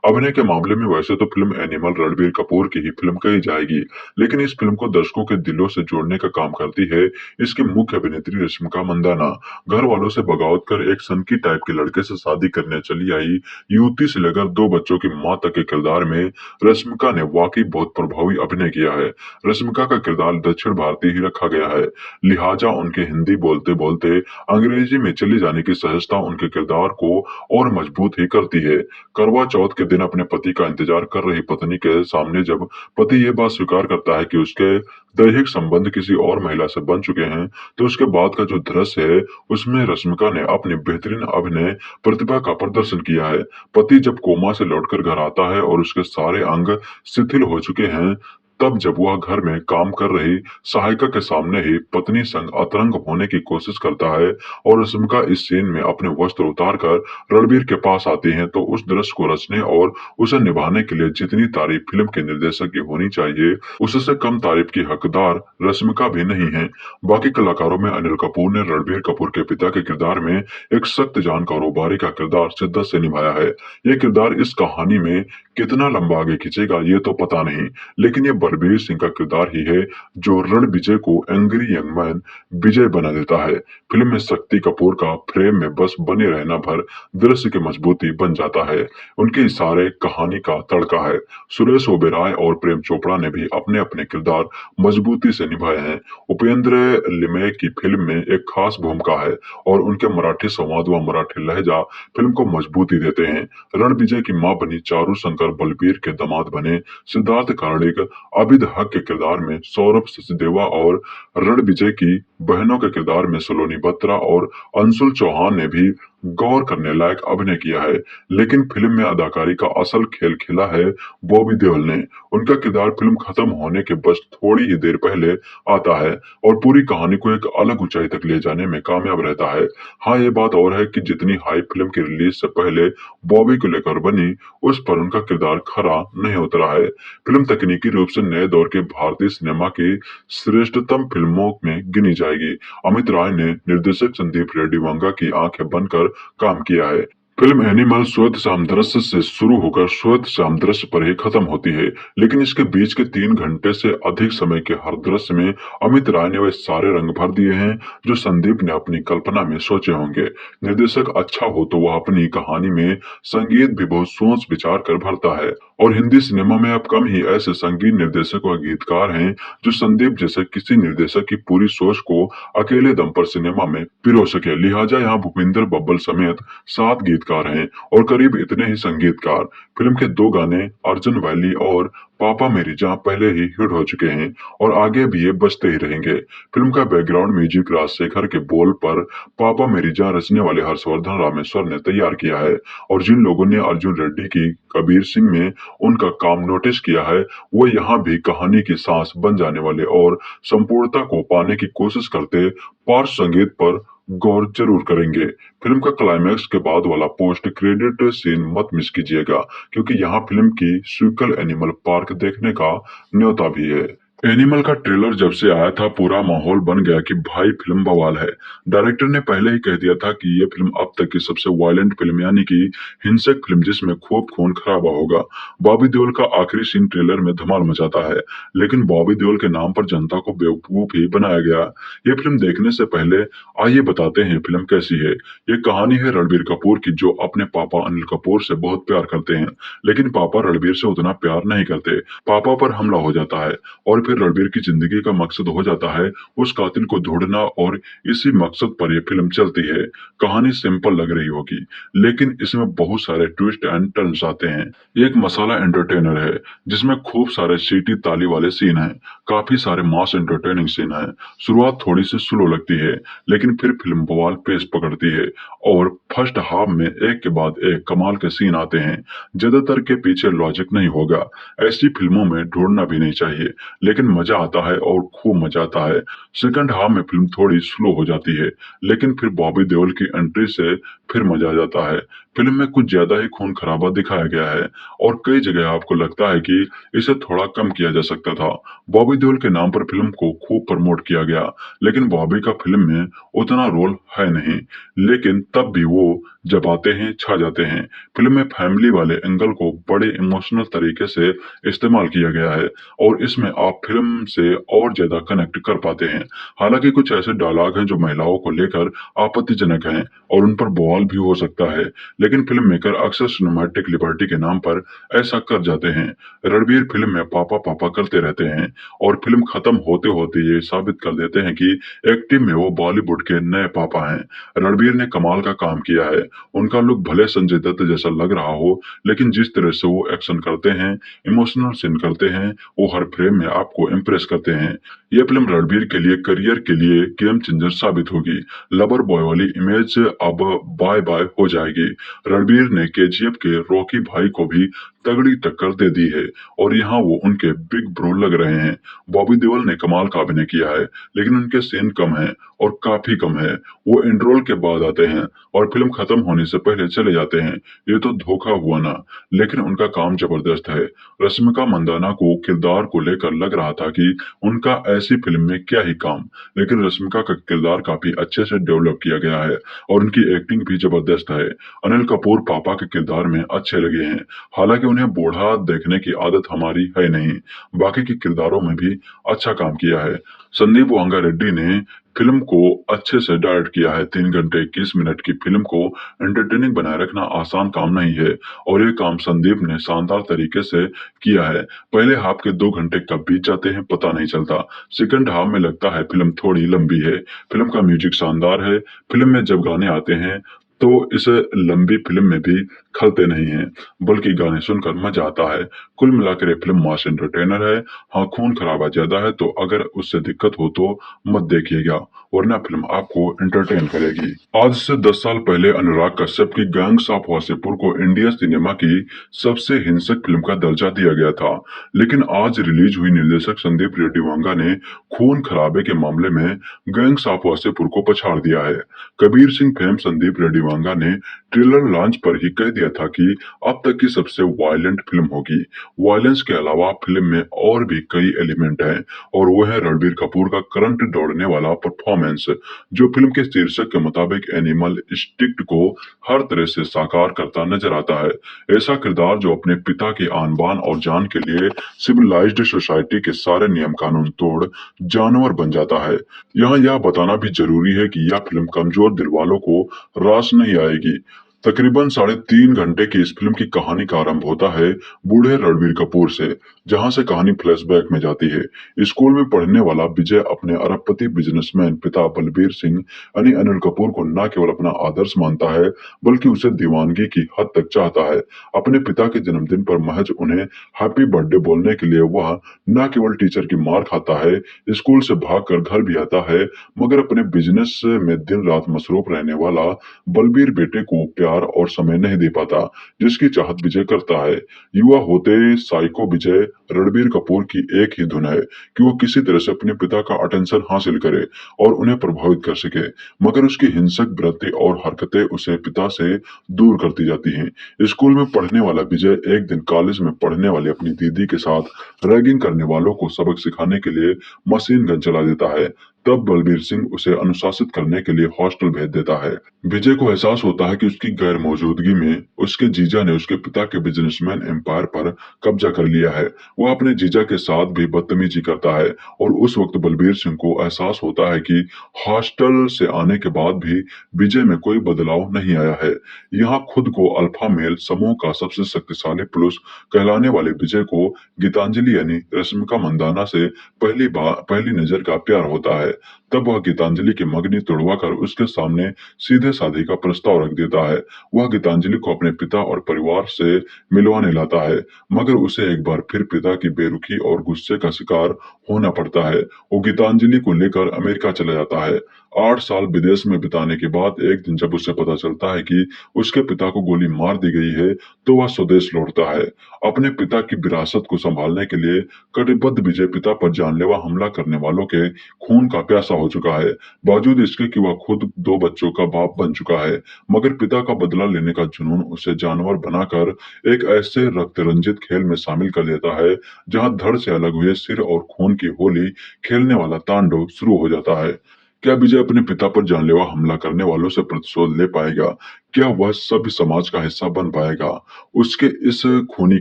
Speaker 5: अभिनय के मामले में वैसे तो फिल्म एनिमल रणबीर कपूर की ही फिल्म कही जाएगी, लेकिन इस फिल्म को दर्शकों के दिलों से जोड़ने का काम करती है इसकी मुख्य अभिनेत्री रश्मिका मंदाना। घर वालों से बगावत कर एक सनकी टाइप के लड़के से शादी करने चली आई युवती से लेकर 2 बच्चों की मां तक के किरदार में रश्मिका ने वाकई बहुत प्रभावी अभिनय किया है। रश्मिका का किरदार दक्षिण भारतीय ही रखा गया है, लिहाजा उनके हिंदी बोलते बोलते अंग्रेजी में चली जाने की सहजता उनके किरदार को और मजबूत ही करती है। करवा चौथ के दिन अपने पति का इंतजार कर रही पत्नी के सामने जब पति ये बात स्वीकार करता है कि उसके दैहिक संबंध किसी और महिला से बन चुके हैं, तो उसके बाद का जो दृश्य है उसमें रश्मिका ने अपनी बेहतरीन अभिनय प्रतिभा का प्रदर्शन किया है। पति जब कोमा से लौटकर घर आता है और उसके सारे अंग शिथिल हो चुके हैं, तब जब वह घर में काम कर रही सहायिका के सामने ही पत्नी संग अतरंग होने की कोशिश करता है और रश्मिका इस सीन में अपने वस्त्र उतार कर रणबीर के पास आती हैं, तो उस दृश्य को रचने और उसे निभाने के लिए जितनी तारीफ फिल्म के निर्देशक की होनी चाहिए उससे कम तारीफ की हकदार रश्मिका भी नहीं है। बाकी कलाकारों में अनिल कपूर ने रणबीर कपूर के पिता के किरदार में एक सख्त जान कारोबारी का किरदार शिद्दत से निभाया है। यह किरदार इस कहानी में कितना लंबा आगे खींचेगा ये तो पता नहीं, लेकिन ये बलबीर सिंह का किरदार ही है जो रणविजय को एंग्री यंग मैन विजय बना देता है। फिल्म में शक्ति कपूर का फ्रेम में बस बने रहना भर दृश्य की मजबूती बन जाता है। उनके इशारे कहानी का तड़का है। सुरेश ओबेरॉय और प्रेम चोपड़ा ने भी अपने अपने किरदार मजबूती से निभाए हैं। उपेंद्र लिमये की फिल्म में एक खास भूमिका है और उनके मराठी संवाद व मराठी लहजा फिल्म को मजबूती देते हैं। रणविजय की मां बनी चारू शंकर बलबीर के दामाद बने सिद्धार्थ कार्णिक आबिद हक के किरदार में सौरभ सचदेवा और रणविजय की बहनों के किरदार में सलोनी बत्रा और अंशुल चौहान ने भी गौर करने लायक अभिनय किया है। लेकिन फिल्म में अदाकारी का असल खेल खेला है बॉबी देओल ने। उनका किरदार फिल्म खत्म होने के बस थोड़ी ही देर पहले आता है और पूरी कहानी को एक अलग ऊंचाई तक ले जाने में कामयाब रहता है। हाँ, ये बात और है कि जितनी हाई फिल्म की रिलीज से पहले बॉबी को लेकर बनी, उस पर उनका किरदार खरा नहीं उतरा है। फिल्म तकनीकी रूप से नए दौर के भारतीय सिनेमा की श्रेष्ठतम फिल्मों में गिनी जाएगी। अमित राय ने निर्देशक संदीप रेड्डी वांगा की आंखें बनकर काम किया है। फिल्म एनिमल श्वेत श्याम दृश्य से शुरू होकर श्वेत श्याम दृश्य पर ही खत्म होती है, लेकिन इसके बीच के 3 घंटे से अधिक समय के हर दृश्य में अमित राय ने वे सारे रंग भर दिए हैं जो संदीप ने अपनी कल्पना में सोचे होंगे। निर्देशक अच्छा हो तो वह अपनी कहानी में संगीत भी बहुत सोच विचार कर भरता है और हिंदी सिनेमा में अब कम ही ऐसे संगीत निर्देशक व गीतकार हैं जो संदीप जैसे किसी निर्देशक की पूरी सोच को अकेले दम पर सिनेमा में पिरो सके। लिहाजा यहाँ भूपिंदर बब्बल समेत 7 गीतकार हैं और करीब इतने ही संगीतकार। फिल्म के 2 गाने अर्जुन वैली और पापा मेरी जान पहले ही हिट हो चुके हैं और आगे भी ये बजते ही रहेंगे। फिल्म का बैकग्राउंड म्यूजिक राजशेखर के बोल पर पापा मेरी जान रचने वाले हर्षवर्धन रामेश्वर ने तैयार किया है और जिन लोगों ने अर्जुन रेड्डी की कबीर सिंह में उनका काम नोटिस किया है वो यहाँ भी कहानी की सांस बन जाने वाले और संपूर्णता को पाने की कोशिश करते पार्श्व संगीत पर गौर जरूर करेंगे। फिल्म का क्लाइमैक्स के बाद वाला पोस्ट क्रेडिट सीन मत मिस कीजिएगा, क्योंकि यहाँ फिल्म की सीक्वल एनिमल पार्क देखने का न्योता भी है। एनिमल का ट्रेलर जब से आया था पूरा माहौल बन गया कि भाई फिल्म बवाल है। डायरेक्टर ने पहले ही कह दिया था कि ये फिल्म अब तक की सबसे वायलेंट फिल्म यानी कि हिंसक फिल्म जिसमें खूब खून खराबा होगा। बॉबी देओल का आखिरी सीन ट्रेलर में धमाल मचाता है, लेकिन बॉबी देओल के नाम पर जनता को बेवकूफ ही बनाया गया। ये फिल्म देखने से पहले आइए बताते हैं फिल्म कैसी है। ये कहानी है रणबीर कपूर की जो अपने पापा अनिल कपूर से बहुत प्यार करते हैं, लेकिन पापा रणबीर से उतना प्यार नहीं करते। पापा पर हमला हो जाता है और फिर रणबीर की जिंदगी का मकसद हो जाता है उस कातिल को ढूंढना और इसी मकसद पर यह फिल्म चलती है। कहानी सिंपल लग रही होगी, लेकिन इसमें बहुत सारे ट्विस्ट एंड टर्न्स आते हैं। ये एक मसाला एंटरटेनर है जिसमें खूब सारे सीटी ताली वाले सीन हैं, काफी सारे मास एंटरटेनिंग सीन हैं। शुरुआत थोड़ी सी स्लो लगती है, लेकिन फिर फिल्म बवाल पेस पकड़ती है और फर्स्ट हाफ में एक के बाद एक कमाल के सीन आते हैं। ज्यादातर के पीछे लॉजिक नहीं होगा, ऐसी फिल्मों में ढूंढना भी नहीं चाहिए, लेकिन मजा आता है और खूब मजा आता है। सेकंड हाफ में फिल्म थोड़ी स्लो हो जाती है, लेकिन फिर बॉबी देओल की एंट्री से फिर मजा आ जाता है। फिल्म में कुछ ज्यादा ही खून खराबा दिखाया गया है और कई जगह आपको लगता है कि इसे थोड़ा कम किया जा सकता था। बॉबी देओल के नाम पर फिल्म को खूब प्रमोट किया गया, लेकिन बॉबी का फिल्म में उतना रोल है नहीं, लेकिन तब भी वो जब आते हैं छा जाते हैं। फिल्म में फैमिली वाले एंगल को बड़े इमोशनल तरीके से इस्तेमाल किया गया है और इसमें आप फिल्म से और ज्यादा कनेक्ट कर पाते हैं। हालांकि कुछ ऐसे डायलॉग हैं जो महिलाओं को लेकर आपत्तिजनक हैं और उन पर बवाल भी हो सकता है, लेकिन फिल्म मेकर अक्सर सिनेमैटिक लिबर्टी के नाम पर ऐसा कर जाते हैं। रणबीर फिल्म में पापा पापा करते रहते हैं और फिल्म खत्म होते होते ये साबित कर देते हैं कि एक्टिंग में वो बॉलीवुड के नए पापा हैं। रणबीर ने कमाल का काम किया है। उनका लुक भले संजय दत्त जैसा लग रहा हो, लेकिन जिस तरह से वो एक्शन करते हैं, इमोशनल सीन करते हैं, वो हर फ्रेम में आपको इम्प्रेस करते हैं। ये फिल्म रणबीर के लिए करियर के लिए गेम चेंजर साबित होगी। लवर बॉय वाली इमेज अब बाय बाय हो जाएगी। रणबीर ने केजीएफ के रॉकी भाई को भी तगड़ी टक्कर दे दी है और यहाँ वो उनके बिग ब्रो लग रहे हैं। बॉबी देओल ने कमाल का अभिनय किया है, लेकिन उनके सीन कम है और काफी कम है। वो एंड्रोल के बाद आते हैं और फिल्म खत्म होने से पहले चले जाते हैं। ये तो धोखा हुआ ना, लेकिन उनका काम जबरदस्त है। रश्मिका मंदाना को किरदार को लेकर लग रहा था कि उनका ऐसी फिल्म में क्या ही काम। लेकिन रश्मिका का किरदार काफी अच्छे से डेवलप किया गया है और उनकी एक्टिंग भी जबरदस्त है। अनिल कपूर पापा के किरदार में अच्छे लगे हैं, हालांकि उन्हें बूढ़ा देखने की आदत हमारी है नहीं। बाकी के किरदारों में भी अच्छा काम किया है। संदीप वांगा रेड्डी ने फिल्म को अच्छे से डायरेक्ट किया है। 3 घंटे 21 मिनट की फिल्म को एंटरटेनिंग बनाए रखना आसान काम नहीं है और ये काम संदीप ने शानदार तरीके से किया है। पहले हाफ के 2 घंटे कब बीत जाते हैं पता नहीं चलता। सेकंड हाफ में लगता है फिल्म थोड़ी लंबी है। फिल्म का म्यूजिक शानदार है। फिल्म में जब गाने आते हैं तो इस लंबी फिल्म में भी खलते नहीं हैं, बल्कि गाने सुनकर मजा आता है। कुल मिलाकर ये फिल्म मास एंटरटेनर है। हाँ, खून खराबा ज्यादा है, तो अगर उससे दिक्कत हो तो मत देखिएगा, वरना फिल्म आपको एंटरटेन करेगी। आज से 10 साल पहले अनुराग कश्यप की गैंग्स ऑफ वासेपुर को इंडिया सिनेमा की सबसे हिंसक फिल्म का दर्जा दिया गया था, लेकिन आज रिलीज हुई निर्देशक संदीप रेड्डी वांगा ने खून खराबे के मामले में गैंग्स ऑफ वासेपुर को पछाड़ दिया है। कबीर सिंह फेम संदीप रेड्डी वांगा ने ट्रेलर लॉन्च पर ही कह दिया था कि अब तक की सबसे वायलेंट फिल्म होगी। वायलेंस के अलावा फिल्म में और भी कई एलिमेंट हैं और वो है रणबीर कपूर का करंट दौड़ने वाला परफॉर्मेंस, जो फिल्म के शीर्षक के मुताबिक एनिमल इंस्टिंक्ट को हर तरह से साकार करता नजर आता है। ऐसा किरदार जो अपने पिता की आन बान और जान के लिए सिविलाइज्ड सोसाइटी के सारे नियम कानून तोड़ जानवर बन जाता है। यहाँ यह बताना भी जरूरी है कि यह फिल्म कमजोर दिल वालों को रास नहीं आएगी। तकरीबन 3.5 घंटे की इस फिल्म की कहानी का आरंभ होता है बूढ़े रणबीर कपूर से, जहां से कहानी फ्लैशबैक में जाती है। स्कूल में पढ़ने वाला विजय अपने अरबपति बिजनेसमैन पिता बलबीर सिंह यानी अनिल कपूर को न केवल अपना आदर्श मानता है, बल्कि उसे दीवानगी की हद तक चाहता है। अपने पिता के जन्मदिन पर महज उन्हें हैप्पी बर्थडे बोलने के लिए वह न केवल टीचर की मार खाता है, स्कूल से भागकर घर भी आता है, मगर अपने बिजनेस में दिन रात मसरूफ रहने वाला बलबीर बेटे को प्यार और समय नहीं दे पाता, जिसकी चाहत विजय करता है। युवा होते साइको विजय रणबीर कपूर की एक ही धुन है कि वो किसी तरह से अपने पिता का अटेंशन हासिल करे और उन्हें प्रभावित कर सके, मगर उसकी हिंसक वृत्ति और हरकतें उसे पिता से दूर करती जाती हैं। स्कूल में पढ़ने वाला विजय एक दिन कॉलेज में पढ़ने वाली अपनी दीदी के साथ रैगिंग करने वालों को सबक सिखाने के लिए मशीन गन चला देता है। तब बलबीर सिंह उसे अनुशासित करने के लिए हॉस्टल भेज देता है। विजय को एहसास होता है कि उसकी गैर मौजूदगी में उसके जीजा ने उसके पिता के बिजनेसमैन एम्पायर पर कब्जा कर लिया है। वह अपने जीजा के साथ भी बदतमीजी करता है और उस वक्त बलबीर सिंह को एहसास होता है कि हॉस्टल से आने के बाद भी विजय में कोई बदलाव नहीं आया है। यहाँ खुद को अल्फा मेल समूह का सबसे शक्तिशाली पुरुष कहलाने वाले विजय को गीतांजलि यानी रश्मिका मंदाना से पहली नजर का प्यार होता है। तब वह गीतांजलि की मगनी तोड़वाकर उसके सामने सीधे शादी का प्रस्ताव रख देता है। वह गीतांजलि को अपने पिता और परिवार से मिलवाने लाता है, मगर उसे एक बार फिर पिता की बेरुखी और गुस्से का शिकार होना पड़ता है। वो गीतांजलि को लेकर अमेरिका चला जाता है। 8 साल विदेश में बिताने के बाद एक दिन जब उसे पता चलता है कि उसके पिता को गोली मार दी गई है, तो वह स्वदेश लौटता है। अपने पिता की विरासत को संभालने के लिए कटिबद्ध विजय पिता पर जानलेवा हमला करने वालों के खून का प्यासा हो चुका है। बावजूद इसके कि वह खुद 2 बच्चों का बाप बन चुका है, मगर पिता का बदला लेने का जुनून उसे जानवर बनाकर एक ऐसे रक्त रंजित खेल में शामिल कर देता है, जहां धड़ से अलग हुए सिर और खून की होली खेलने वाला तांडव शुरू हो जाता है। क्या विजय अपने पिता पर जानलेवा हमला करने वालों से प्रतिशोध ले पाएगा? क्या वह सभ्य समाज का हिस्सा बन पाएगा? उसके इस खूनी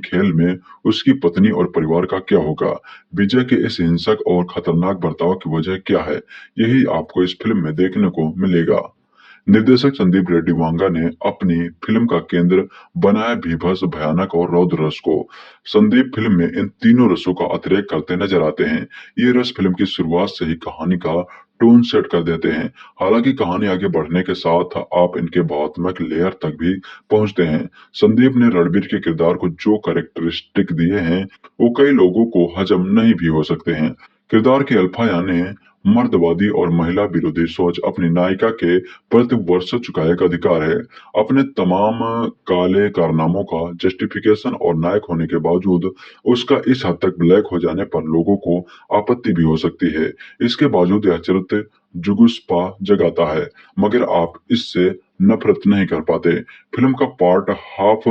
Speaker 5: खेल में उसकी पत्नी और परिवार का क्या होगा? विजय के इस हिंसक और खतरनाक बर्ताव की वजह क्या है? यही आपको इस फिल्म में देखने को मिलेगा। निर्देशक संदीप रेड्डी वांगा ने अपनी फिल्म का केंद्र बनाया भीभत्स, भयानक और रौद्र रस को। संदीप फिल्म में इन तीनों रसों का अतिरेक करते नजर आते हैं। ये रस फिल्म की शुरुआत से ही कहानी का टोन सेट कर देते हैं। हालांकि कहानी आगे बढ़ने के साथ आप इनके भावनात्मक लेयर तक भी पहुंचते हैं। संदीप ने रणबीर के किरदार को जो कैरेक्टरिस्टिक दिए हैं, वो कई लोगों को हजम नहीं भी हो सकते हैं। किरदार के अल्फा यानी मर्दवादी और महिला विरोधी सोच अपनी नायिका के प्रति वर्ष का एक अधिकार है। अपने तमाम काले कारनामों का जस्टिफिकेशन और नायक होने के बावजूद उसका इस हद तक ब्लैक हो जाने पर लोगों को आपत्ति भी हो सकती है। इसके बावजूद यह चरित्र जुगुस्पा जगाता है, मगर आप इससे नफरत नहीं कर पाते। फिल्म का पार्ट हाफ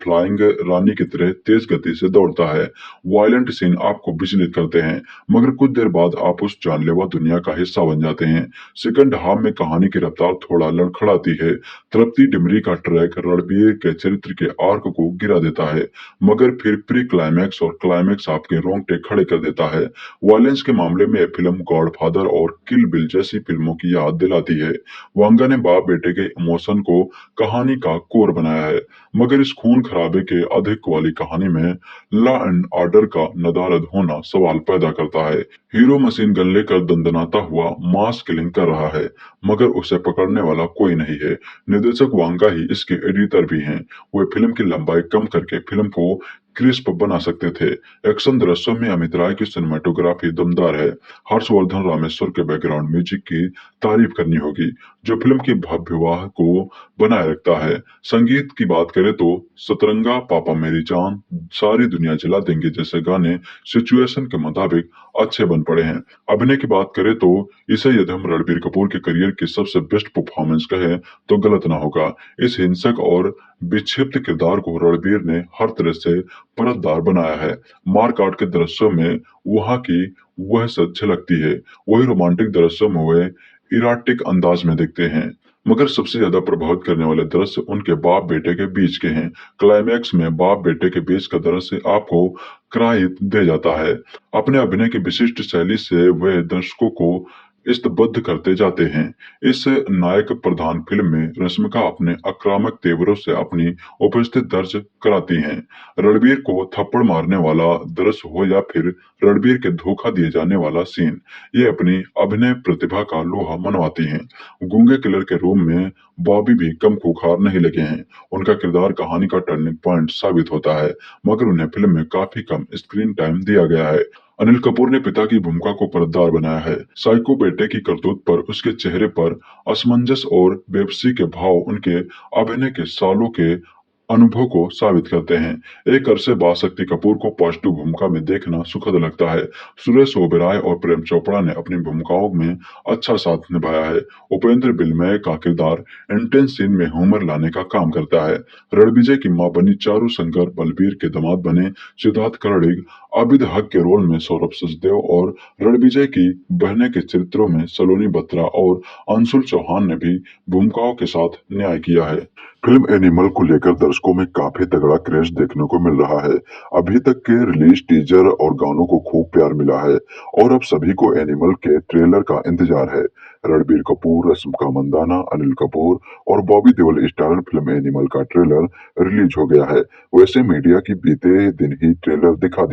Speaker 5: फ्लाइंग रानी की तरह तेज गति से दौड़ता है। वायलेंट सीन आपको विचलित करते हैं, मगर कुछ देर बाद आप उस जानलेवा दुनिया का हिस्सा बन जाते हैं। सेकंड हाफ में कहानी की रफ्तार थोड़ा लड़खड़ाती है। तृप्ति डिमरी का ट्रैक रणबीर के चरित्र के आर्क को गिरा देता है, मगर फिर प्री क्लाइमैक्स और क्लाइमैक्स आपके रोंगटे खड़े कर देता है। वायलेंस के मामले में फिल्म गॉडफादर और किल बिल जैसी फिल्मों की याद दिलाती है। वांगा ने बाप बेटे के इमोशन को कहानी का कोर बनाया है, मगर इस खून खराबे के अधिक वाली कहानी में लॉ एंड ऑर्डर का नदारद होना सवाल पैदा करता है। हीरो मशीन गन लेकर दंदनाता हुआ मास किलिंग कर रहा है, मगर उसे पकड़ने वाला कोई नहीं है। निर्देशक वांगा ही इसके एडिटर भी हैं। वे फिल्म की लंबाई कम करके फिल्म को क्रिस्प बना सकते थे। एक्शन दृश्यों में अमित राय की सिनेमेटोग्राफी दमदार है। हर्षवर्धन रामेश्वर के बैकग्राउंड म्यूजिक की तारीफ करनी होगी, जो फिल्म की भव्यवाह को बनाए रखता है। संगीत की बात करें तो सतरंगा, पापा मेरी जान, सारी दुनिया जला देंगे जैसे गाने सिचुएशन के मुताबिक अच्छे बन पड़े हैं। अभिनय की बात करें तो इसे यदि हम रणबीर कपूर के करियर की सबसे बेस्ट परफॉर्मेंस कहें तो गलत ना होगा। इस हिंसक और विक्षिप्त किरदार को रणबीर ने हर तरह से परतदार बनाया है। मारकाट के दृश्यों में वहां की वह सच झलकती है, वही रोमांटिक दृश्यों में वे इराटिक अंदाज में दिखते हैं। मगर सबसे ज्यादा प्रभावित करने वाले दृश्य उनके बाप बेटे के बीच के हैं। क्लाइमैक्स में बाप बेटे के बीच का दृश्य आपको क्राइत दे जाता है। अपने अभिनय की विशिष्ट शैली से वे दर्शकों को स्तब्ध करते जाते हैं। इस नायक प्रधान फिल्म में रश्मिका अपने आक्रामक तेवरों से अपनी उपस्थिति दर्ज कराती हैं। रणबीर को थप्पड़ मारने वाला दृश्य हो या फिर रणबीर के धोखा दिए जाने वाला सीन, ये अपनी अभिनय प्रतिभा का लोहा मनवाती हैं। गूंगे किलर के रूम में बॉबी भी कम खूंखार नहीं लगे हैं। उनका किरदार कहानी का टर्निंग पॉइंट साबित होता है, मगर उन्हें फिल्म में काफी कम स्क्रीन टाइम दिया गया है। अनिल कपूर ने पिता की भूमिका को परतदार बनाया है। साइको बेटे की करतूत पर उसके चेहरे पर असमंजस और बेबसी के भाव उनके अभिनय के सालों के अनुभव को साबित करते हैं। एक अरसे बाद शक्ति कपूर को पॉजिटिव भूमिका में देखना सुखद लगता है। सुरेश ओबेरॉय और प्रेम चोपड़ा ने अपनी भूमिकाओं में अच्छा साथ निभाया है। उपेंद्र बिलमय का किरदार इंटेंस सीन में ह्यूमर लाने का काम करता है। रणविजय की मां बनी चारू शंकर, बलबीर के दामाद बने सिद्धार्थ कर्णिक, आबिद हक के रोल में सौरभ सचदेव और रणविजय की बहने के चरित्रों में सलोनी बत्रा और अंशुल चौहान ने भी भूमिकाओं के साथ न्याय किया है। फिल्म एनिमल को लेकर दर्शकों में काफी तगड़ा क्रेज देखने को मिल रहा है। अभी तक के रिलीज टीजर और गानों को खूब प्यार मिला है और अब सभी को एनिमल के ट्रेलर का इंतजार है। रणबीर कपूर, रश्मिका मंदाना, अनिल कपूर और Bobby Deol starrer film animal का ट्रेलर रिलीज हो गया है। वैसे मीडिया को बीते दिन ही ट्रेलर दिखा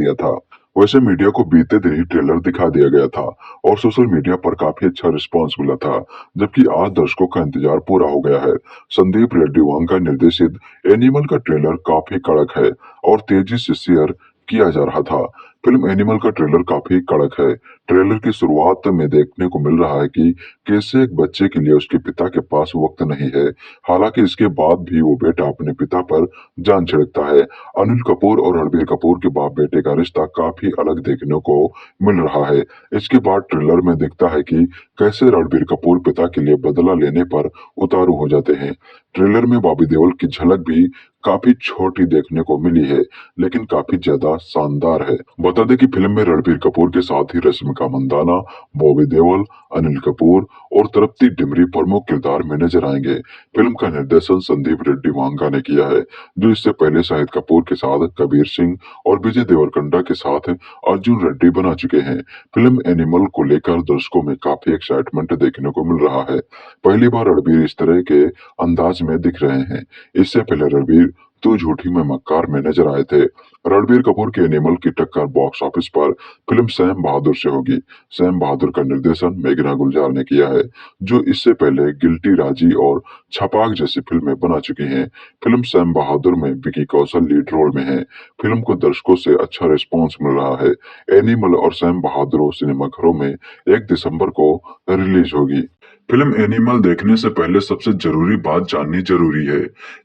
Speaker 5: दिया गया था और सोशल मीडिया पर काफी अच्छा रिस्पांस मिला था, जबकि आज दर्शकों का इंतजार पूरा हो गया है। संदीप रेड्डी वांगा निर्देशित एनिमल का ट्रेलर काफी कड़क है और तेजी से शेयर किया जा रहा था। फिल्म एनिमल का ट्रेलर काफी कड़क है। ट्रेलर की शुरुआत में देखने को मिल रहा है कि कैसे एक बच्चे के लिए उसके पिता के पास वक्त नहीं है, हालांकि इसके बाद भी वो बेटा अपने पिता पर जान छिड़कता है। अनिल कपूर और रणबीर कपूर के बाप बेटे का रिश्ता काफी अलग देखने को मिल रहा है। इसके बाद ट्रेलर में दिखता है कि कैसे रणबीर कपूर पिता के लिए बदला लेने पर उतारू हो जाते हैं। ट्रेलर में बॉबी देओल की झलक भी काफी छोटी देखने को मिली है, लेकिन काफी ज्यादा शानदार है। बता दें कि फिल्म में रणबीर कपूर के साथ ही रश्मिका मंदाना, बॉबी देओल, अनिल कपूर और तृप्ति डिमरी प्रमुख किरदार में नजर आएंगे। फिल्म का निर्देशन संदीप रेड्डी वांगा ने किया है, जो इससे पहले शाहिद कपूर के साथ कबीर सिंह और विजय देवरकोंडा के साथ अर्जुन रेड्डी बना चुके हैं। फिल्म एनिमल को लेकर दर्शकों में काफी एक्साइटमेंट देखने को मिल रहा है। पहली बार रणबीर इस तरह के अंदाज में दिख रहे हैं। इससे पहले रणबीर तू झूठी में मक्कार में नजर आए थे। रणबीर कपूर के एनिमल की टक्कर बॉक्स ऑफिस पर फिल्म सैम बहादुर से होगी। सैम बहादुर का निर्देशन मेघना गुलजार ने किया है, जो इससे पहले गिल्टी, राजी और छपाक जैसी फिल्में बना चुकी हैं। फिल्म सैम बहादुर में विकी कौशल लीड रोल में है। फिल्म को दर्शकों से अच्छा रिस्पॉन्स मिल रहा है। एनिमल और सैम बहादुर सिनेमाघरों में 1 दिसंबर को रिलीज होगी। फिल्म एनिमल देखने से पहले सबसे जरूरी बात जाननी जरूरी है।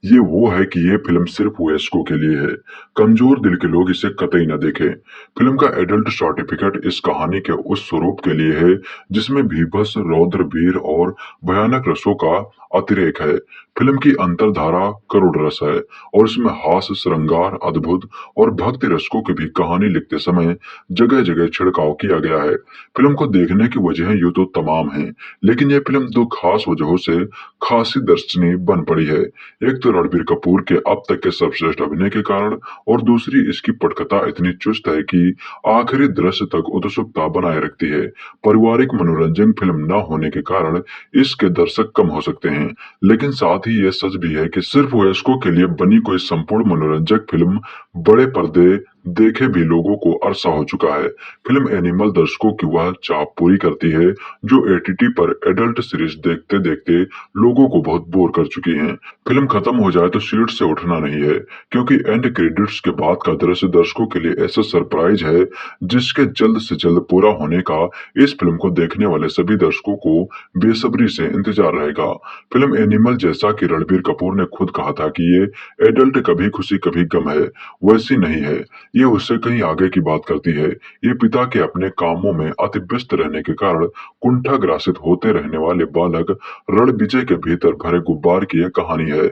Speaker 5: ये वो है कि ये फिल्म सिर्फ वयस्कों के लिए है। कमजोर दिल के लोग इसे कतई न देखें। फिल्म का एडल्ट सर्टिफिकेट इस कहानी के उस स्वरूप के लिए है जिसमें भीभत्स, रौद्र, वीर और भयानक रसों का अतिरेक है। फिल्म की अंतरधारा करुण रस है और इसमें हास्य, श्रृंगार, अद्भुत और भक्ति रसकों की भी कहानी लिखते समय जगह जगह छिड़काव किया गया है। फिल्म को देखने की वजह यूं तो तमाम हैं, लेकिन यह फिल्म दो खास वजहों से खासी दर्शनीय बन पड़ी है। एक तो रणबीर कपूर के अब तक के सर्वश्रेष्ठ अभिनय के कारण और दूसरी इसकी पटकथा इतनी चुस्त है कि आखिरी दृश्य तक उत्सुकता बनाए रखती है। पारिवारिक मनोरंजन फिल्म न होने के कारण इसके दर्शक कम हो सकते हैं, लेकिन साथ ही यह सच भी है कि सिर्फ वयस्कों के लिए बनी कोई संपूर्ण मनोरंजक फिल्म बड़े पर्दे देखे भी लोगों को अरसा हो चुका है। फिल्म एनिमल दर्शकों की वह चाप पूरी करती है जो एटीटी पर एडल्ट सीरीज देखते देखते लोगों को बहुत बोर कर चुकी हैं। फिल्म खत्म हो जाए तो सीट से उठना नहीं है, क्योंकि एंड क्रेडिट्स के बाद का दृश्य दर्शकों के लिए ऐसा सरप्राइज है जिसके जल्द से जल्द पूरा होने का इस फिल्म को देखने वाले सभी दर्शकों को बेसब्री से इंतजार रहेगा। फिल्म एनिमल, जैसा कि रणबीर कपूर ने खुद कहा था कि ये एडल्ट कभी खुशी कभी गम है, वैसी नहीं है। ये उससे कहीं आगे की बात करती है। ये पिता के अपने कामों में अति व्यस्त रहने के कारण कुंठाग्रासित होते रहने वाले बालक रणविजय के भीतर भरे गुब्बार की यह कहानी है।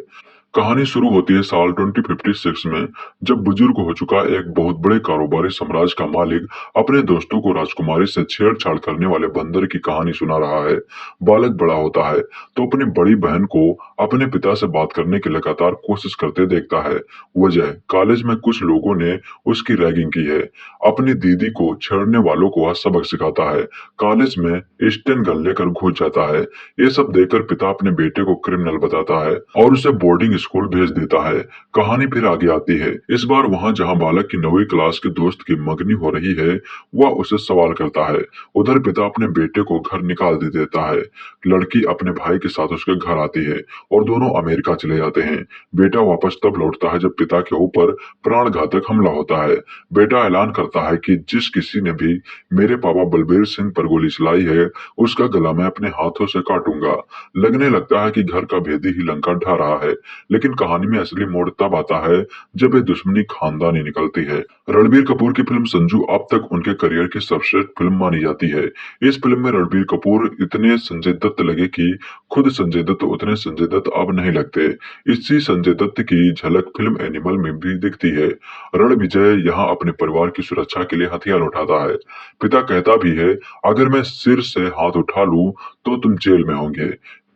Speaker 5: कहानी शुरू होती है साल 2056 में, जब बुजुर्ग हो चुका एक बहुत बड़े कारोबारी साम्राज्य का मालिक अपने दोस्तों को राजकुमारी से छेड़छाड़ करने वाले बंदर की कहानी सुना रहा है। बालक बड़ा होता है तो अपनी बड़ी बहन को अपने पिता से बात करने की लगातार कोशिश करते देखता है। वजह, कॉलेज में कुछ लोगों ने उसकी रैगिंग की है। अपनी दीदी को छेड़ने वालों को वह सबक सिखाता है। कॉलेज में स्टेन गन लेकर घुस जाता है। ये सब देखकर पिता अपने बेटे को क्रिमिनल बताता है और उसे बोर्डिंग स्कूल भेज देता है। कहानी फिर आगे आती है। इस बार वहां जहां बालक की 9वीं क्लास के दोस्त की मंगनी हो रही है, वह उसे सवाल करता है। उधर पिता अपने बेटे को घर निकाल दे देता है। लड़की अपने भाई के साथ उसके घर आती है और दोनों अमेरिका चले जाते हैं। बेटा वापस तब लौटता है जब पिता के ऊपर प्राणघातक हमला होता है। बेटा ऐलान करता है कि जिस किसी ने भी मेरे पापा बलबीर सिंह पर गोली चलाई है, उसका गला मैं अपने हाथों से काटूंगा। लगने लगता है कि घर का भेदी ही लंका ढा रहा है, लेकिन कहानी में असली मोड़ तब आता है जब ये दुश्मनी खानदानी निकलती है। रणबीर कपूर की फिल्म संजू अब तक उनके करियर की सर्वश्रेष्ठ फिल्म मानी जाती है। इस फिल्म में रणबीर कपूर इतने संजय दत्त लगे कि खुद संजय दत्त उतने संजय दत्त अब नहीं लगते। इसी संजय दत्त की झलक फिल्म एनिमल में भी दिखती है। रणविजय यहाँ अपने परिवार की सुरक्षा के लिए हथियार उठाता है। पिता कहता भी है, अगर मैं सिर से हाथ उठा लूं तो तुम जेल में होंगे।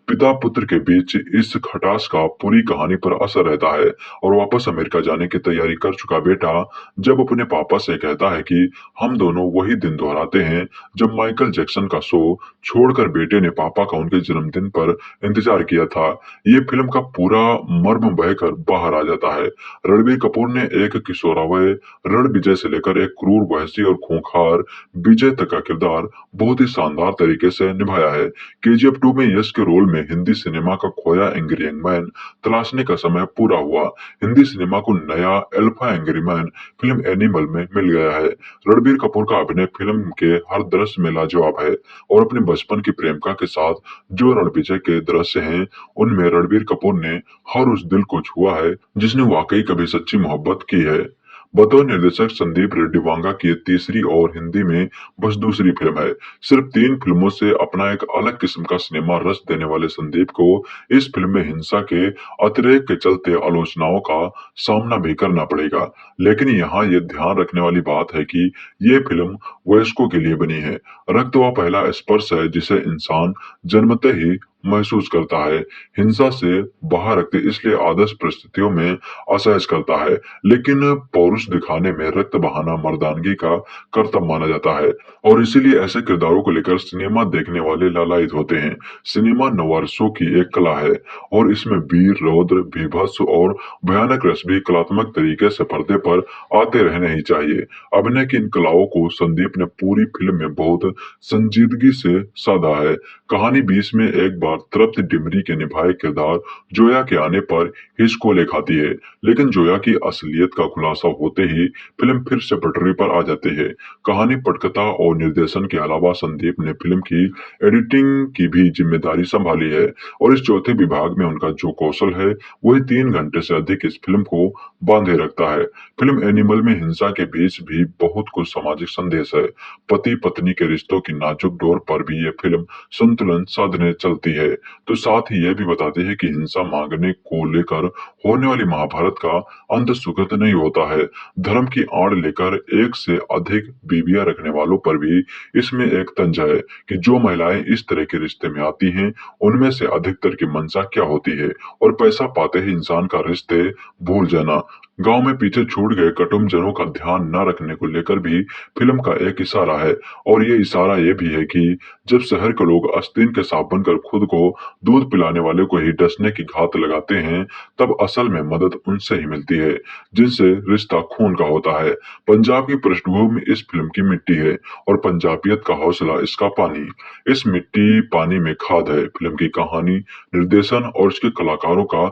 Speaker 5: पिता पुत्र के बीच इस खटास का पूरी कहानी पर असर रहता है और वापस अमेरिका जाने की तैयारी कर चुका बेटा जब अपने पापा से कहता है कि हम दोनों वही दिन दोहराते हैं जब माइकल जैक्सन का शो छोड़कर बेटे ने पापा का उनके जन्मदिन पर इंतजार किया था, ये फिल्म का पूरा मर्म बहकर बाहर आ जाता है। रणबीर कपूर ने एक किशोरावय रणविजय से लेकर एक क्रूर, वहशी और खूंखार विजय तक का किरदार बहुत ही शानदार तरीके से निभाया है। केजीएफ 2 में यश के रोल में हिंदी सिनेमा का खोया एंग्री यंग मैन तलाशने का समय पूरा हुआ। हिंदी सिनेमा को नया alpha angry man film animal में मिल गया है। रणबीर कपूर का अभिनय फिल्म के हर दृश्य में लाजवाब है और अपने बचपन की प्रेमिका के साथ जो रणविजय के दृश्य हैं, उनमें रणबीर कपूर ने हर उस दिल को छुआ है जिसने वाकई कभी सच्ची मोहब्बत की है। बतौर निर्देशक संदीप रेड्डी वांगा की तीसरी और हिंदी में बस दूसरी फिल्म है। सिर्फ 3 फिल्मों से अपना एक अलग किस्म का सिनेमा रस देने वाले संदीप को इस फिल्म में हिंसा के अतिरेक के चलते आलोचनाओं का सामना भी करना पड़ेगा। लेकिन यहाँ ये ध्यान रखने वाली बात है कि ये फिल्म वयस्कों के लिए बनी है। रक्त वह पहला स्पर्श है जिसे इंसान जन्मते ही महसूस करता है। हिंसा से बाहर रखते इसलिए आदर्श परिस्थितियों में असहज करता है, लेकिन पौरुष दिखाने में रक्त बहाना मर्दानगी का कर्तव्य माना जाता है और इसीलिए ऐसे किरदारों को लेकर सिनेमा देखने वाले लालायित होते हैं। सिनेमा नवारसों की एक कला है और इसमें वीर, रौद्र, बीभत्स और भयानक रस भी कलात्मक तरीके से पर्दे पर आते रहने ही चाहिए। अभिनय की इन कलाओं को संदीप ने पूरी फिल्म में बहुत संजीदगी से साधा है। कहानी 20 में एक बार अदाकार तृप्ति डिमरी के निभाए किरदार जोया के आने पर हिचको ले खाती है, लेकिन जोया की असलियत का खुलासा होते ही फिल्म फिर से पटरी पर आ जाती है। कहानी, पटकथा और निर्देशन के अलावा संदीप ने फिल्म की एडिटिंग की भी जिम्मेदारी संभाली है और इस चौथे विभाग में उनका जो कौशल है वही 3 घंटे से अधिक इस फिल्म को बांधे रखता है। फिल्म एनिमल में हिंसा के बीच भी बहुत कुछ सामाजिक संदेश है। पति पत्नी के रिश्तों की नाजुक डोर पर भी ये फिल्म संतुलन साधने चलती है, तो साथ ही यह भी बताती है कि हिंसा मांगने को लेकर होने वाली महाभारत का अंत सुखद नहीं होता है। धर्म की आड़ लेकर एक से अधिक बीवियां रखने वालों पर भी इसमें एक तंज है कि जो महिलाएं इस तरह के रिश्ते में आती हैं उनमें से अधिकतर की मंशा क्या होती है और पैसा पाते ही इंसान का रिश्ते भूल जाना। गांव में पीछे छूट गए कुटुंबजनों का ध्यान न रखने को लेकर भी फिल्म का एक इशारा है और ये इशारा ये भी है कि जब शहर के लोग आस्तीन के सांप बनकर खुद को दूध पिलाने वाले को ही डसने की घात लगाते हैं, तब असल में मदद उनसे ही मिलती है जिनसे रिश्ता खून का होता है। पंजाब की पृष्ठभूमि इस फिल्म की मिट्टी है और पंजाबियत का हौसला इसका पानी। इस मिट्टी पानी में खाद है फिल्म की कहानी, निर्देशन और इसके कलाकारों का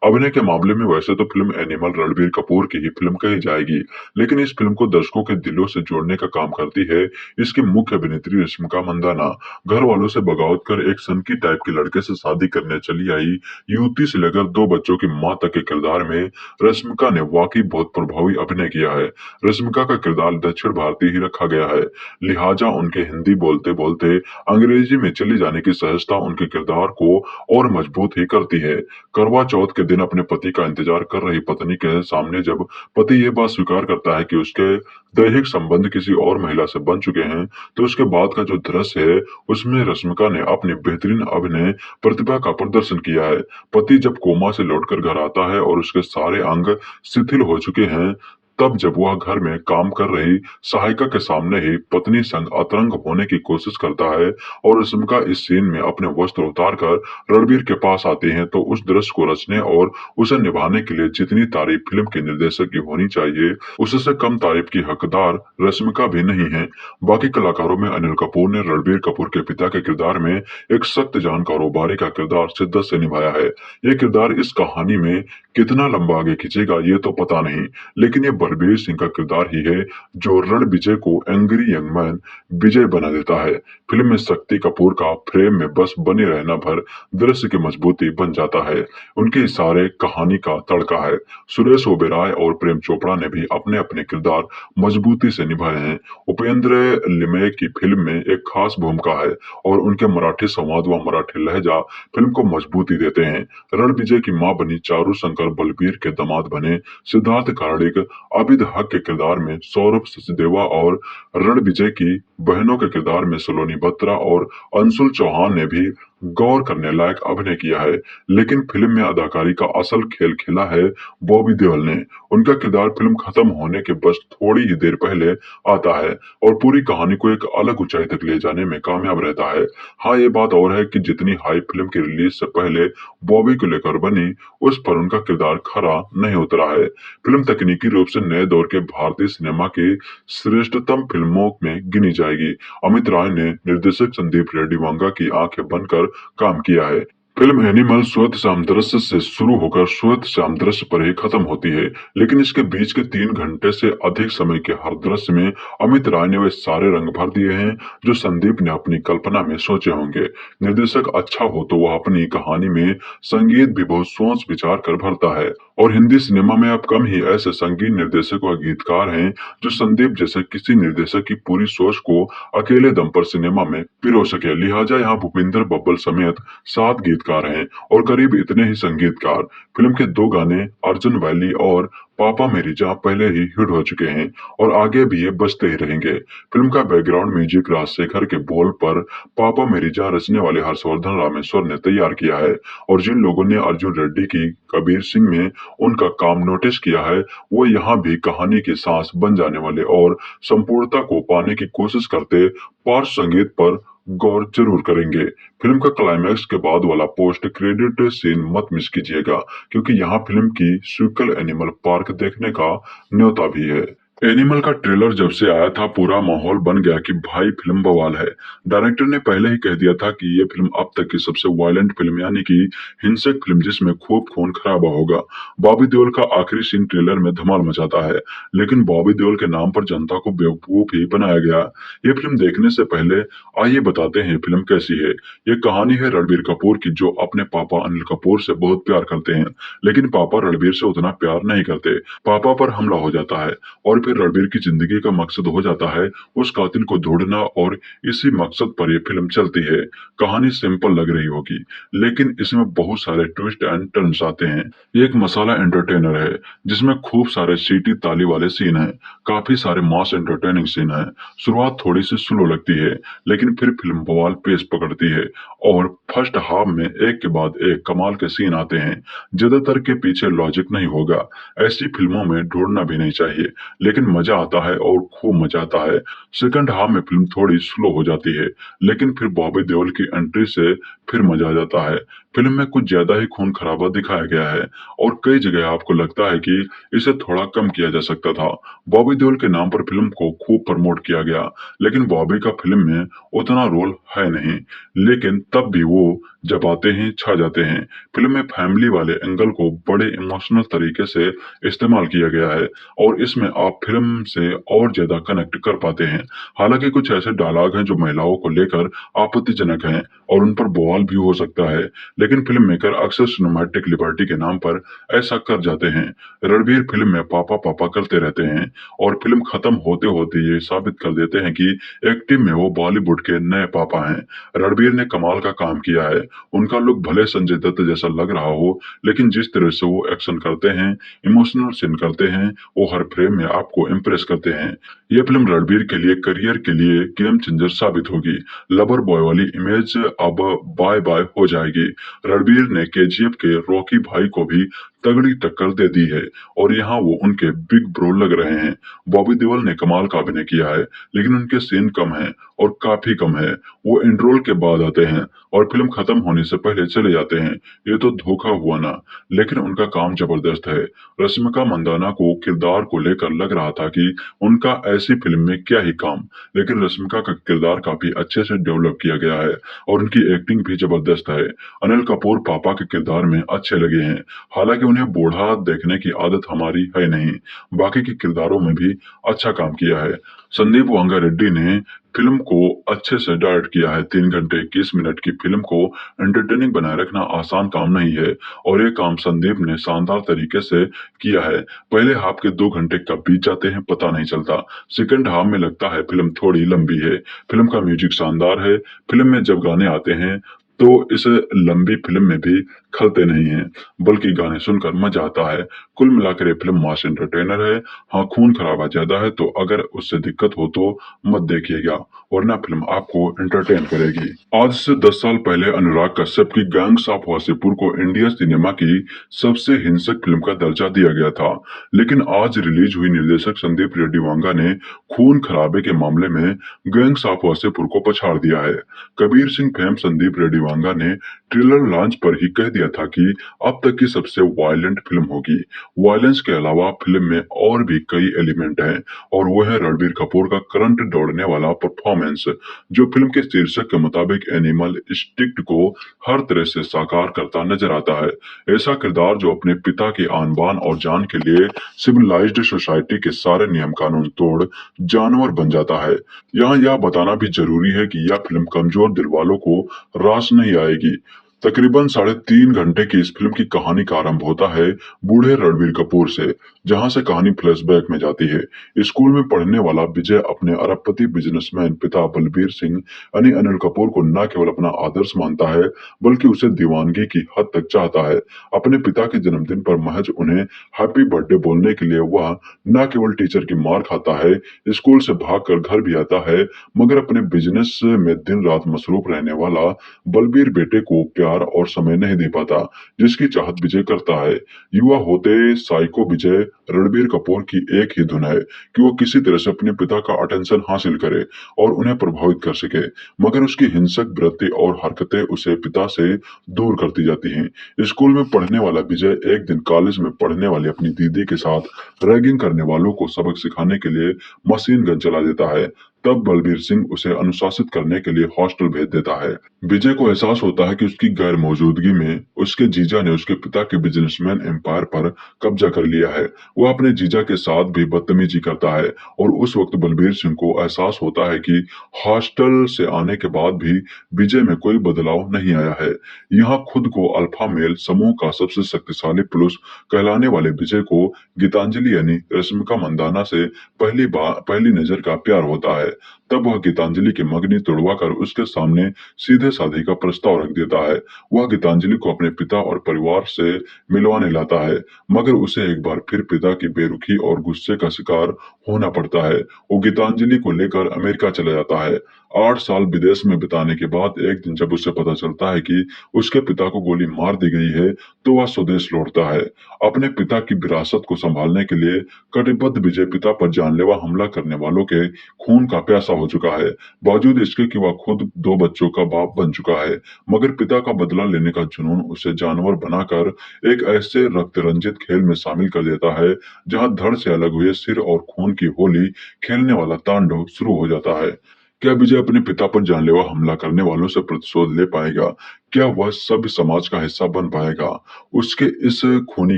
Speaker 5: अभिनय के मामले में वैसे तो फिल्म एनिमल रणबीर कपूर की ही फिल्म कही जाएगी, लेकिन इस फिल्म को दर्शकों के दिलों से जोड़ने का काम करती है इसकी मुख्य अभिनेत्री रश्मिका मंदाना। घर वालों से बगावत कर एक सनकी टाइप के लड़के से शादी करने चली आई युवती से लेकर 2 बच्चों की मां तक के किरदार में रश्मिका ने वाकई बहुत प्रभावी अभिनय किया है। रश्मिका का किरदार दक्षिण भारतीय ही रखा गया है, लिहाजा उनके हिंदी बोलते बोलते अंग्रेजी में चली जाने की सहजता उनके किरदार को और मजबूत ही करती है। करवा चौथ के दिन अपने पति का इंतजार कर रही पत्नी के सामने जब पति ये बात स्वीकार करता है कि उसके दैहिक संबंध किसी और महिला से बन चुके हैं, तो उसके बाद का जो दृश्य है उसमें रश्मिका ने अपनी बेहतरीन अभिनय प्रतिभा का प्रदर्शन किया है। पति जब कोमा से लौटकर घर आता है और उसके सारे अंग शिथिल हो चुके हैं, तब जब वह घर में काम कर रही सहायिका के सामने ही पत्नी संग अतरंग होने की कोशिश करता है और रश्मिका इस सीन में अपने वस्त्र उतार कर रणबीर के पास आती हैं, तो उस दृश्य को रचने और उसे निभाने के लिए जितनी तारीफ फिल्म के निर्देशक की होनी चाहिए उससे कम तारीफ की हकदार रश्मिका भी नहीं है। बाकी कलाकारों में अनिल कपूर ने रणबीर कपूर के पिता के किरदार में एक सख्त जान कारोबारी का किरदार शिद्दत से निभाया है। ये किरदार इस कहानी में कितना लंबा आगे खींचेगा ये तो पता नहीं, लेकिन ये बलबीर सिंह का किरदार ही है जो रण विजय को एंग्री यंग मैन विजय बना देता है। फिल्म में शक्ति कपूर का फ्रेम में बस बने रहना भर दृश्य की मजबूती बन जाता है। उनके इशारे कहानी का तड़का है। सुरेश ओबेरॉय और प्रेम चोपड़ा ने भी अपने अपने किरदार मजबूती से निभाए हैं। उपेंद्र लिमये की फिल्म में एक खास भूमिका है और उनके मराठी संवाद व मराठी लहजा फिल्म को मजबूती देते हैं। रण विजय की मां बनी चारू शंकर बलबीर के दामाद बने सिद्धार्थ कार्णिक आबिद हक के किरदार में सौरभ सचदेवा और रण विजय की बहनों के किरदार में सलोनी बत्रा और अंशुल चौहान ने भी गौर करने लायक अभिनय किया है। लेकिन फिल्म में अदाकारी का असल खेल खेला है बॉबी देओल ने। उनका किरदार फिल्म खत्म होने के बस थोड़ी ही देर पहले आता है और पूरी कहानी को एक अलग ऊंचाई तक ले जाने में कामयाब रहता है। हाँ, ये बात और है कि जितनी हाइप फिल्म की रिलीज से पहले बॉबी को लेकर बनी, उस पर उनका किरदार खरा नहीं उतरा है। फिल्म तकनीकी रूप से नए दौर के भारतीय सिनेमा की श्रेष्ठतम फिल्मों में गिनी जाएगी। अमित राय ने निर्देशक संदीप रेड्डी वांगा की आंखें बनकर काम किया है। फिल्म एनिमल श्वेत श्याम दृश्य से शुरू होकर श्वेत श्याम दृश्य पर ही खत्म होती है, लेकिन इसके बीच के 3 घंटे से अधिक समय के हर दृश्य में अमित राय ने वे सारे रंग भर दिए हैं जो संदीप ने अपनी कल्पना में सोचे होंगे। निर्देशक अच्छा हो तो वह अपनी कहानी में संगीत भी बहुत सोच विचार कर भरता है और हिंदी सिनेमा में अब कम ही ऐसे संगीत निर्देशक व गीतकार हैं जो संदीप जैसे किसी निर्देशक की पूरी सोच को अकेले दम पर सिनेमा में पिरो सके। लिहाजा यहाँ भूपिंदर बब्बल समेत 7 गीतकार हैं और करीब इतने ही संगीतकार। फिल्म के 2 गाने अर्जुन वैली और पापा मेरी जान पहले ही हिट हो चुके हैं और आगे भी ये बजते ही रहेंगे। फिल्म का बैकग्राउंड म्यूजिक राजशेखर के बोल पर पापा मेरी जान रचने वाले हर्षवर्धन रामेश्वर ने तैयार किया है और जिन लोगों ने अर्जुन रेड्डी की कबीर सिंह में उनका काम नोटिस किया है वो यहाँ भी कहानी की सांस बन जाने वाले और संपूर्णता को पाने की कोशिश करते पार्श्व संगीत पर गौर जरूर करेंगे। फिल्म का क्लाइमैक्स के बाद वाला पोस्ट क्रेडिट सीन मत मिस कीजिएगा, क्योंकि यहाँ फिल्म की सीक्वल एनिमल पार्क देखने का न्योता भी है। एनिमल का ट्रेलर जब से आया था पूरा माहौल बन गया कि भाई फिल्म बवाल है। डायरेक्टर ने पहले ही कह दिया था कि ये फिल्म अब तक की सबसे वायलेंट फिल्म यानी कि हिंसक फिल्म जिसमें खूब खून खराबा होगा। बॉबी देओल का आखिरी सीन ट्रेलर में धमाल मचाता है, लेकिन बॉबी देओल के नाम पर जनता को बेवकूफ ही बनाया गया। ये फिल्म देखने से पहले आइए बताते हैं फिल्म कैसी है। ये कहानी है रणबीर कपूर की, जो अपने पापा अनिल कपूर से बहुत प्यार करते हैं, लेकिन पापा रणबीर से उतना प्यार नहीं करते। पापा पर हमला हो जाता है और फिर रणबीर की जिंदगी का मकसद हो जाता है उस कातिल को ढूंढना, और इसी मकसद पर ये फिल्म चलती है। कहानी सिंपल लग रही होगी, लेकिन इसमें बहुत सारे ट्विस्ट एंड टर्न्स आते हैं। ये एक मसाला एंटरटेनर है जिसमें खूब सारे सीटी ताली वाले सीन हैं, काफी सारे मास एंटरटेनिंग सीन हैं। शुरुआत थोड़ी सी स्लो लगती है, लेकिन फिर फिल्म बवाल पेस पकड़ती है और फर्स्ट हाफ में एक के बाद एक कमाल के सीन आते हैं। ज्यादातर के पीछे लॉजिक नहीं होगा, ऐसी फिल्मों में ढूंढना भी नहीं चाहिए, लेकिन मजा आता है और खूब मजा आता है। सेकंड हाफ में फिल्म थोड़ी स्लो हो जाती है, लेकिन फिर बॉबी देओल की एंट्री से फिर मजा आ जाता है। फिल्म में कुछ ज्यादा ही खून खराबा दिखाया गया है और कई जगह आपको लगता है कि इसे थोड़ा कम किया जा सकता था। बॉबी देओल के नाम पर फिल्म को खूब प्रमोट किया गया, लेकिन बॉबी का फिल्म में उतना रोल है नहीं, लेकिन तब भी वो जब आते हैं छा जाते हैं। फिल्म में फैमिली वाले एंगल को बड़े इमोशनल तरीके से इस्तेमाल किया गया है और इसमें आप फिल्म से और ज्यादा कनेक्ट कर पाते हैं। हालांकि कुछ ऐसे डायलॉग हैं जो महिलाओं को लेकर आपत्तिजनक हैं और उन पर बवाल भी हो सकता है, लेकिन फिल्म मेकर अक्सर सिनेमैटिक लिबर्टी के नाम पर ऐसा कर जाते हैं। रणबीर फिल्म में पापा पापा करते रहते हैं और फिल्म खत्म होते होते ये साबित कर देते हैं कि एक्टिंग में वो बॉलीवुड के नए पापा हैं। रणबीर ने कमाल का काम किया है। उनका लुक भले संजय दत्त जैसा लग रहा हो, लेकिन जिस तरह से वो एक्शन करते हैं, इमोशनल सीन करते हैं, वो हर फ्रेम में आपको इम्प्रेस करते हैं। ये फिल्म रणबीर के लिए करियर के लिए गेम चेंजर साबित होगी। लवर बॉय वाली इमेज अब बाय बाय हो जाएगी। रणबीर ने केजीएफ के रॉकी भाई को भी तगड़ी टक्कर दे दी है और यहाँ वो उनके बिग ब्रो लग रहे हैं। बॉबी देओल ने कमाल का अभिनय किया है, लेकिन उनके सीन कम हैं और काफी कम है। वो इंट्रोल के बाद आते हैं और फिल्म खत्म होने से पहले चले जाते हैं। ये तो धोखा हुआ ना, लेकिन उनका काम जबरदस्त है। रश्मिका मंदाना को किरदार को लेकर लग रहा था कि उनका ऐसी फिल्म में क्या ही काम, लेकिन रश्मिका का किरदार काफी अच्छे से डेवलप किया गया है और उनकी एक्टिंग भी जबरदस्त है। अनिल कपूर पापा के किरदार में अच्छे लगे हैं, हालांकि उन्हें बूढ़ा देखने की आदत हमारी है नहीं। बाकी के किरदारों में भी अच्छा काम किया है। संदीप वांगा रेड्डी ने फिल्म को अच्छे से डायरेक्ट किया है। 3 घंटे 21 मिनट की फिल्म को एंटरटेनिंग बनाए रखना आसान काम नहीं है और ये काम संदीप ने शानदार तरीके से किया है। पहले हाफ के 2 घंटे कब बीत जाते हैं पता नहीं चलता। सेकंड हाफ में लगता है फिल्म थोड़ी लंबी है। फिल्म का म्यूजिक शानदार है। फिल्म में जब गाने आते हैं तो इस लंबी फिल्म में भी खलते नहीं हैं, बल्कि गाने सुनकर मजा आता है। कुल मिलाकर ये फिल्म मास एंटरटेनर है। हाँ, खून खराबा ज्यादा है, तो अगर उससे दिक्कत हो तो मत देखिएगा, वरना फिल्म आपको एंटरटेन करेगी। आज से 10 साल पहले अनुराग कश्यप की गैंग्स ऑफ वासेपुर को इंडिया सिनेमा की सबसे हिंसक फिल्म का दर्जा दिया गया था, लेकिन आज रिलीज हुई निर्देशक संदीप रेड्डी वांगा ने खून खराबे के मामले में गैंग्स ऑफ वासेपुर को पछाड़ दिया है। कबीर सिंह फेम संदीप रेड्डी वांगा ने ट्रेलर लॉन्च पर ही कह दिया था कि अब तक की सबसे वायलेंट फिल्म होगी। वायलेंस के अलावा फिल्म में और भी कई एलिमेंट हैं और वो है रणबीर कपूर का करंट दौड़ने वाला परफॉर्मेंस, जो फिल्म के शीर्षक के मुताबिक एनिमल इंस्टिंक्ट को हर तरह से साकार करता नजर आता है। ऐसा किरदार जो अपने पिता की आन बान और जान के लिए सिविलाइज्ड सोसाइटी के सारे नियम कानून तोड़ जानवर बन जाता है। यहाँ यह बताना भी जरूरी है कि यह फिल्म कमजोर दिल वालों को रास नहीं आएगी। तकरीबन 3.5 घंटे की इस फिल्म की कहानी का आरंभ होता है बूढ़े रणबीर कपूर से, जहां से कहानी फ्लैशबैक में जाती है। स्कूल में पढ़ने वाला विजय अपने अरबपति बिजनेसमैन पिता बलबीर सिंह यानी अनिल कपूर को न केवल अपना आदर्श मानता है, बल्कि उसे दीवानगी की हद तक चाहता है। अपने पिता के जन्मदिन पर महज उन्हें हैप्पी बर्थडे बोलने के लिए वह न केवल टीचर की मार खाता है, स्कूल से भागकर घर भी आता है, मगर अपने बिजनेस में दिन रात मसरूफ रहने वाला बलबीर बेटे को प्यार प्यार और समय नहीं दे पाता जिसकी चाहत विजय करता है। युवा होते साइको विजय रणबीर कपूर की एक ही धुन है कि वो किसी तरह से अपने पिता का अटेंशन हासिल करे और उन्हें प्रभावित कर सके, मगर उसकी हिंसक वृत्ति और हरकतें उसे पिता से दूर करती जाती हैं। स्कूल में पढ़ने वाला विजय एक दिन कॉलेज में पढ़ने वाली अपनी दीदी के साथ रैगिंग करने वालों को सबक सिखाने के लिए मशीन गन चला देता है। तब बलबीर सिंह उसे अनुशासित करने के लिए हॉस्टल भेज देता है। विजय को एहसास होता है कि उसकी गैर मौजूदगी में उसके जीजा ने उसके पिता के बिजनेसमैन एम्पायर पर कब्जा कर लिया है। वह अपने जीजा के साथ भी बदतमीजी करता है और उस वक्त बलबीर सिंह को एहसास होता है कि हॉस्टल से आने के बाद भी विजय में कोई बदलाव नहीं आया है। यहाँ खुद को अल्फा मेल समूह का सबसे शक्तिशाली पुरुष कहलाने वाले विजय को गीतांजलि यानी रश्मिका मंदाना से पहली नजर का प्यार होता है। तब वह गीतांजलि की मंगनी तोड़वा कर उसके सामने सीधे शादी का प्रस्ताव रख देता है। वह गीतांजलि को अपने पिता और परिवार से मिलवाने लाता है, मगर उसे एक बार फिर पिता की बेरुखी और गुस्से का शिकार होना पड़ता है। वो गीतांजलि को लेकर अमेरिका चला जाता है। 8 साल विदेश में बिताने के बाद एक दिन जब उसे पता चलता है कि उसके पिता को गोली मार दी गई है, तो वह स्वदेश लौटता है। अपने पिता की विरासत को संभालने के लिए कटिबद्ध विजय पिता पर जानलेवा हमला करने वालों के खून का प्यासा हो चुका है। बावजूद इसके कि वह खुद 2 बच्चों का बाप बन चुका है, मगर पिता का बदला लेने का जुनून उसे जानवर बनाकर एक ऐसे रक्त रंजित खेल में शामिल कर देता है जहां धड़ से अलग हुए सिर और खून की होली खेलने वाला तांडव शुरू हो जाता है। क्या विजय अपने पिता पर जानलेवा हमला करने वालों से प्रतिशोध ले पाएगा? क्या वह सभ्य समाज का हिस्सा बन पाएगा? उसके इस खूनी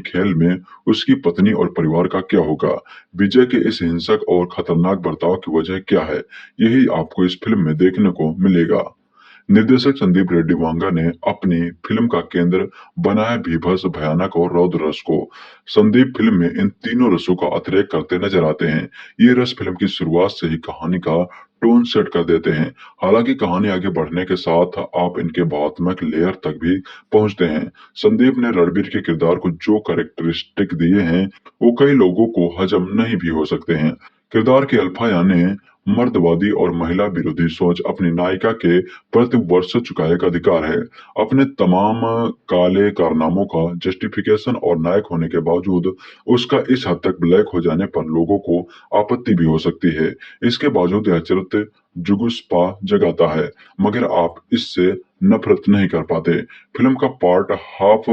Speaker 5: खेल में उसकी पत्नी और परिवार का क्या होगा? विजय के इस हिंसक और खतरनाक बर्ताव की वजह क्या है? यही आपको इस फिल्म में देखने को मिलेगा। निर्देशक संदीप रेड्डी वांगा ने अपनी फिल्म का केंद्र बनाया भीभत्स, भयानक और रौद्र रस को। संदीप फिल्म में इन तीनों रसों का अतिरेक करते नजर आते हैं। ये रस फिल्म की शुरुआत से ही कहानी का टोन सेट कर देते हैं। हालांकि कहानी आगे बढ़ने के साथ आप इनके भावनात्मक लेयर तक भी पहुंचते हैं। संदीप ने रणबीर के किरदार को जो कैरेक्टरिस्टिक दिए हैं वो कई लोगों को हजम नहीं भी हो सकते हैं। किरदार के अल्फा यानी मर्दवादी और महिला विरोधी सोच अपनी नायिका के प्रति वर्ष चुकाए का अधिकार है। अपने तमाम काले कारनामों का जस्टिफिकेशन और नायक होने के बावजूद उसका इस हद तक ब्लैक हो जाने पर लोगों को आपत्ति भी हो सकती है। इसके बावजूद यह चरित्र जुगुस्पा जगाता है, मगर आप इससे नफरत नहीं कर पाते। फिल्म का पार्ट हाफ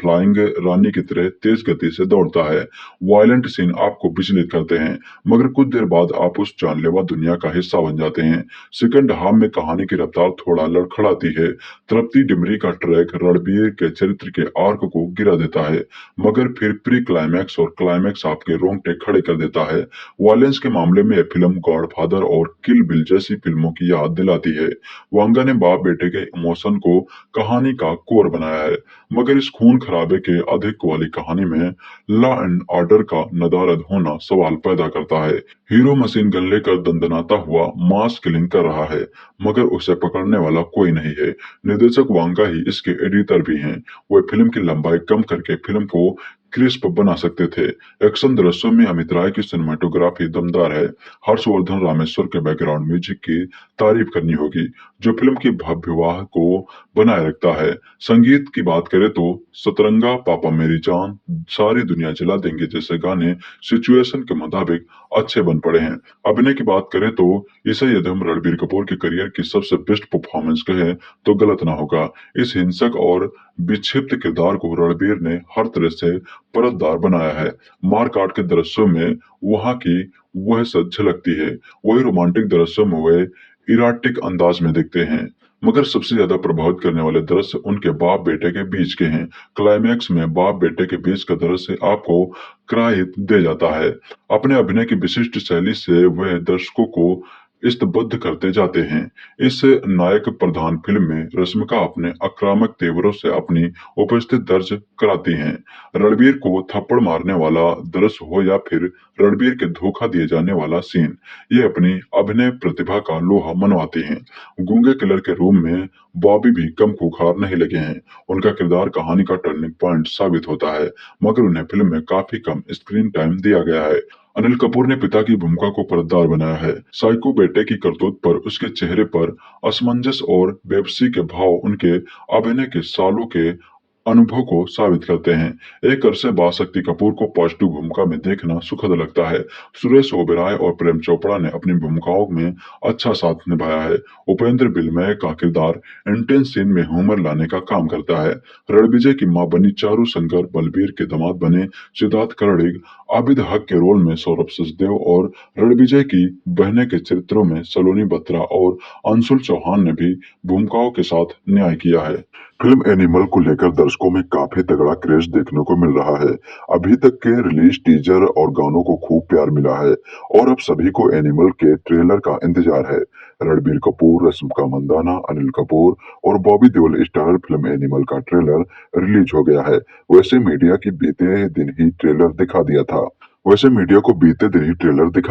Speaker 5: फ्लाइंग रानी की तरह तेज गति से दौड़ता है। वायलेंट सीन आपको विचलित करते हैं, मगर कुछ देर बाद आप उस जानलेवा दुनिया का हिस्सा बन जाते हैं। सेकंड हाफ में कहानी की रफ्तार थोड़ा लड़खड़ाती है। तृप्ति डिमरी का ट्रैक रणबीर के चरित्र के आर्क को गिरा देता है, मगर फिर प्री क्लाइमैक्स और क्लाइमैक्स आपके रोंगटे खड़े कर देता है। वायलेंस के मामले में यह फिल्म गॉडफादर और किल बिल जैसी फिल्मों की याद दिलाती है। वांगा ने बाप बेटे के इमोशन को कहानी का कोर बनाया है, मगर इस खून खराबे के अधिक वाली कहानी में लॉ एंड ऑर्डर का नदारद होना सवाल पैदा करता है। हीरो मशीन गन लेकर दंदनाता हुआ मास किलिंग कर रहा है, मगर उसे पकड़ने वाला कोई नहीं है। निर्देशक वांगा ही इसके एडिटर भी हैं। वे फिल्म की लंबाई कम करके फिल्म को क्रिस्प बना सकते थे। एक्शन दृश्यों में अमित राय की सिनेमेटोग्राफी दमदार है। हर्षवर्धन रामेश्वर के बैकग्राउंड म्यूजिक की तारीफ करनी होगी, जो फिल्म की भव्यवाह को बनाए रखता है। संगीत की बात करें तो सतरंगा, पापा मेरी जान, सारी दुनिया जला देंगे जैसे गाने सिचुएशन के मुताबिक अच्छे बन पड़े हैं। अभिनय की बात करें तो इसे यदि हम रणबीर कपूर के करियर की सबसे बेस्ट परफॉर्मेंस कहें तो गलत ना होगा। इस हिंसक और विक्षिप्त किरदार को रणबीर ने हर तरह से परतदार बनाया है। मारकाट के दृश्यों में वहां की वह सच झलकती है, वही रोमांटिक दृश्यों में वह इराटिक अंदाज में दिखते हैं। मगर सबसे ज्यादा प्रभावित करने वाले दृश्य उनके बाप बेटे के बीच के हैं। क्लाइमैक्स में बाप बेटे के बीच का दृश्य आपको क्राई दे जाता है। अपने अभिनय की विशिष्ट शैली से वह दर्शकों को स्तब्ध करते जाते हैं। इस नायक प्रधान फिल्म में रश्मिका अपने आक्रामक तेवरों से अपनी उपस्थिति दर्ज कराती हैं। रणबीर को थप्पड़ मारने वाला दृश्य हो या फिर रणबीर के धोखा दिए जाने वाला सीन, ये अपनी अभिनय प्रतिभा का लोहा मनवाती हैं। गूंगे किलर के रूम में बॉबी भी कम खूंखार नहीं लगे हैं। उनका किरदार कहानी का टर्निंग पॉइंट साबित होता है, मगर उन्हें फिल्म में काफी कम स्क्रीन टाइम दिया गया है। अनिल कपूर ने पिता की भूमिका को पर्दार बनाया है। साइको बेटे की करतूत पर उसके चेहरे पर असमंजस और बेबसी के भाव उनके अभिनय के सालों के अनुभव को साबित करते हैं। एक अरसे बाद शक्ति कपूर को पॉजिटिव भूमिका में देखना सुखद लगता है। सुरेश ओबेरॉय और प्रेम चोपड़ा ने अपनी भूमिकाओं में अच्छा साथ निभाया है। उपेंद्र बिलमय का किरदार इंटेंस सीन में ह्यूमर लाने का काम करता है। रणविजय की मां बनी चारू शंकर, बलबीर के दामाद बने सिद्धार्थ कर्णिक, आबिद हक के रोल में सौरभ सचदेव और रणविजय की बहनें के चरित्रों में सलोनी बत्रा और अंशुल चौहान ने भी भूमिकाओं के साथ न्याय किया है। फिल्म एनिमल को लेकर दर्शकों में काफी तगड़ा क्रेज देखने को मिल रहा है। अभी तक के रिलीज टीजर और गानों को खूब प्यार मिला है और अब सभी को एनिमल के ट्रेलर का इंतजार है। रणबीर कपूर, रश्मिका मंदाना, अनिल कपूर और Bobby Deol starrer film animal का ट्रेलर रिलीज हो गया है। वैसे मीडिया को बीते दिन ही ट्रेलर दिखा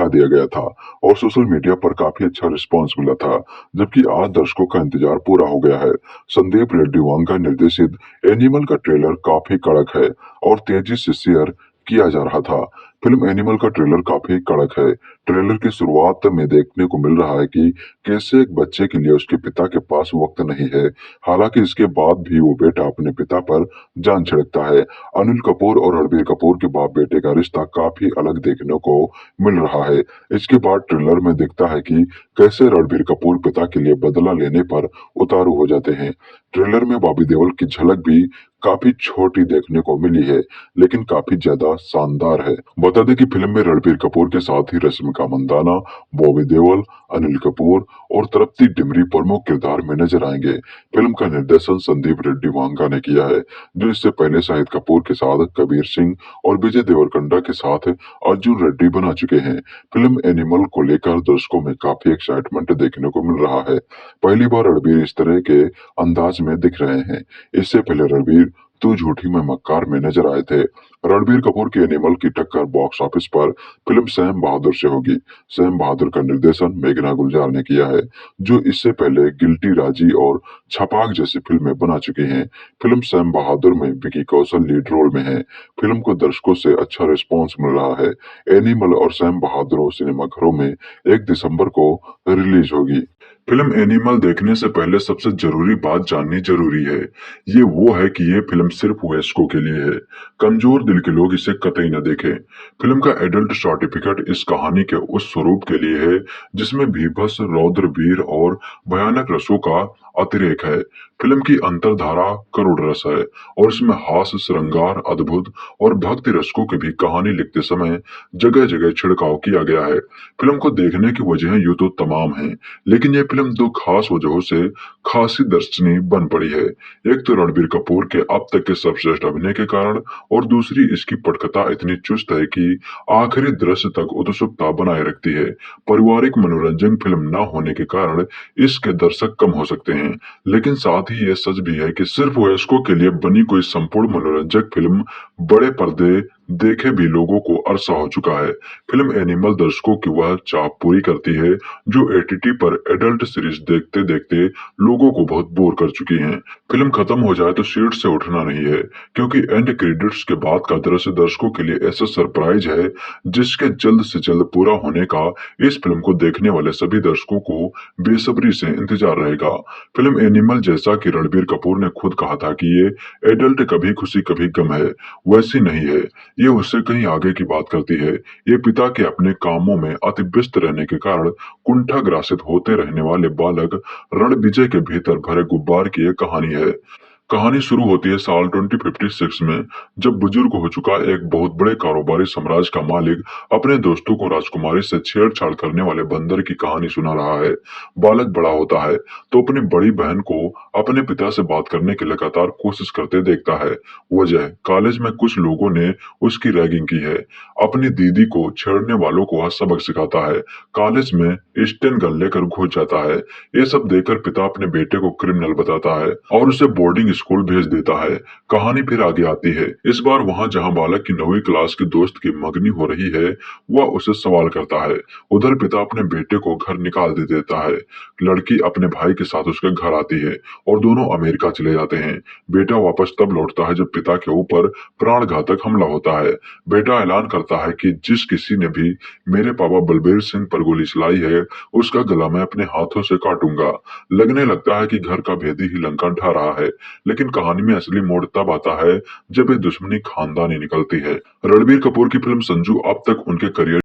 Speaker 5: दिया गया था और सोशल मीडिया पर काफी अच्छा रिस्पांस मिला था, जबकि आज दर्शकों का इंतजार पूरा हो गया है। संदीप रेड्डी वांगा निर्देशित एनिमल का ट्रेलर काफी कड़क है और तेजी से शेयर किया जा रहा था। फिल्म एनिमल का ट्रेलर काफी कड़क है। ट्रेलर की शुरुआत में देखने को मिल रहा है कि कैसे एक बच्चे के लिए उसके पिता के पास वक्त नहीं है। हालांकि इसके बाद भी वो बेटा अपने पिता पर जान छिड़कता है। अनिल कपूर और रणबीर कपूर के बाप बेटे का रिश्ता काफी अलग देखने को मिल रहा है। इसके बाद ट्रेलर में दिखता है कि कैसे रणबीर कपूर पिता के लिए बदला लेने पर उतारू हो जाते हैं। ट्रेलर में बॉबी देओल की झलक भी काफी छोटी देखने को मिली है, लेकिन काफी ज्यादा शानदार है। बता दें कि फिल्म में रणबीर कपूर के साथ ही रश्मिका मंदाना, बॉबी देओल, अनिल कपूर और तृप्ति डिमरी प्रमुख किरदार में नजर आएंगे। फिल्म का निर्देशन संदीप रेड्डी वांगा ने किया है, जो इससे पहले शाहिद कपूर के साथ कबीर सिंह और विजय देवरकोंडा के साथ अर्जुन रेड्डी बना चुके हैं। फिल्म एनिमल को लेकर दर्शकों में काफी एक्साइटमेंट देखने को मिल रहा है। पहली बार रणबीर इस तरह के अंदाज में दिख रहे हैं। इससे पहले रणबीर तू झूठी मैं मक्कार में नजर आए थे। रणबीर कपूर की एनिमल की टक्कर बॉक्स ऑफिस पर फिल्म सैम बहादुर से होगी। सैम बहादुर का निर्देशन मेघना गुलजार ने किया है, जो इससे पहले गिल्टी, राजी और छपाक जैसी फिल्में बना चुकी हैं। फिल्म सैम बहादुर में विकी कौशल लीड रोल में है। फिल्म को दर्शकों से अच्छा रिस्पॉन्स मिल रहा है। एनिमल और सैम बहादुर सिनेमाघरों में 1 दिसंबर को रिलीज होगी। फिल्म एनिमल देखने से पहले सबसे जरूरी बात जाननी जरूरी है। ये वो है कि ये फिल्म सिर्फ वयस्कों के लिए है। कमजोर दिल के लोग इसे कतई न देखें। फिल्म का एडल्ट सर्टिफिकेट इस कहानी के उस स्वरूप के लिए है जिसमें भीभत्स, रौद्र, वीर और भयानक रसों का अतिरेक है। फिल्म की अंतरधारा करुण रस है और इसमें हास्य, श्रृंगार, अद्भुत और भक्ति रसकों की भी कहानी लिखते समय जगह जगह छिड़काव किया गया है। फिल्म को देखने की वजह यूं तो तमाम हैं, लेकिन यह फिल्म 2 खास वजहों से खासी दर्शनीय बन पड़ी है। एक तो रणबीर कपूर के अब तक के सर्वश्रेष्ठ अभिनय के कारण और दूसरी इसकी पटकथा इतनी चुस्त है कि आखिरी दृश्य तक उत्सुकता बनाए रखती है। पारिवारिक मनोरंजन फिल्म न होने के कारण इसके दर्शक कम हो सकते हैं, लेकिन साथ ही यह सच भी है कि सिर्फ वयस्कों के लिए बनी कोई संपूर्ण मनोरंजक फिल्म बड़े पर्दे देखे भी लोगों को अरसा हो चुका है। फिल्म एनिमल दर्शकों की वह चाह पूरी करती है जो एटीटी पर एडल्ट सीरीज देखते देखते लोगों को बहुत बोर कर चुकी हैं। फिल्म खत्म हो जाए तो सीट से उठना नहीं है, क्योंकि एंड क्रेडिट्स के बाद का दृश्य दर्शकों के लिए ऐसा सरप्राइज है जिसके जल्द से जल्द पूरा होने का इस फिल्म को देखने वाले सभी दर्शकों को बेसब्री से इंतजार रहेगा। फिल्म एनिमल, जैसा कि रणबीर कपूर ने खुद कहा था कि ये एडल्ट कभी खुशी कभी गम है, वैसी नहीं है। ये उससे कहीं आगे की बात करती है। ये पिता के अपने कामों में अति व्यस्त रहने के कारण कुंठाग्रासित होते रहने वाले बालक रणविजय के भीतर भरे गुब्बार की एक कहानी है। कहानी शुरू होती है साल 2056 में, जब बुजुर्ग हो चुका एक बहुत बड़े कारोबारी साम्राज्य का मालिक अपने दोस्तों को राजकुमारी से छेड़छाड़ करने वाले बंदर की कहानी सुना रहा है। बालक बड़ा होता है तो अपनी बड़ी बहन को अपने पिता से बात करने की लगातार कोशिश करते देखता है। वजह, कॉलेज में कुछ लोगों ने उसकी रैगिंग की है। अपनी दीदी को छेड़ने वालों को वह सबक सिखाता है। कॉलेज में स्टेन गन लेकर घुस जाता है। ये सब देखकर पिता अपने बेटे को क्रिमिनल बताता है और उसे बोर्डिंग स्कूल भेज देता है। कहानी फिर आगे आती है। इस बार वहाँ जहाँ बालक की 9वीं क्लास के दोस्त की मंगनी हो रही है, वह उसे सवाल करता है। उधर पिता अपने बेटे को घर निकाल दे देता है। लड़की अपने भाई के साथ उसके घर आती है और दोनों अमेरिका चले जाते हैं। बेटा वापस तब लौटता है जब पिता के ऊपर प्राणघातक हमला होता है। बेटा ऐलान करता है कि जिस किसी ने भी मेरे पापा बलबीर सिंह पर गोली चलाई है, उसका गला मैं अपने हाथों से काटूंगा। लगने लगता है कि घर का भेदी ही लंका ढा रहा है, लेकिन कहानी में असली मोड़ तब आता है जब ये दुश्मनी खानदानी निकलती है। रणबीर कपूर की फिल्म संजू अब तक उनके करियर